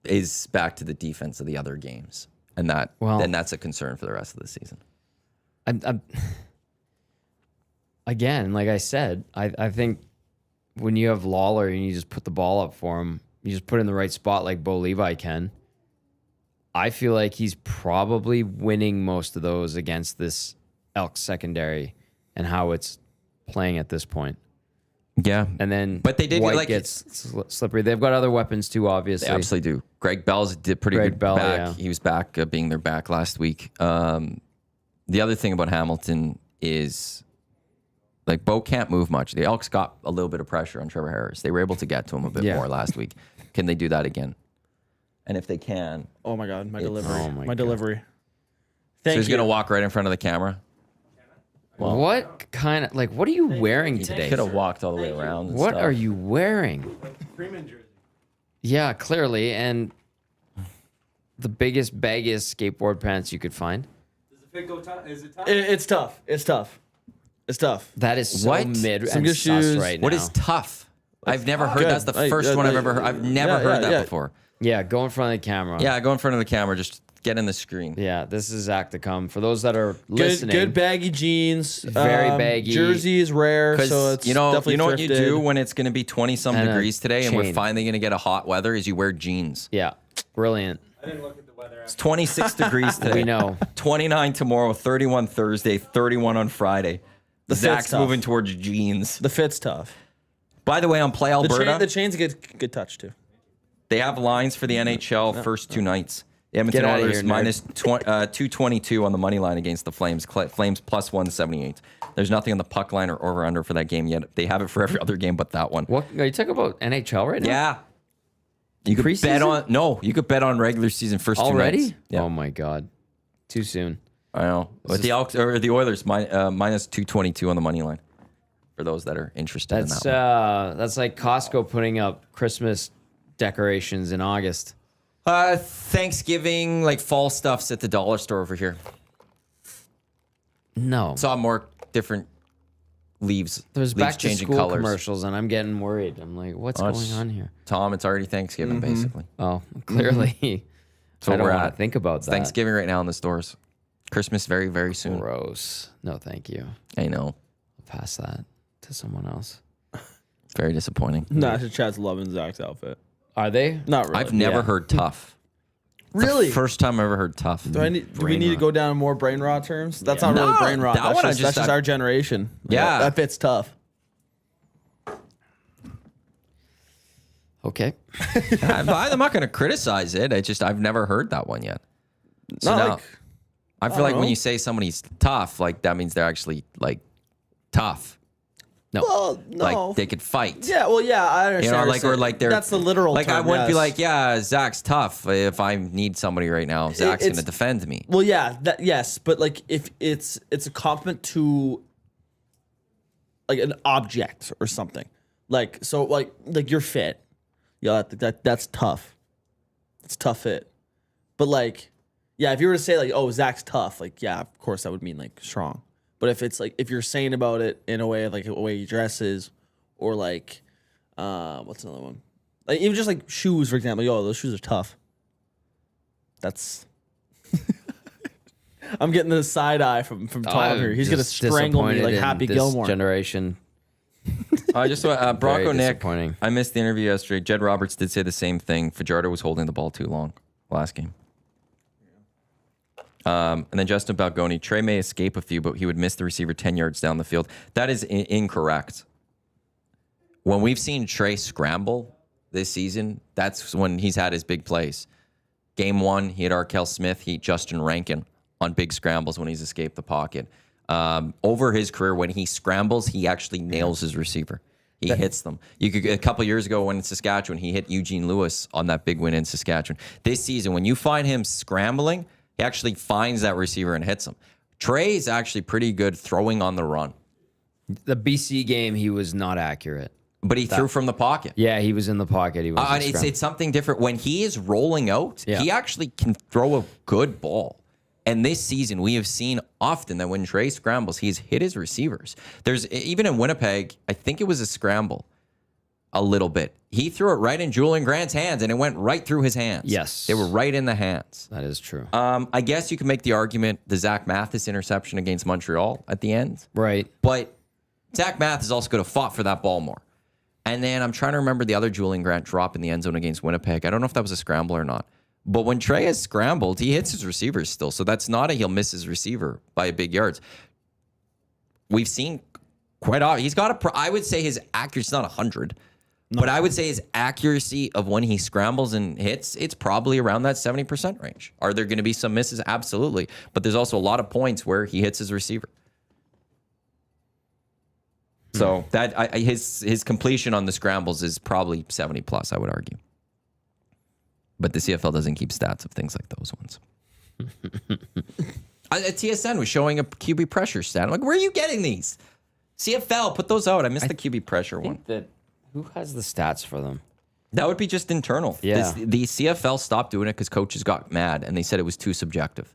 Speaker 1: is back to the defense of the other games. And then that's a concern for the rest of the season.
Speaker 2: Again, like I said, I think when you have Lawler and you just put the ball up for him, you just put it in the right spot like Bo Levi can. I feel like he's probably winning most of those against this Elks secondary and how it's playing at this point.
Speaker 1: Yeah.
Speaker 2: And then
Speaker 1: but they did
Speaker 2: White gets slippery. They've got other weapons too, obviously.
Speaker 1: They absolutely do. Greg Bell's did pretty good
Speaker 2: Bell,
Speaker 1: back.
Speaker 2: yeah.
Speaker 1: He was back, being their back last week. The other thing about Hamilton is, like, Bo can't move much. The Elks got a little bit of pressure on Trevor Harris. They were able to get to him a bit more last week. Can they do that again? And if they can...
Speaker 3: Oh, my God. My delivery.
Speaker 2: Oh my God.
Speaker 3: Delivery.
Speaker 1: So he's going to walk right in front of the camera?
Speaker 2: Well, what kind of, like, what are you wearing today?
Speaker 1: Could have walked all the way around. And
Speaker 2: What
Speaker 1: stuff.
Speaker 2: are you wearing?
Speaker 4: Freeman jersey.
Speaker 2: Yeah, clearly. And the biggest, baggiest skateboard pants you could find.
Speaker 4: Does the fit go tough? Is it tough?
Speaker 3: It's tough. It's tough. It's tough.
Speaker 2: That is so
Speaker 1: What?
Speaker 2: mid
Speaker 3: Some
Speaker 2: and
Speaker 3: good
Speaker 2: sus
Speaker 3: shoes.
Speaker 2: right now.
Speaker 1: What is tough? I've never heard.
Speaker 3: Good.
Speaker 1: That's the first one I've ever heard. I've never heard that before.
Speaker 2: Yeah, go in front of the camera.
Speaker 1: Yeah, go in front of the camera. Just get in the screen.
Speaker 2: Yeah, this is Zach to come. For those that are listening.
Speaker 3: Good baggy jeans.
Speaker 2: Very baggy.
Speaker 3: Jersey is rare,
Speaker 1: Because
Speaker 3: so it's definitely
Speaker 1: what you
Speaker 3: thrifted.
Speaker 1: do when it's going to be 20-some
Speaker 2: And a
Speaker 1: degrees today, and we're
Speaker 2: chain.
Speaker 1: finally going to get a hot weather, is you wear jeans.
Speaker 2: Yeah, brilliant.
Speaker 4: I didn't look at the weather.
Speaker 1: It's 26 degrees today.
Speaker 2: We know.
Speaker 1: 29 tomorrow, 31 Thursday, 31 on Friday.
Speaker 3: The fit's
Speaker 1: Zach's
Speaker 3: tough.
Speaker 1: moving towards jeans.
Speaker 3: The fit's tough.
Speaker 1: By the way, on Play Alberta,
Speaker 3: The chain's a good touch too.
Speaker 1: they have lines for the NHL first 2 nights. The Edmonton
Speaker 2: Get outta
Speaker 1: Oilers
Speaker 2: here, nerd.
Speaker 1: minus 222 on the money line against the Flames. Flames plus 178. There's nothing on the puck line or over under for that game yet. They have it for every other game but that one.
Speaker 2: What are you talking about? NHL right now?
Speaker 1: Yeah. You could bet on you could bet on regular season first two
Speaker 2: Already?
Speaker 1: nights. Yeah.
Speaker 2: Oh my god, too soon.
Speaker 1: I know. But the Elks or the Oilers minus 222 on the money line. For those that are interested in that one.
Speaker 2: That's like Costco putting up Christmas decorations in August.
Speaker 1: Thanksgiving, like fall stuff's at the dollar store over here.
Speaker 2: No,
Speaker 1: Saw more different leaves.
Speaker 2: there's
Speaker 1: leaves
Speaker 2: back to
Speaker 1: changing
Speaker 2: school
Speaker 1: colors.
Speaker 2: commercials, and I'm getting worried. I'm like, what's going on here?
Speaker 1: Tom, it's already Thanksgiving, basically.
Speaker 2: Oh, clearly,
Speaker 1: So
Speaker 2: I don't
Speaker 1: we're
Speaker 2: want
Speaker 1: at
Speaker 2: to think about that.
Speaker 1: Thanksgiving right now in the stores. Christmas very, very soon.
Speaker 2: Gross. No, thank you.
Speaker 1: I know.
Speaker 2: I'll pass that to someone else.
Speaker 1: Very disappointing.
Speaker 3: Nah, Chad's loving Zach's outfit.
Speaker 2: Are they?
Speaker 3: Not really.
Speaker 1: I've never heard tough. It's
Speaker 3: Really?
Speaker 1: the first time I ever heard tough.
Speaker 3: Do we need to go down more brain rot terms? That's
Speaker 1: Yeah.
Speaker 3: not really
Speaker 1: No,
Speaker 3: brain rot.
Speaker 1: that
Speaker 3: That's
Speaker 1: one I
Speaker 3: just,
Speaker 1: just-
Speaker 3: that's just our generation.
Speaker 1: Yeah.
Speaker 3: That fits tough.
Speaker 2: Okay.
Speaker 1: I'm not going to criticize it. I've never heard that one yet. So
Speaker 3: Not
Speaker 1: now,
Speaker 3: like,
Speaker 1: I feel like when
Speaker 3: know.
Speaker 1: you say somebody's tough, like that means they're actually like tough.
Speaker 2: No.
Speaker 3: well, no.
Speaker 1: Like they could fight.
Speaker 3: yeah, well, yeah, I understand.
Speaker 1: You know,
Speaker 3: what
Speaker 1: like
Speaker 3: you're
Speaker 1: or
Speaker 3: saying.
Speaker 1: like they're
Speaker 3: That's the literal
Speaker 1: Like I
Speaker 3: term,
Speaker 1: wouldn't be
Speaker 3: yes.
Speaker 1: like, yeah, Zach's tough. If I need somebody right now, Zach's going to
Speaker 3: it's-
Speaker 1: defend me.
Speaker 3: Well, yeah, yes, but like if it's a compliment to like an object or something. Like so like you're fit. Yeah, that's tough. It's tough fit. But like yeah, if you were to say like, oh, Zach's tough, like yeah, of course that would mean like strong. But if it's like if you're saying about it in a way like the way he dresses or like what's another one? Like even just like shoes, for example. Yo, those shoes are tough. That's I'm getting the side eye from Tom here. He's gonna
Speaker 2: Just
Speaker 3: strangle me
Speaker 2: disappointed
Speaker 3: like
Speaker 2: in
Speaker 3: Happy
Speaker 2: this
Speaker 3: Gilmore.
Speaker 2: generation.
Speaker 1: I just Bronco
Speaker 2: Very
Speaker 1: Nick.
Speaker 2: disappointing.
Speaker 1: I missed the interview yesterday. Jed Roberts did say the same thing. Fajardo was holding the ball too long last game. And then Justin Balgoni, Trey may escape a few, but he would miss the receiver 10 yards down the field. That is incorrect. When we've seen Trey scramble this season, that's when he's had his big plays. Game 1, he had Arkell Smith, he had Justin Rankin on big scrambles when he's escaped the pocket. Over his career, when he scrambles, he actually nails his receiver. He hits them. You could a couple years ago when in Saskatchewan, he hit Eugene Lewis on that big win in Saskatchewan. This season, when you find him scrambling, he actually finds that receiver and hits him. Trey is actually pretty good throwing on the run,
Speaker 2: The BC game, he was not accurate.
Speaker 1: but he threw from the pocket.
Speaker 2: Yeah, he was in the pocket. He was.
Speaker 1: It's something different. When he is rolling out,
Speaker 2: Yeah.
Speaker 1: he actually can throw a good ball. And this season, we have seen often that when Trey scrambles, he's hit his receivers. There's even in Winnipeg, I think it was a scramble a little bit. He threw it right in Julian Grant's hands, and it went right through his hands.
Speaker 2: Yes.
Speaker 1: They were right in the hands.
Speaker 2: That is true.
Speaker 1: I guess you can make the argument the Zach Mathis interception against Montreal at the end.
Speaker 2: Right.
Speaker 1: But Zach Mathis also could have fought for that ball more. And then I'm trying to remember the other Julian Grant drop in the end zone against Winnipeg. I don't know if that was a scramble or not. But when Trey has scrambled, he hits his receivers still. So that's not he'll miss his receiver by big yards. We've seen quite often. He's got I would say his accuracy is not 100. But I would say his accuracy of when he scrambles and hits, it's probably around that 70% range. Are there going to be some misses? Absolutely. But there's also a lot of points where he hits his receiver. So that his completion on the scrambles is probably 70 plus, I would argue. But the CFL doesn't keep stats of things like those ones. TSN was showing a QB pressure stat. I'm like, where are you getting these? CFL, put those out. I missed the QB pressure one.
Speaker 2: Who has the stats for them?
Speaker 1: That would be just internal.
Speaker 2: Yeah.
Speaker 1: The CFL stopped doing it because coaches got mad and they said it was too subjective.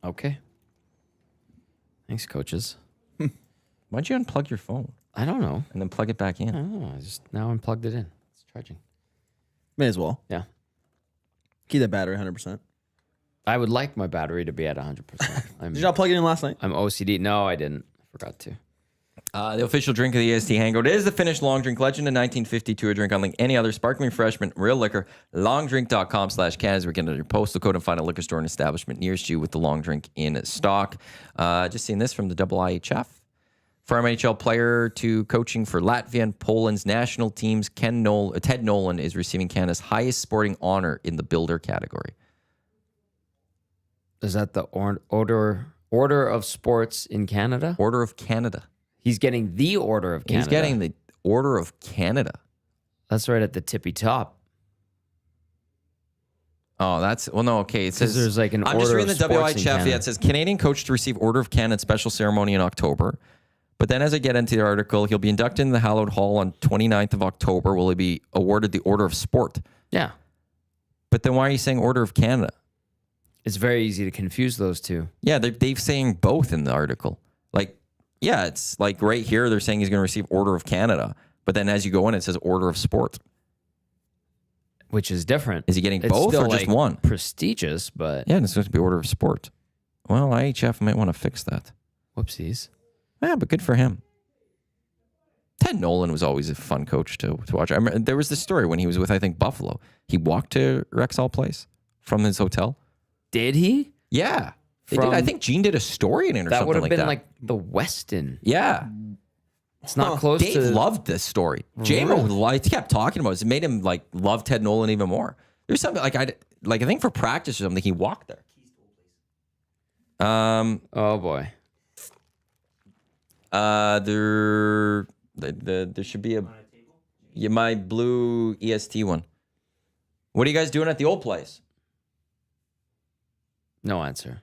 Speaker 2: Okay. Thanks, coaches.
Speaker 1: Why'd you unplug your phone
Speaker 2: I don't know.
Speaker 1: and then plug it back in?
Speaker 2: I just now unplugged it in. It's charging.
Speaker 3: May as well.
Speaker 2: Yeah.
Speaker 3: Keep that battery 100%.
Speaker 2: I would like my battery to be at 100%.
Speaker 3: Did you not plug it in last night?
Speaker 2: I'm OCD. No, I didn't. I forgot to.
Speaker 1: The official drink of the EST Hangout is the Finnish Long Drink Legend in 1952. A drink unlike any other sparkling refreshment, real liquor. Longdrink.com/Canada. We're getting your postal code and find a liquor store and establishment nearest you with the long drink in stock. Just seeing this from the IHF. Former NHL player to coaching for Latvia and Poland's national teams, Ted Nolan is receiving Canada's highest sporting honor in the Builder category.
Speaker 2: Is that the Order of Sports in Canada?
Speaker 1: Order of Canada.
Speaker 2: He's getting the Order of Canada.
Speaker 1: He's getting the Order of Canada.
Speaker 2: That's right at the tippy top.
Speaker 1: Oh, no, okay. It says
Speaker 2: there's like an
Speaker 1: I'm
Speaker 2: Order
Speaker 1: just reading
Speaker 2: of
Speaker 1: the
Speaker 2: Sports in
Speaker 1: WHF.
Speaker 2: Canada.
Speaker 1: Yeah, it says Canadian coach to receive Order of Canada special ceremony in October. But then as I get into the article, he'll be inducted in the Hallowed Hall on 29th of October. Will he be awarded the Order of Sport?
Speaker 2: Yeah.
Speaker 1: But then why are you saying Order of Canada?
Speaker 2: It's very easy to confuse those two.
Speaker 1: Yeah, they're saying both in the article. Like, yeah, it's like right here, they're saying he's going to receive Order of Canada. But then as you go in, it says Order of Sport.
Speaker 2: Which is different.
Speaker 1: Is he getting
Speaker 2: It's
Speaker 1: both
Speaker 2: still,
Speaker 1: or just
Speaker 2: like,
Speaker 1: one?
Speaker 2: Prestigious, but
Speaker 1: Yeah, it's supposed to be Order of Sport. Well, IHF might want to fix that.
Speaker 2: whoopsies.
Speaker 1: Yeah, but good for him. Ted Nolan was always a fun coach to watch. I remember, there was this story when he was with, I think, Buffalo. He walked to Rexall Place from his hotel.
Speaker 2: Did he?
Speaker 1: Yeah. They did.
Speaker 2: From-
Speaker 1: I think Gene did a story in it or
Speaker 2: That
Speaker 1: something
Speaker 2: would have
Speaker 1: like
Speaker 2: been
Speaker 1: that.
Speaker 2: like the Westin.
Speaker 1: Yeah.
Speaker 2: It's not close
Speaker 1: Dave
Speaker 2: to.
Speaker 1: loved this story. JMO kept talking about it. It made him like love Ted Nolan even more. There's something like I think for practice or something he walked there.
Speaker 2: Oh boy.
Speaker 1: There should be my blue EST one. What are you guys doing at the old place?
Speaker 2: No answer.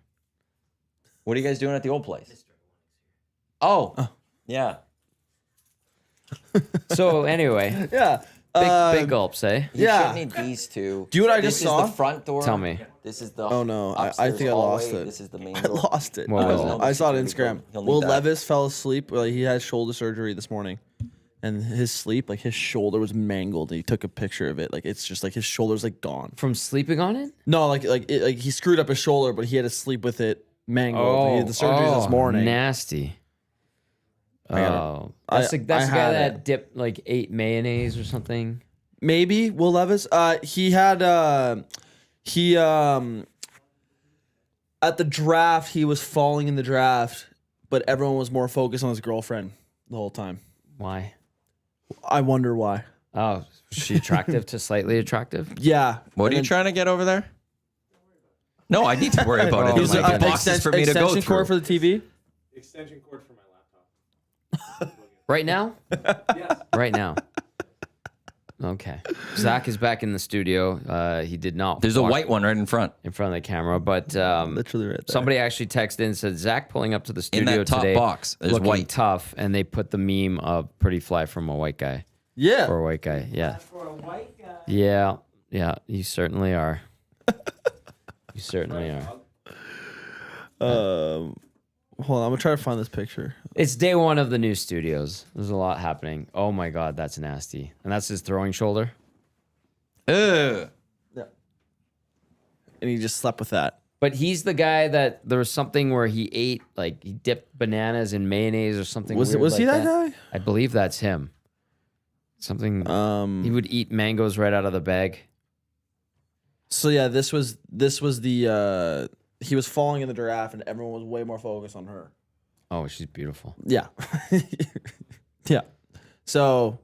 Speaker 1: What are you guys doing at the old place? Oh. Yeah.
Speaker 2: So anyway,
Speaker 3: Yeah.
Speaker 2: big gulps, eh?
Speaker 1: You
Speaker 3: Yeah.
Speaker 1: should need these two.
Speaker 3: Do you know what I
Speaker 1: This
Speaker 3: just saw?
Speaker 1: is the front door.
Speaker 2: Tell me.
Speaker 1: This is the.
Speaker 3: Oh no, I
Speaker 1: upstairs
Speaker 3: think I lost
Speaker 1: hallway.
Speaker 3: it.
Speaker 1: This is the main
Speaker 3: I
Speaker 1: door.
Speaker 3: lost it.
Speaker 2: Well,
Speaker 3: I saw it on
Speaker 1: he'll
Speaker 3: Instagram.
Speaker 1: need
Speaker 3: Will
Speaker 1: that.
Speaker 3: Levis fell asleep. Like, he had shoulder surgery this morning, and his sleep, like his shoulder was mangled. And he took a picture of it. Like it's just like his shoulder's like gone.
Speaker 2: From sleeping on it?
Speaker 3: No, like he screwed up his shoulder, but he had to sleep with it mangled. He had the surgery this morning.
Speaker 2: Nasty.
Speaker 3: gotta-
Speaker 2: That's
Speaker 3: I
Speaker 2: the guy
Speaker 3: had
Speaker 2: that dipped like 8 mayonnaise or something.
Speaker 3: Maybe Will Levis. He had at the draft he was falling in the draft, but everyone was more focused on his girlfriend the whole time.
Speaker 2: Why?
Speaker 3: I wonder why.
Speaker 2: Oh, is she attractive to slightly attractive?
Speaker 3: Yeah.
Speaker 1: What are you trying to get over there? No, I need to worry about it.
Speaker 2: Here's
Speaker 1: There's like boxes for me to go
Speaker 3: extension
Speaker 1: through.
Speaker 3: cord for the TV.
Speaker 4: Extension cord for my laptop.
Speaker 2: Right now?
Speaker 4: Yes.
Speaker 2: Right now. Okay. Zach is back in the studio. He did not.
Speaker 1: There's a
Speaker 2: walk
Speaker 1: white one right in front.
Speaker 2: in front of the camera, but
Speaker 3: Literally right there.
Speaker 2: somebody actually texted in and said Zach pulling up to the studio
Speaker 1: that top
Speaker 2: today,
Speaker 1: box, there's
Speaker 2: looking
Speaker 1: white.
Speaker 2: tough, and they put the meme of pretty fly from a white guy.
Speaker 3: Yeah.
Speaker 2: For a white guy, yeah,
Speaker 4: For a white guy.
Speaker 2: yeah. You certainly are. You certainly are.
Speaker 3: Hold on, I'm gonna try to find this picture.
Speaker 2: It's day one of the new studios. There's a lot happening. Oh my god, that's nasty. And that's his throwing shoulder.
Speaker 1: Ugh.
Speaker 3: Yeah. And he just slept with that.
Speaker 2: But he's the guy that there was something where he ate, like he dipped bananas in mayonnaise or something.
Speaker 3: Was
Speaker 2: weird
Speaker 3: he
Speaker 2: like
Speaker 3: that guy?
Speaker 2: I believe that's him. Something. He would eat mangoes right out of the bag.
Speaker 3: So yeah, this was the he was falling in the draft and everyone was way more focused on her.
Speaker 2: Oh, she's beautiful.
Speaker 3: Yeah. Yeah. So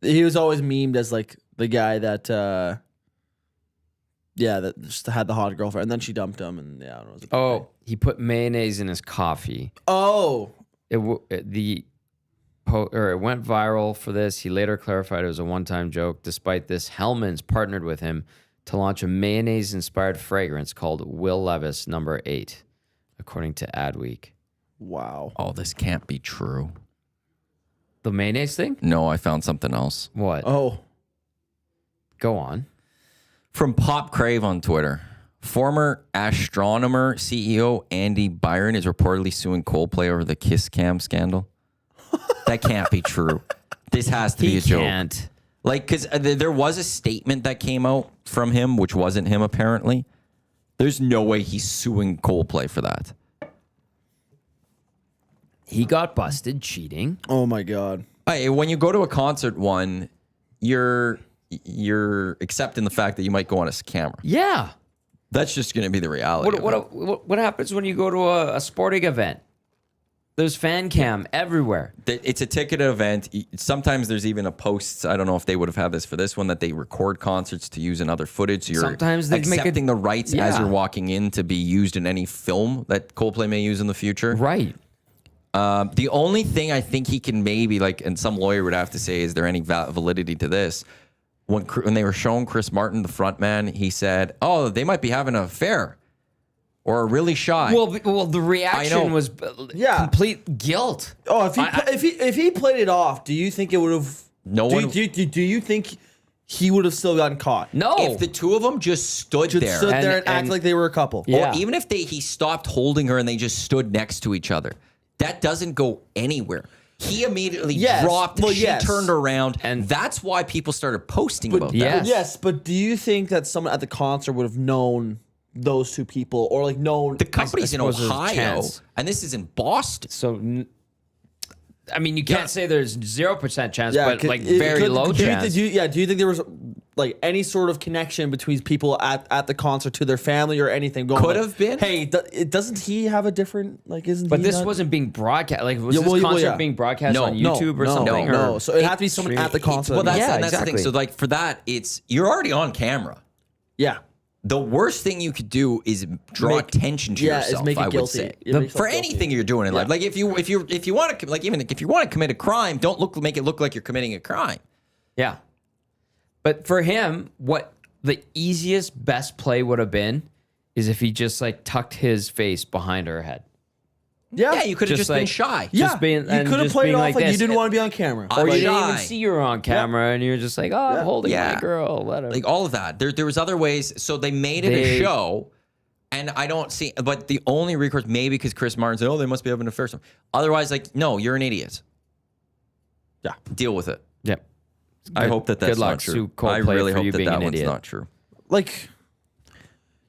Speaker 3: he was always memed as like the guy that that just had the hot girlfriend, and then she dumped him, and yeah, I don't know. It was a big
Speaker 2: Oh,
Speaker 3: thing.
Speaker 2: he put mayonnaise in his coffee.
Speaker 3: Oh,
Speaker 2: It went viral for this. He later clarified it was a one-time joke. Despite this, Hellman's partnered with him to launch a mayonnaise-inspired fragrance called Will Levis No. 8, according to Adweek.
Speaker 3: wow.
Speaker 1: Oh, this can't be true.
Speaker 2: The mayonnaise thing?
Speaker 1: No, I found something else.
Speaker 2: What?
Speaker 3: Oh,
Speaker 2: Go on.
Speaker 1: From Pop Crave on Twitter. Former astronomer CEO Andy Byron is reportedly suing Coldplay over the Kiss Cam scandal. That can't be true. This has to be
Speaker 2: He
Speaker 1: a joke.
Speaker 2: can't.
Speaker 1: Like, because there was a statement that came out from him, which wasn't him apparently. There's no way he's suing Coldplay for that.
Speaker 2: He got busted cheating.
Speaker 3: oh my God.
Speaker 1: Hey, when you go to a concert, you're accepting the fact that you might go on a camera.
Speaker 2: Yeah.
Speaker 1: That's just going to be the reality. of it.
Speaker 2: What happens when you go to a sporting event? There's fan cam everywhere.
Speaker 1: It's a ticketed event. Sometimes there's even a post. I don't know if they would have had this for this one, that they record concerts to use in other footage. So you're
Speaker 2: Sometimes they make
Speaker 1: accepting the rights as
Speaker 2: Yeah.
Speaker 1: you're walking in to be used in any film that Coldplay may use in the future.
Speaker 2: Right.
Speaker 1: The only thing I think he can maybe, like, and some lawyer would have to say, is there any validity to this? When they were showing Chris Martin, the front man, he said, "Oh, they might be having an affair or are really shy."
Speaker 2: Well, the reaction was complete guilt.
Speaker 3: Oh, if he played it off, do you think it would have?
Speaker 1: No
Speaker 3: do,
Speaker 1: one-
Speaker 3: do, do, do you think he would have still gotten caught?
Speaker 2: No.
Speaker 1: If the two of them just stood
Speaker 3: Just
Speaker 1: there,
Speaker 3: stood there and
Speaker 2: and-
Speaker 3: act like they were a couple.
Speaker 2: Yeah.
Speaker 1: or even if he stopped holding her and they just stood next to each other, that doesn't go anywhere. He immediately dropped.
Speaker 3: Well,
Speaker 1: she
Speaker 3: yes.
Speaker 1: turned around, and that's why people started posting about that.
Speaker 2: Yes.
Speaker 3: Yes, but do you think that someone at the concert would have known those two people, or like known
Speaker 1: The company's in
Speaker 2: suppose there's a
Speaker 1: Ohio,
Speaker 2: chance.
Speaker 1: and this is in Boston.
Speaker 2: So, I mean, you can't say there's 0% chance,
Speaker 3: Yeah,
Speaker 2: but
Speaker 3: could-
Speaker 2: like
Speaker 3: it
Speaker 2: very
Speaker 3: could-
Speaker 2: low
Speaker 3: do you
Speaker 2: chance.
Speaker 3: think- do you think there was like any sort of connection between people at the concert to their family or anything? Going
Speaker 1: Could
Speaker 3: like,
Speaker 1: have been.
Speaker 3: Hey, doesn't he have a different like? Isn't
Speaker 2: But
Speaker 3: he
Speaker 2: this
Speaker 3: not-
Speaker 2: wasn't being broadcast. Like, was
Speaker 3: Yeah,
Speaker 2: this
Speaker 3: well,
Speaker 2: concert
Speaker 3: yeah.
Speaker 2: being broadcast
Speaker 1: No,
Speaker 2: on
Speaker 1: no,
Speaker 2: YouTube or
Speaker 3: no,
Speaker 2: something?
Speaker 3: No,
Speaker 2: or-
Speaker 3: so it had to be someone at the concert.
Speaker 1: Well, that's,
Speaker 2: Yeah,
Speaker 1: and that's the thing.
Speaker 2: exactly.
Speaker 1: So, like, for that, you're already on camera.
Speaker 3: yeah,
Speaker 1: The worst thing you could do is draw attention to
Speaker 3: is
Speaker 1: yourself.
Speaker 3: make it
Speaker 1: I would
Speaker 3: guilty.
Speaker 1: say
Speaker 3: It makes
Speaker 1: for
Speaker 3: yourself guilty.
Speaker 1: anything you're doing in life. Like if you want to, like, even if you want to commit a crime, don't make it look like you're committing a crime.
Speaker 2: Yeah. But for him, what the easiest, best play would have been is if he just like tucked his face behind her head.
Speaker 1: Yeah, you could have
Speaker 2: Just
Speaker 1: just been
Speaker 2: like-
Speaker 1: shy.
Speaker 3: yeah.
Speaker 2: just being-
Speaker 3: you
Speaker 2: and
Speaker 3: could have
Speaker 2: just
Speaker 3: played it
Speaker 2: being
Speaker 3: off
Speaker 2: like
Speaker 3: like you
Speaker 2: this.
Speaker 3: didn't want to be on camera.
Speaker 1: I'm
Speaker 2: Or you didn't
Speaker 1: shy.
Speaker 2: even see her on camera and you're just like, oh, I'm holding
Speaker 1: Yeah.
Speaker 2: my girl. Let her.
Speaker 1: Like all of that. There was other ways. So they made it a show, and I don't see. But the only recourse, maybe because Chris Martin said, "Oh, they must be having an affair." Otherwise, like, no, you're an idiot.
Speaker 3: Yeah.
Speaker 1: Deal with it.
Speaker 2: Yep.
Speaker 1: I hope that that's
Speaker 2: good luck,
Speaker 1: not true.
Speaker 2: Sue
Speaker 1: I
Speaker 2: Coldplay,
Speaker 1: really
Speaker 2: for
Speaker 1: hope
Speaker 2: you
Speaker 1: that
Speaker 2: being
Speaker 1: that
Speaker 2: an
Speaker 1: one's
Speaker 2: idiot.
Speaker 1: not true.
Speaker 3: Like,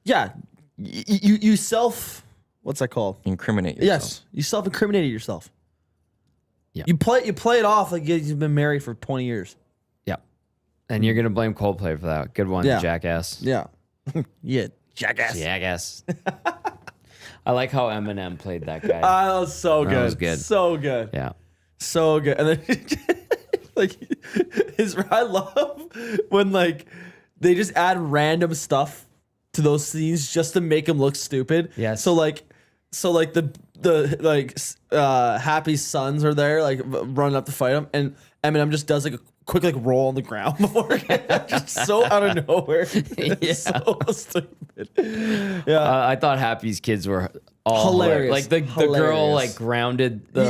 Speaker 3: yeah, you self. What's that called?
Speaker 1: Incriminate yourself.
Speaker 3: Yes, you self-incriminated yourself.
Speaker 2: Yeah.
Speaker 3: You play it off like you've been married for 20 years.
Speaker 2: Yep. And you're going to blame Coldplay for that. Good one,
Speaker 3: Yeah.
Speaker 2: jackass.
Speaker 3: Yeah. Yeah, jackass.
Speaker 2: Jackass. I like how Eminem played that guy.
Speaker 3: That was so good.
Speaker 2: That was good.
Speaker 3: So good.
Speaker 2: Yeah.
Speaker 3: So good. And then like I love when like they just add random stuff to those scenes just to make them look stupid.
Speaker 2: Yes.
Speaker 3: So like Happy's sons are there like running up to fight him, and Eminem just does like a quick like roll on the ground before just so out of nowhere. It's so stupid. Yeah.
Speaker 2: I thought Happy's kids were all
Speaker 3: Hilarious.
Speaker 2: hilarious. Like the girl
Speaker 3: Hilarious.
Speaker 2: like grounded the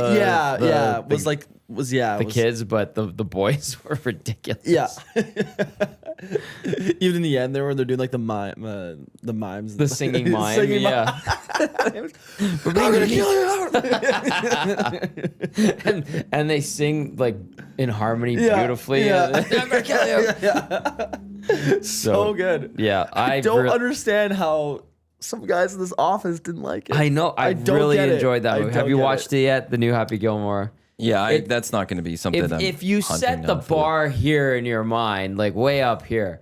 Speaker 3: the
Speaker 2: kids, but the boys were ridiculous.
Speaker 3: Yeah. Even in the end there when they're doing like the mimes.
Speaker 2: The singing mime.
Speaker 3: Singing
Speaker 2: Yeah.
Speaker 3: I'm gonna kill you.
Speaker 2: and they sing like in harmony
Speaker 3: Yeah,
Speaker 2: beautifully.
Speaker 3: yeah.
Speaker 2: I'm gonna kill you.
Speaker 3: So good.
Speaker 2: Yeah.
Speaker 3: I don't understand how some guys in this office didn't like it.
Speaker 2: I know. I
Speaker 3: don't
Speaker 2: really
Speaker 3: get it.
Speaker 2: enjoyed that
Speaker 3: I
Speaker 2: movie. Have
Speaker 3: don't
Speaker 2: you
Speaker 3: get
Speaker 2: watched it yet? The new Happy Gilmore.
Speaker 1: Yeah, that's not going to be something.
Speaker 2: If you set the bar here in your mind, like way up here,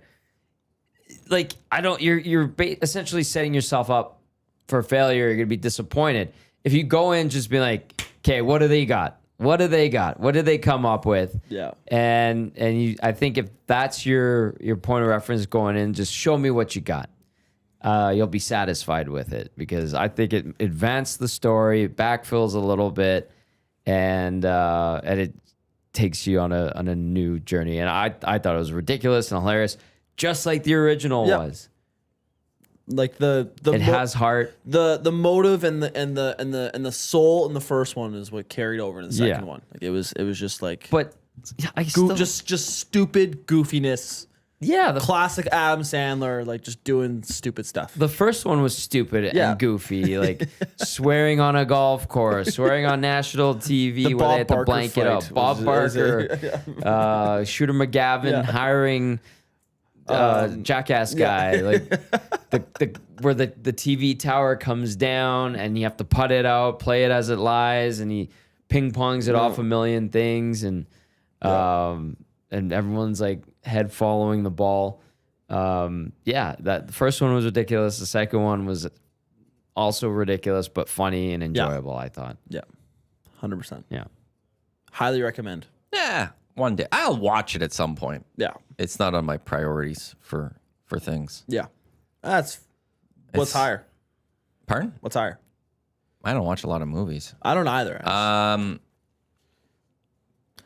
Speaker 2: like you're essentially setting yourself up for failure. You're gonna be disappointed if you go in just being like, okay, what do they got? What do they got? What did they come up with?
Speaker 3: Yeah.
Speaker 2: And I think if that's your point of reference going in, just show me what you got. You'll be satisfied with it because I think it advanced the story, it backfills a little bit, and it takes you on a new journey. And I thought it was ridiculous and hilarious, just like the original was.
Speaker 3: Like it
Speaker 2: Has heart.
Speaker 3: the motive and the soul in the first one is what carried over in the second
Speaker 2: Yeah.
Speaker 3: one. Like it was just like
Speaker 2: But I still,
Speaker 3: just stupid goofiness.
Speaker 2: yeah,
Speaker 3: Classic Adam Sandler, like just doing stupid stuff.
Speaker 2: the first one was stupid
Speaker 3: Yeah.
Speaker 2: and goofy, like swearing on a golf course, swearing on national TV where they had to blank it up. Bob Barker, Shooter McGavin hiring jackass guy, like where the TV tower comes down and you have to putt it out, play it as it lies, and he ping pongs it off a million things, and everyone's like head following the ball. That the first one was ridiculous. The second one was also ridiculous but funny and enjoyable. I thought.
Speaker 3: Yeah. 100%.
Speaker 2: Yeah.
Speaker 3: Highly recommend.
Speaker 1: Yeah, one day I'll watch it at some point.
Speaker 3: Yeah.
Speaker 1: It's not on my priorities for things.
Speaker 3: Yeah. What's
Speaker 1: It's-
Speaker 3: higher?
Speaker 1: Pardon?
Speaker 3: What's higher?
Speaker 1: I don't watch a lot of movies.
Speaker 3: I don't either.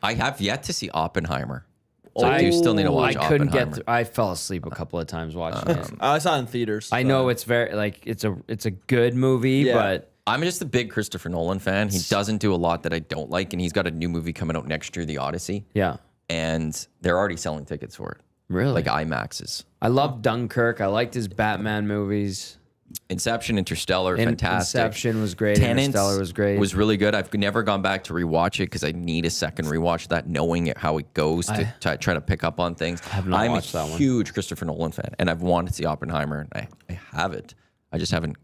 Speaker 1: I have yet to see Oppenheimer. So I do still need to watch
Speaker 2: I couldn't
Speaker 1: Oppenheimer.
Speaker 2: get through. I fell asleep a couple of times watching it.
Speaker 3: I saw it in theaters.
Speaker 2: I know it's very like it's a good movie,
Speaker 3: Yeah.
Speaker 2: but
Speaker 1: I'm just a big Christopher Nolan fan. He doesn't do a lot that I don't like, and he's got a new movie coming out next year, The Odyssey,
Speaker 2: yeah.
Speaker 1: and they're already selling tickets for it,
Speaker 2: Really?
Speaker 1: like IMAXs.
Speaker 2: I love Dunkirk. I liked his Batman movies.
Speaker 1: Inception, Interstellar, fantastic.
Speaker 2: Inception was great.
Speaker 1: Tenants
Speaker 2: Interstellar was great.
Speaker 1: Was really good. I've never gone back to rewatch it because I need a second rewatch of that, knowing how it goes to try to pick up on things.
Speaker 2: have not
Speaker 1: I'm
Speaker 2: watched that
Speaker 1: a
Speaker 2: one.
Speaker 1: huge Christopher Nolan fan, and I've wanted to see Oppenheimer, and I have it. I just haven't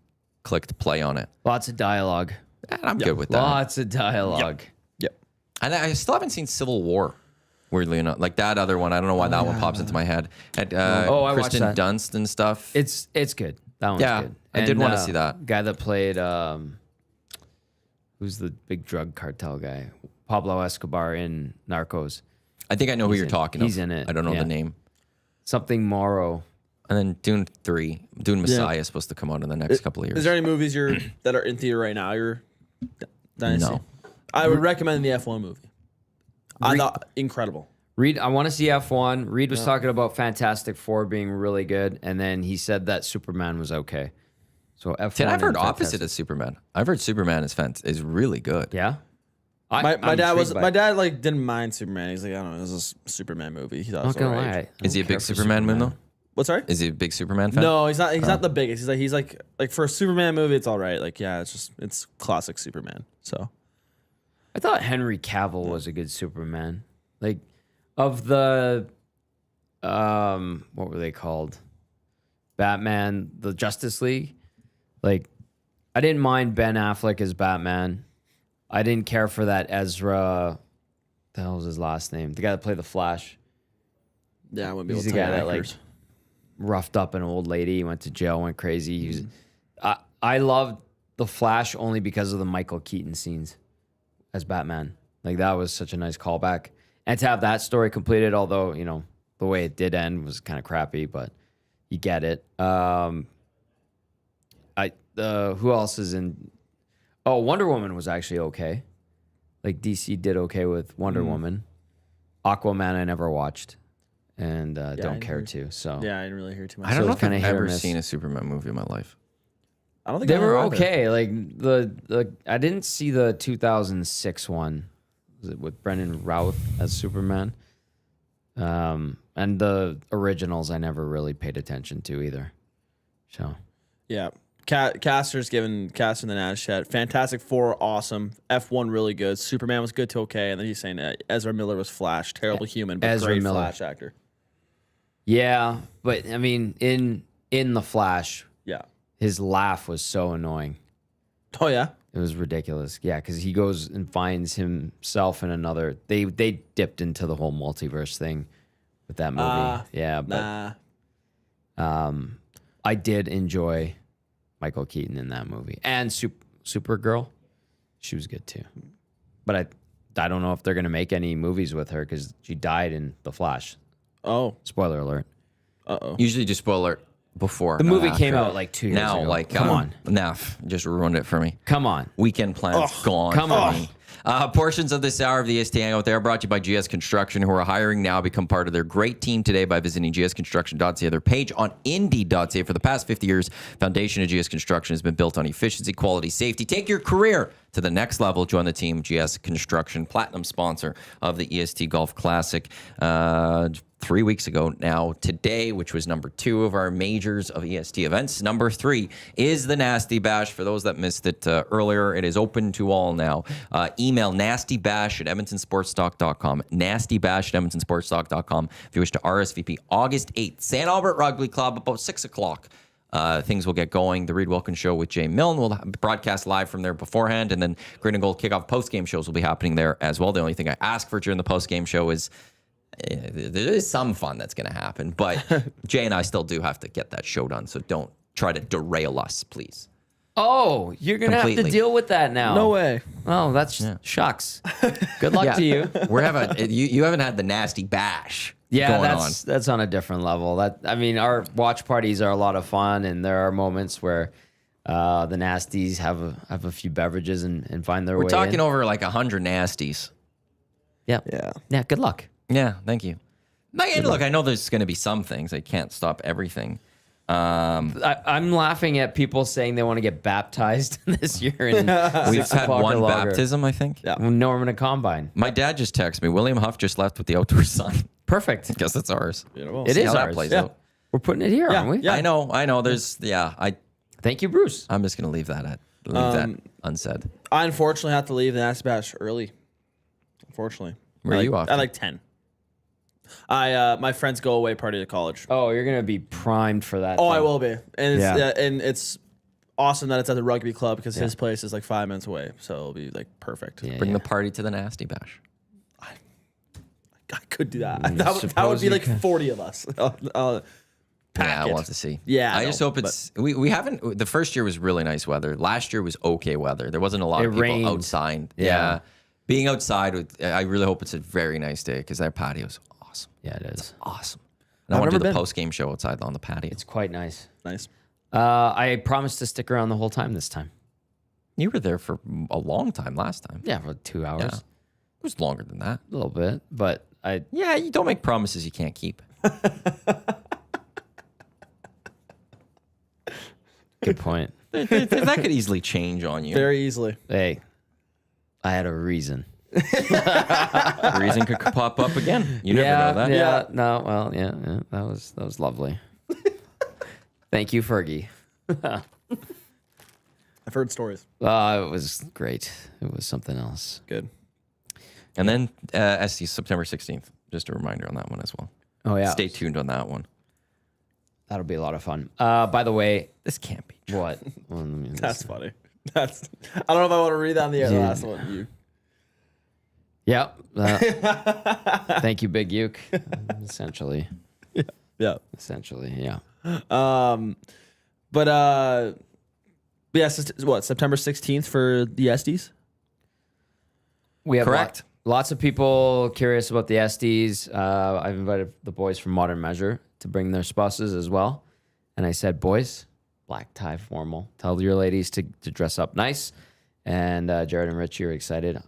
Speaker 1: clicked play on it.
Speaker 2: Lots of dialogue.
Speaker 1: And I'm good with that.
Speaker 2: Lots of dialogue.
Speaker 3: Yep.
Speaker 1: And I still haven't seen Civil War. Weirdly enough, like that other one, I don't know why that one pops into my head. And,
Speaker 2: I watched
Speaker 1: Kristen
Speaker 2: that.
Speaker 1: Dunst and stuff.
Speaker 2: It's good. That one's
Speaker 1: Yeah,
Speaker 2: good.
Speaker 1: I did wanna see that.
Speaker 2: Guy that played who's the big drug cartel guy? Pablo Escobar in Narcos.
Speaker 1: I think I know who you're talking.
Speaker 2: He's
Speaker 1: of.
Speaker 2: in it,
Speaker 1: I don't know
Speaker 2: yeah.
Speaker 1: the name.
Speaker 2: Something Morrow.
Speaker 1: And then Dune 3, Dune Messiah is supposed to come out in the next couple of years.
Speaker 3: Is there any movies that are in theater right now? You're dying to see?
Speaker 1: No.
Speaker 3: I would recommend the F1 movie. I thought incredible.
Speaker 2: Reed, I want to see F1. Reed was talking about Fantastic Four being really good, and then he said that Superman was okay. So F1.
Speaker 1: I've heard
Speaker 2: and
Speaker 1: opposite
Speaker 2: Fantastic-
Speaker 1: of Superman. I've heard Superman is really good.
Speaker 2: Yeah.
Speaker 3: My
Speaker 2: I'm
Speaker 3: dad
Speaker 2: intrigued by
Speaker 3: my
Speaker 2: it.
Speaker 3: dad like didn't mind Superman. He's like, I don't know, this is a Superman movie. He thought it was
Speaker 2: Not gonna
Speaker 3: all right.
Speaker 2: lie. I
Speaker 1: Is he a
Speaker 2: don't care
Speaker 1: big
Speaker 2: for
Speaker 1: Superman man though?
Speaker 3: What's sorry?
Speaker 1: Is he a big Superman fan?
Speaker 3: No, he's not. He's not the biggest. He's like for a Superman movie, it's all right. Like yeah, it's classic Superman. So
Speaker 2: I thought Henry Cavill was a good Superman. Like of the what were they called? Batman, the Justice League. Like I didn't mind Ben Affleck as Batman. I didn't care for that Ezra. The hell was his last name? The guy that played the Flash.
Speaker 3: yeah, I wouldn't be
Speaker 2: He's
Speaker 3: able
Speaker 2: the
Speaker 3: to
Speaker 2: guy
Speaker 3: tell
Speaker 2: that
Speaker 3: you
Speaker 2: like
Speaker 3: actors.
Speaker 2: roughed up an old lady, went to jail, went crazy. He was, I loved the Flash only because of the Michael Keaton scenes as Batman. Like that was such a nice callback, and to have that story completed, although you know the way it did end was kind of crappy, but you get it. Who else is in? Oh, Wonder Woman was actually okay. Like DC did okay with Wonder Woman. Aquaman I never watched, and don't care to. So
Speaker 3: Yeah, I didn't really hear too much.
Speaker 1: I don't know
Speaker 2: it's
Speaker 1: if I've
Speaker 2: kinda hit or
Speaker 1: ever
Speaker 2: miss.
Speaker 1: seen a Superman movie in my life.
Speaker 3: I don't think
Speaker 2: they
Speaker 3: I have
Speaker 2: were
Speaker 3: either.
Speaker 2: okay. Like the I didn't see the 2006 one. Was it with Brendan Routh as Superman? And the originals I never really paid attention to either. So
Speaker 3: Yeah. Caster's giving Caster the Nash chat. Fantastic Four, awesome. F1, really good. Superman was good to okay. And then he's saying Ezra Miller was Flash. Terrible human, but
Speaker 2: Ezra
Speaker 3: great
Speaker 2: Miller.
Speaker 3: Flash actor.
Speaker 2: yeah, but I mean in the Flash,
Speaker 3: Yeah.
Speaker 2: his laugh was so annoying.
Speaker 3: Oh, yeah?
Speaker 2: It was ridiculous. Yeah, because he goes and finds himself in another. They dipped into the whole multiverse thing with that movie. Yeah, but
Speaker 3: Nah.
Speaker 2: I did enjoy Michael Keaton in that movie, and Supergirl. She was good too. But I don't know if they're gonna make any movies with her because she died in The Flash.
Speaker 3: Oh.
Speaker 2: Spoiler alert.
Speaker 3: Uh-oh.
Speaker 1: Usually just spoiler it before.
Speaker 2: The
Speaker 1: not
Speaker 2: movie came
Speaker 1: after.
Speaker 2: out like 2 years
Speaker 1: now,
Speaker 2: ago.
Speaker 1: like
Speaker 2: Come on,
Speaker 1: now just ruined it for me.
Speaker 2: come on.
Speaker 1: Weekend plans gone.
Speaker 2: Come
Speaker 1: for
Speaker 2: on.
Speaker 1: me. Portions of this hour of the EST Hangout, they are brought to you by GS Construction, who are hiring now. Become part of their great team today by visiting gsconstruction.ca. Their page on indeed.ca. For the past 50 years, foundation of GS Construction has been built on efficiency, quality, safety. Take your career to the next level. Join the team, GS Construction, platinum sponsor of the EST Golf Classic. 3 weeks ago now today, which was number 2 of our majors of EST events. Number 3 is the Nasty Bash. For those that missed it earlier, it is open to all now. Email nastybash@edmontonsportstalk.com. nastybash@edmontonsportstalk.com if you wish to RSVP August 8th, St. Albert Rugby Club, about 6 o'clock. Things will get going. The Reed Wilkins Show with Jay Milne will broadcast live from there beforehand, and then Green and Gold kickoff post-game shows will be happening there as well. The only thing I ask for during the post-game show is there is some fun that's going to happen, but Jay and I still do have to get that show done, so don't try to derail us, please.
Speaker 2: Oh, you're gonna have to
Speaker 1: Completely.
Speaker 2: deal with that now.
Speaker 3: No way.
Speaker 2: Oh, that's shucks. Good luck to you.
Speaker 1: We're having you haven't had the nasty bash.
Speaker 2: Yeah,
Speaker 1: going
Speaker 2: that's on a different level. Our watch parties are a lot of fun, and there are moments where the nasties have a few beverages and find their way.
Speaker 1: We're talking
Speaker 2: in.
Speaker 1: over like 100 nasties.
Speaker 2: Yeah,
Speaker 3: Yeah.
Speaker 2: yeah. Good luck.
Speaker 1: Yeah, thank you. And look, I know there's going to be some things. I can't stop everything.
Speaker 2: I'm laughing at people saying they want to get baptized this year. And
Speaker 1: We've had one baptism, I think.
Speaker 3: Yeah.
Speaker 2: Norman a combine.
Speaker 1: My dad just texted me. William Huff just left with the outdoor sun.
Speaker 2: Perfect.
Speaker 1: I guess it's ours.
Speaker 2: It
Speaker 1: See
Speaker 2: is
Speaker 1: how that
Speaker 2: ours.
Speaker 1: plays
Speaker 3: Yeah.
Speaker 1: out.
Speaker 2: We're putting it here,
Speaker 3: Yeah,
Speaker 2: aren't we?
Speaker 3: yeah.
Speaker 1: I know. There's
Speaker 2: Thank you, Bruce.
Speaker 1: I'm just gonna leave that unsaid.
Speaker 3: I unfortunately have to leave the Nasty Bash early. Unfortunately.
Speaker 1: Where are you off
Speaker 3: At
Speaker 1: to?
Speaker 3: like 10. My friends go away party to college.
Speaker 2: Oh, you're gonna be primed for that.
Speaker 3: Oh, I
Speaker 2: thing.
Speaker 3: will be. And it's
Speaker 2: Yeah.
Speaker 3: and it's awesome that it's at the rugby club because his place is like 5 minutes away. So it'll be like perfect.
Speaker 2: Yeah,
Speaker 1: Bring
Speaker 2: yeah.
Speaker 1: the party to the nasty bash.
Speaker 3: I could do that.
Speaker 2: Mm,
Speaker 3: That would
Speaker 2: suppose
Speaker 3: be
Speaker 2: you
Speaker 3: like
Speaker 2: could.
Speaker 3: 40 of us.
Speaker 1: Yeah,
Speaker 3: Pack
Speaker 1: we'll
Speaker 3: it.
Speaker 1: have to see.
Speaker 3: Yeah,
Speaker 1: I
Speaker 3: I
Speaker 1: just
Speaker 3: know,
Speaker 1: hope it's we haven't. The first year was really nice weather. Last year was okay weather. There wasn't a lot
Speaker 2: It
Speaker 1: of people
Speaker 2: rained.
Speaker 1: outside.
Speaker 2: Yeah.
Speaker 1: Being outside, I really hope it's a very nice day because that patio is awesome.
Speaker 2: Yeah, it is.
Speaker 1: Awesome. And I
Speaker 3: I've
Speaker 1: want to do
Speaker 3: never
Speaker 1: the
Speaker 3: been.
Speaker 1: post game show outside on the patio.
Speaker 2: It's quite nice.
Speaker 3: Nice.
Speaker 2: I promised to stick around the whole time this time.
Speaker 1: You were there for a long time last time.
Speaker 2: Yeah, for 2 hours.
Speaker 1: Yeah. It was longer than that.
Speaker 2: A little bit, but
Speaker 1: Yeah, you don't make promises you can't keep.
Speaker 2: good point.
Speaker 1: That could easily change on you.
Speaker 3: Very easily.
Speaker 2: Hey, I had a reason.
Speaker 1: The reason could pop up again. You never know that.
Speaker 2: Yeah, no, well, yeah, that was lovely. Thank you, Fergie.
Speaker 3: I've heard stories.
Speaker 2: It was great. It was something else.
Speaker 3: Good.
Speaker 1: And then SC September 16th. Just a reminder on that one as well.
Speaker 2: Oh yeah,
Speaker 1: Stay tuned on that one.
Speaker 2: that'll be a lot of fun. By the way,
Speaker 1: This can't be true.
Speaker 2: what? Well, let me
Speaker 3: That's funny. I don't know if I want to read that on the air. The last one. You.
Speaker 2: Yeah. Thank you, Big Uke. Essentially,
Speaker 3: Yeah.
Speaker 2: yeah.
Speaker 3: But yeah, what, September 16th for the Esties?
Speaker 2: We have
Speaker 1: Correct.
Speaker 2: Lots of people curious about the SDs. I've invited the boys from Modern Measure to bring their spouses as well. And I said, boys, black tie formal. Tell your ladies to dress up nice. And Jared and Richie are excited.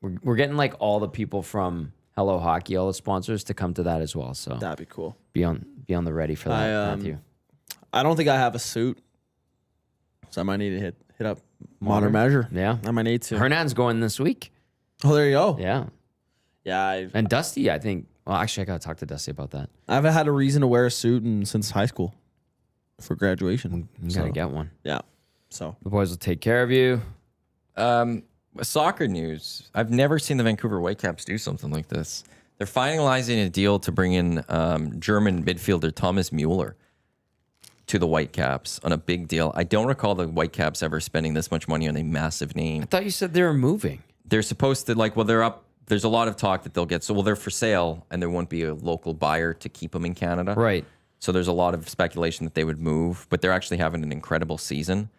Speaker 2: We're getting like all the people from Hello Hockey, all the sponsors to come to that as well. So
Speaker 3: That'd be cool.
Speaker 2: be on the ready for that, Matthew.
Speaker 3: I don't think I have a suit, so I might need to hit up Modern Measure.
Speaker 2: Yeah.
Speaker 3: I might need to.
Speaker 2: Hernan's going this week.
Speaker 3: Oh, there you go.
Speaker 2: Yeah.
Speaker 3: Yeah,
Speaker 2: And Dusty, I think. Well, actually, I got to talk to Dusty about that.
Speaker 3: I haven't had a reason to wear a suit since high school for graduation.
Speaker 2: You got to get one.
Speaker 3: Yeah. So
Speaker 2: The boys will take care of you.
Speaker 1: Soccer news. I've never seen the Vancouver Whitecaps do something like this. They're finalizing a deal to bring in German midfielder Thomas Müller to the Whitecaps on a big deal. I don't recall the Whitecaps ever spending this much money on a massive name.
Speaker 2: I thought you said they were moving.
Speaker 1: They're supposed to they're up. There's a lot of talk that they'll get. So, they're for sale and there won't be a local buyer to keep them in Canada.
Speaker 2: Right.
Speaker 1: So there's a lot of speculation that they would move, but they're actually having an incredible season.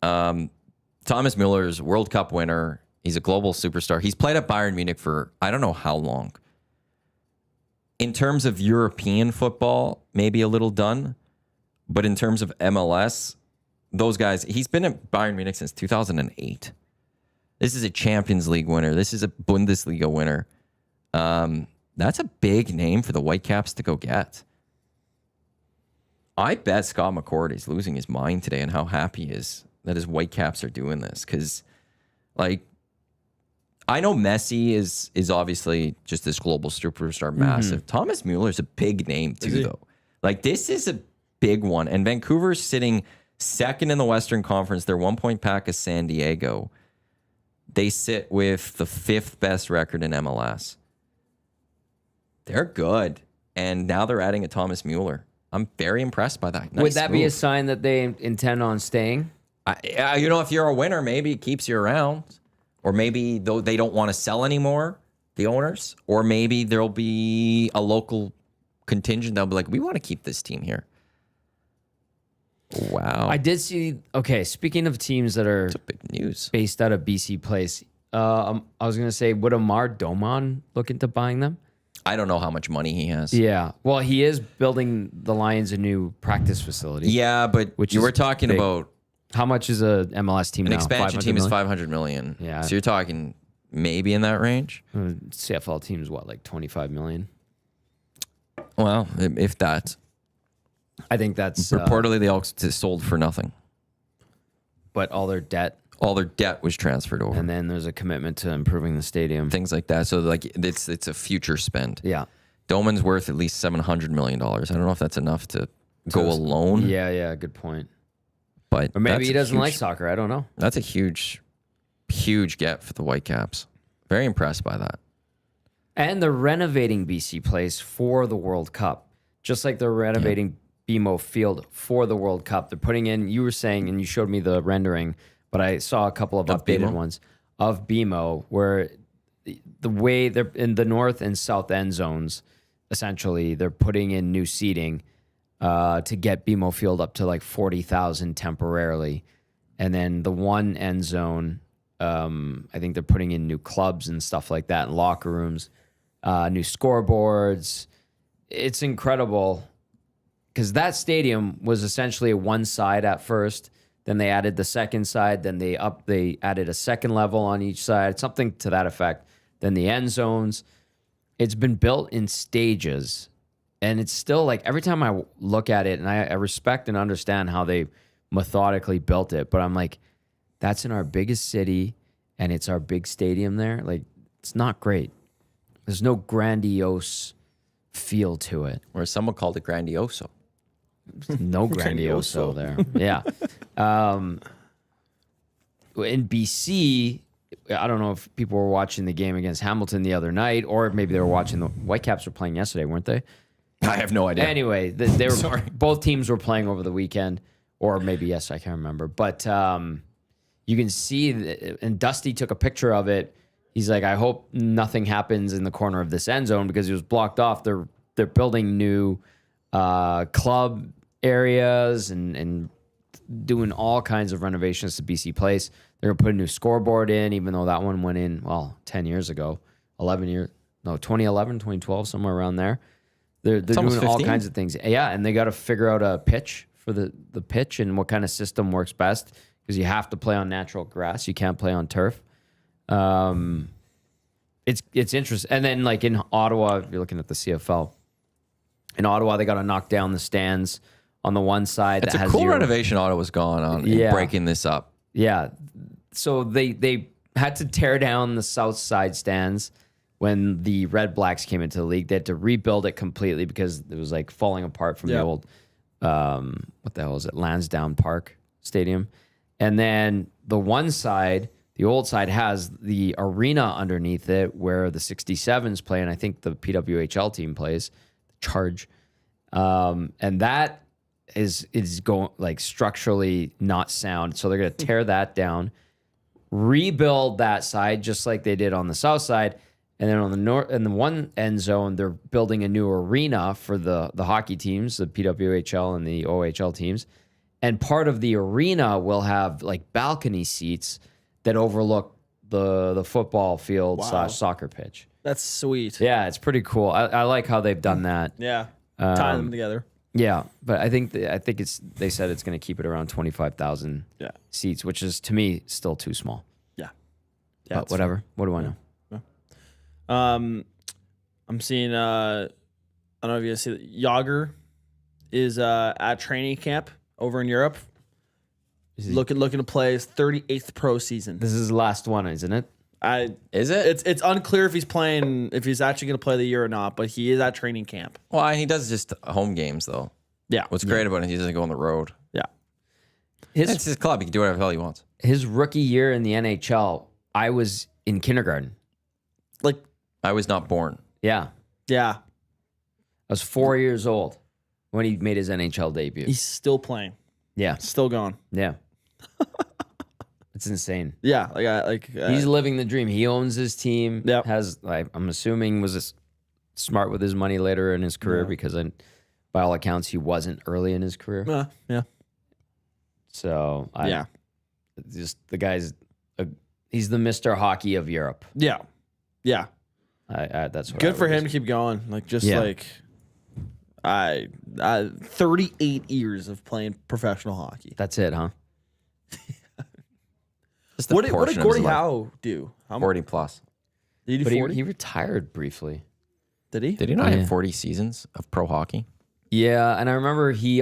Speaker 1: Thomas Müller's World Cup winner. He's a global superstar. He's played at Bayern Munich for I don't know how long. In terms of European football, maybe a little done, but in terms of MLS, those guys, he's been at Bayern Munich since 2008. This is a Champions League winner. This is a Bundesliga winner. That's a big name for the Whitecaps to go get. I bet Scott McCord is losing his mind today and how happy he is that his Whitecaps are doing this. Because, like, I know Messi is obviously just this global superstar, massive. Thomas Mueller's a big name too, though. Like, this is a big one. And Vancouver's sitting second in the Western Conference. They're 1 point back of San Diego. They sit with the 5th best record in MLS. They're good. And now they're adding a Thomas Müller. I'm very impressed by that.
Speaker 2: Would
Speaker 1: Nice
Speaker 2: that be a
Speaker 1: move.
Speaker 2: sign that they intend on staying?
Speaker 1: If you're a winner, maybe it keeps you around. Or maybe they don't want to sell anymore, the owners. Or maybe there'll be a local contingent that'll be like, we want to keep this team here. Wow.
Speaker 2: I did see. Okay, speaking of teams that are
Speaker 1: Big news.
Speaker 2: based out of BC Place, I was gonna say, would Amar Doman look into buying them?
Speaker 1: I don't know how much money he has.
Speaker 2: Yeah. Well, he is building the Lions a new practice facility.
Speaker 1: Yeah, but
Speaker 2: Which
Speaker 1: you
Speaker 2: is
Speaker 1: were talking
Speaker 2: big.
Speaker 1: about
Speaker 2: How much is a MLS team
Speaker 1: an
Speaker 2: now?
Speaker 1: expansion
Speaker 2: 500
Speaker 1: team is
Speaker 2: million?
Speaker 1: 500 million.
Speaker 2: Yeah.
Speaker 1: So you're talking maybe in that range.
Speaker 2: CFL team's what, like 25 million?
Speaker 1: Well, if that.
Speaker 2: I think that's.
Speaker 1: Reportedly, the Elks sold for nothing.
Speaker 2: But all their debt,
Speaker 1: All their debt was transferred over.
Speaker 2: and then there's a commitment to improving the stadium.
Speaker 1: Things like that. So like it's a future spend.
Speaker 2: Yeah.
Speaker 1: Doman's worth at least $700 million. I don't know if that's enough to go alone.
Speaker 2: Yeah. Good point.
Speaker 1: But
Speaker 2: Or maybe
Speaker 1: that's
Speaker 2: he
Speaker 1: a
Speaker 2: doesn't
Speaker 1: huge-
Speaker 2: like soccer. I don't know.
Speaker 1: That's a huge get for the Whitecaps. Very impressed by that.
Speaker 2: And they're renovating BC Place for the World Cup, just like they're renovating BMO Field for the World Cup. They're putting in, you were saying, and you showed me the rendering, but I saw a couple of updated
Speaker 1: BMO?
Speaker 2: ones of BMO where the way they're in the north and south end zones, essentially, they're putting in new seating to get BMO Field up to like 40,000 temporarily. And then the one end zone, I think they're putting in new clubs and stuff like that, and locker rooms, new scoreboards. It's incredible because that stadium was essentially a one side at first. Then they added the second side. Then they added a second level on each side, something to that effect. Then the end zones. It's been built in stages, and it's still like every time I look at it, and I respect and understand how they methodically built it, but I'm like, that's in our biggest city, and it's our big stadium there. Like, it's not great. There's no grandiose feel to it.
Speaker 1: Or someone called it Grandioso.
Speaker 2: No grandioso there. Yeah. In BC, I don't know if people were watching the game against Hamilton the other night, or maybe they were watching the Whitecaps were playing yesterday, weren't they?
Speaker 1: I have no idea.
Speaker 2: Anyway, they were both teams were playing over the weekend, or maybe yes, I can't remember. But you can see, and Dusty took a picture of it. He's like, I hope nothing happens in the corner of this end zone because it was blocked off. They're building new club areas and doing all kinds of renovations to BC Place. They're gonna put a new scoreboard in, even though that one went in 10 years ago, 2011, 2012, somewhere around there. They're doing all
Speaker 1: 15.
Speaker 2: kinds of things. Yeah, and they got to figure out a pitch for the pitch and what kind of system works best because you have to play on natural grass. You can't play on turf. It's interesting. And then like in Ottawa, if you're looking at the CFL, in Ottawa they got to knock down the stands on the one side.
Speaker 1: It's
Speaker 2: that
Speaker 1: a
Speaker 2: has
Speaker 1: cool
Speaker 2: zero-
Speaker 1: renovation Ottawa's gone on in
Speaker 2: Yeah.
Speaker 1: breaking this up.
Speaker 2: Yeah. So they had to tear down the south side stands when the Red Blacks came into the league. They had to rebuild it completely because it was like falling apart from the old what the hell is it? Lansdowne Park Stadium. And then the one side, the old side, has the arena underneath it where the 67s play, and I think the PWHL team plays, the Charge. And that is going like structurally not sound. So they're gonna tear that down, rebuild that side just like they did on the south side. And then on the north, in the one end zone, they're building a new arena for the hockey teams, the PWHL and the OHL teams. And part of the arena will have like balcony seats that overlook the football field / soccer pitch.
Speaker 3: That's sweet.
Speaker 2: Yeah, it's pretty cool. I like how they've done that.
Speaker 3: Yeah. Tying them together.
Speaker 2: Yeah, but I think they said it's going to keep it around 25,000 seats, which is to me still too small.
Speaker 3: Yeah.
Speaker 2: But whatever. What do I know?
Speaker 3: I'm seeing I don't know if you guys see that Yager is at training camp over in Europe. Looking to play his 38th pro season.
Speaker 2: This is his last one, isn't it?
Speaker 1: Is it?
Speaker 3: It's unclear if he's actually going to play the year or not, but he is at training camp.
Speaker 1: Well, he does just home games, though.
Speaker 3: Yeah.
Speaker 1: What's great about it, he doesn't go on the road.
Speaker 3: Yeah.
Speaker 1: It's his club. He can do whatever the hell he wants.
Speaker 2: His rookie year in the NHL, I was in kindergarten.
Speaker 3: Like,
Speaker 1: I was not born.
Speaker 2: Yeah.
Speaker 3: yeah,
Speaker 2: I was 4 years old when he made his NHL debut.
Speaker 3: he's still playing,
Speaker 2: Yeah.
Speaker 3: still going.
Speaker 2: Yeah. It's insane.
Speaker 3: Yeah,
Speaker 2: He's living the dream. He owns his team.
Speaker 3: Yep.
Speaker 2: Has, like, I'm assuming, was smart with his money later in his career because by all accounts he wasn't early in his career.
Speaker 3: yeah.
Speaker 2: So
Speaker 3: Yeah.
Speaker 2: just the guy's he's the Mr. Hockey of Europe.
Speaker 3: Yeah. Yeah.
Speaker 2: That's what
Speaker 3: Good
Speaker 2: I
Speaker 3: for
Speaker 2: would
Speaker 3: him to
Speaker 2: just-
Speaker 3: keep going. Like, just
Speaker 2: Yeah.
Speaker 3: like, I 38 years of playing professional hockey.
Speaker 2: That's it, huh?
Speaker 1: Just a
Speaker 3: What did
Speaker 1: portion of his
Speaker 3: Gordie
Speaker 1: life.
Speaker 3: Howe do? How much
Speaker 1: 40 plus.
Speaker 3: did he do?
Speaker 2: But
Speaker 3: 40?
Speaker 2: he retired briefly.
Speaker 3: Did he?
Speaker 1: Did he not
Speaker 2: Yeah.
Speaker 1: have 40 seasons of pro hockey?
Speaker 2: Yeah, and I remember he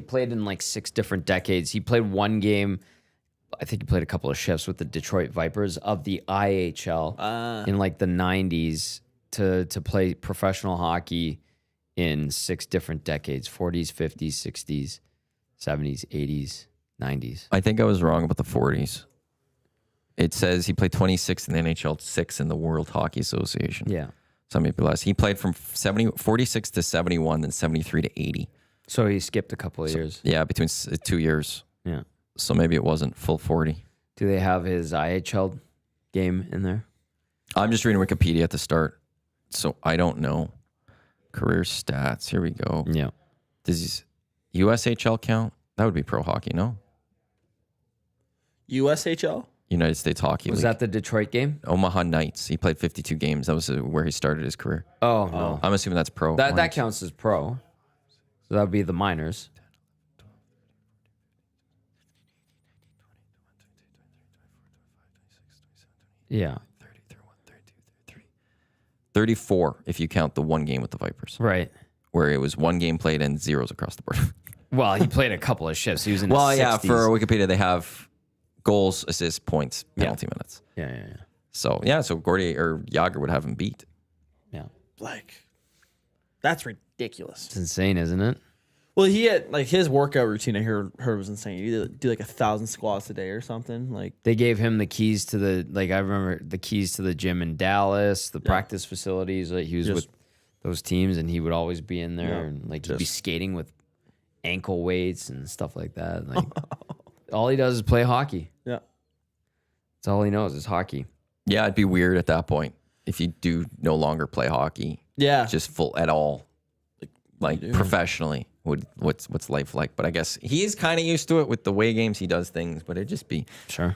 Speaker 2: played in like 6 different decades. He played one game. I think he played a couple of shifts with the Detroit Vipers of the IHL in like the 90s to play professional hockey in 6 different decades: 40s, 50s, 60s, 70s, 80s, 90s.
Speaker 1: I think I was wrong about the 40s. It says he played 26 in the NHL, 6 in the World Hockey Association.
Speaker 2: Yeah.
Speaker 1: So maybe less. He played from 46 to 71, then 73 to 80.
Speaker 2: So he skipped a couple of years.
Speaker 1: Yeah, between 2 years.
Speaker 2: Yeah.
Speaker 1: So maybe it wasn't full 40.
Speaker 2: Do they have his IHL game in there?
Speaker 1: I'm just reading Wikipedia at the start, so I don't know. Career stats. Here we go.
Speaker 2: Yeah.
Speaker 1: Does USHL count? That would be pro hockey, no?
Speaker 3: USHL?
Speaker 1: United States Hockey
Speaker 2: Was
Speaker 1: League.
Speaker 2: that the Detroit game?
Speaker 1: Omaha Knights. He played 52 games. That was where he started his career.
Speaker 2: Oh, no.
Speaker 1: I'm assuming that's pro.
Speaker 2: That counts as pro. So that would be the minors. Yeah.
Speaker 1: 34 if you count the one game with the Vipers,
Speaker 2: Right.
Speaker 1: where it was one game played and zeros across the board.
Speaker 2: Well, he played a couple of shifts. He was in
Speaker 1: Well,
Speaker 2: his
Speaker 1: yeah,
Speaker 2: 60s.
Speaker 1: for Wikipedia, they have goals, assists, points, penalty minutes.
Speaker 2: Yeah.
Speaker 1: So, yeah, so Gordy or Yager would have him beat.
Speaker 2: Yeah.
Speaker 3: Like, that's ridiculous.
Speaker 2: It's insane, isn't it?
Speaker 3: Well, he had, like, his workout routine I heard was insane. He did do like 1,000 squats a day or something. Like,
Speaker 2: They gave him the keys to I remember the keys to the gym in Dallas, the practice facilities. Like he was
Speaker 3: Just-
Speaker 2: with those teams and he would always be in there
Speaker 3: Yeah,
Speaker 2: and like he'd be
Speaker 3: just-
Speaker 2: skating with ankle weights and stuff like that. Like all he does is play hockey.
Speaker 3: yeah.
Speaker 2: That's all he knows is hockey.
Speaker 1: Yeah, it'd be weird at that point if you do no longer play hockey,
Speaker 3: Yeah.
Speaker 1: just full at all, like professionally. What's life like? But I guess he's kind of used to it with the way games he does things, but it'd just be,
Speaker 2: Sure.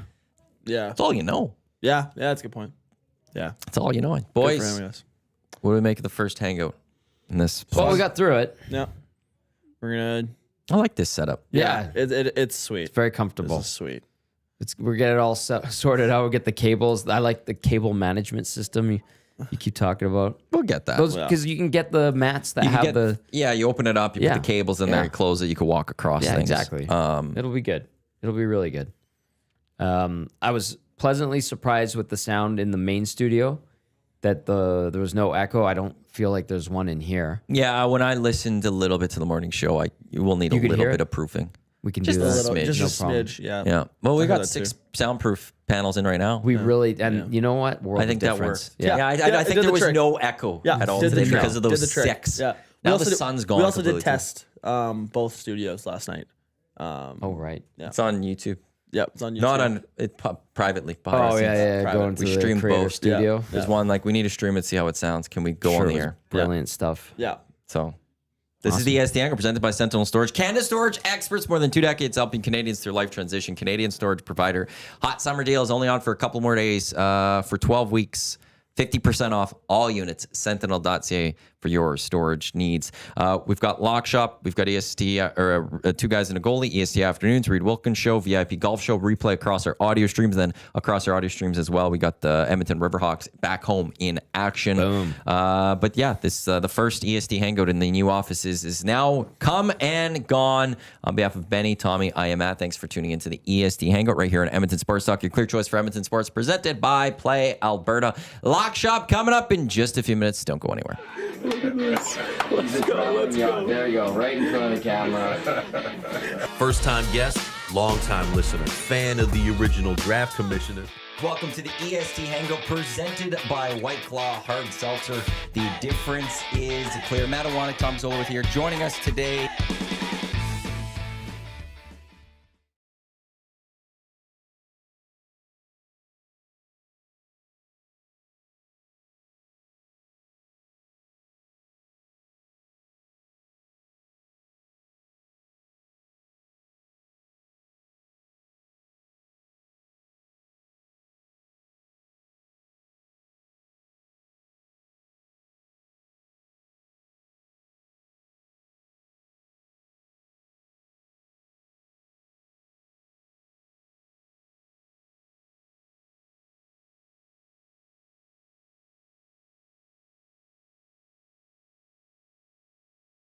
Speaker 3: Yeah.
Speaker 1: that's all you know.
Speaker 3: Yeah. Yeah, that's a good point. Yeah.
Speaker 1: That's all you know.
Speaker 3: Good for
Speaker 1: Boys,
Speaker 3: him, yes.
Speaker 1: what do we make of the first hangout in this?
Speaker 2: Well, we got through it.
Speaker 3: Yeah. We're gonna.
Speaker 1: I like this setup.
Speaker 2: Yeah.
Speaker 3: It's sweet.
Speaker 2: It's very
Speaker 3: This
Speaker 2: comfortable.
Speaker 3: is sweet.
Speaker 2: We're getting it all sorted out. We get the cables. I like the cable management system you keep talking about.
Speaker 1: We'll get that.
Speaker 2: Those because you can get the mats that
Speaker 1: You can
Speaker 2: have the
Speaker 1: you open it up, you
Speaker 2: Yeah.
Speaker 1: put the cables in there,
Speaker 2: Yeah.
Speaker 1: you close it, you can walk across
Speaker 2: Yeah,
Speaker 1: things.
Speaker 2: exactly. It'll be good. It'll be really good. I was pleasantly surprised with the sound in the main studio that there was no echo. I don't feel like there's one in here.
Speaker 1: Yeah, when I listened a little bit to the morning show, you will need a
Speaker 2: You could
Speaker 1: little
Speaker 2: hear
Speaker 1: bit
Speaker 2: it?
Speaker 1: of proofing.
Speaker 2: We can
Speaker 1: Just
Speaker 2: do
Speaker 1: a
Speaker 2: that.
Speaker 1: little- smidge.
Speaker 3: Just
Speaker 2: No
Speaker 3: a
Speaker 2: problem.
Speaker 3: smidge. Yeah.
Speaker 1: Yeah. Well, we
Speaker 3: I heard
Speaker 1: got
Speaker 3: that
Speaker 1: 6
Speaker 3: too.
Speaker 1: soundproof panels in right now.
Speaker 2: We really and you know what? World
Speaker 1: I think
Speaker 2: of
Speaker 1: that
Speaker 2: difference.
Speaker 1: worked. Yeah, I
Speaker 3: it
Speaker 1: think
Speaker 3: did
Speaker 1: there
Speaker 3: the
Speaker 1: was
Speaker 3: trick.
Speaker 1: no echo
Speaker 3: Yeah.
Speaker 1: at all
Speaker 3: did the
Speaker 1: today
Speaker 3: trick.
Speaker 1: because of
Speaker 3: Did
Speaker 1: those
Speaker 3: the trick.
Speaker 1: 6.
Speaker 3: Yeah.
Speaker 1: Now
Speaker 3: We
Speaker 1: the
Speaker 3: also
Speaker 1: sun's
Speaker 3: did,
Speaker 1: gone
Speaker 3: We also did
Speaker 1: completely.
Speaker 3: test both studios last night.
Speaker 2: Oh right.
Speaker 1: It's on YouTube.
Speaker 3: Yeah, it's on YouTube.
Speaker 1: Not on it privately. behind
Speaker 2: Oh
Speaker 1: the
Speaker 2: yeah,
Speaker 1: scenes.
Speaker 2: yeah.
Speaker 3: private.
Speaker 2: Going to
Speaker 1: We
Speaker 2: the
Speaker 1: stream
Speaker 2: creator
Speaker 1: both.
Speaker 2: studio.
Speaker 3: Yeah.
Speaker 1: There's one like we need to stream it, see how it sounds. Can we go
Speaker 2: Sure,
Speaker 1: on the
Speaker 2: it was
Speaker 1: air?
Speaker 2: Brilliant stuff.
Speaker 3: Yeah.
Speaker 1: So this is the EST Hangout presented by Sentinel Storage. Canada Storage experts, more than 2 decades helping Canadians through life transition. Canadian storage provider. Hot summer deal is only on for a couple more days for 12 weeks. 50% off all units. Sentinel.ca for your storage needs. We've got Lock Shop. We've got EST, 2 Guys and a Goalie, EST Afternoons, Reed Wilkins Show, VIP Golf Show, replay across our audio streams. Then across our audio streams as well, we got the Edmonton Riverhawks back home in action.
Speaker 2: Boom.
Speaker 1: But yeah, this the first EST Hangout in the new offices is now come and gone. On behalf of Benny, Tommy, I am Matt. Thanks for tuning into the EST Hangout right here on Edmonton Sports Talk. Your clear choice for Edmonton Sports, presented by Play Alberta. Lock Shop coming up in just a few minutes. Don't go anywhere.
Speaker 4: Let's go.
Speaker 2: There you go, right in front of the camera.
Speaker 5: First-time guest, long-time listener, fan of the original draft commissioner.
Speaker 1: Welcome to the EST Hangout presented by White Claw Hard Seltzer. The difference is clear. Matt Iwanyk, Tom Gazzola with here. Joining us today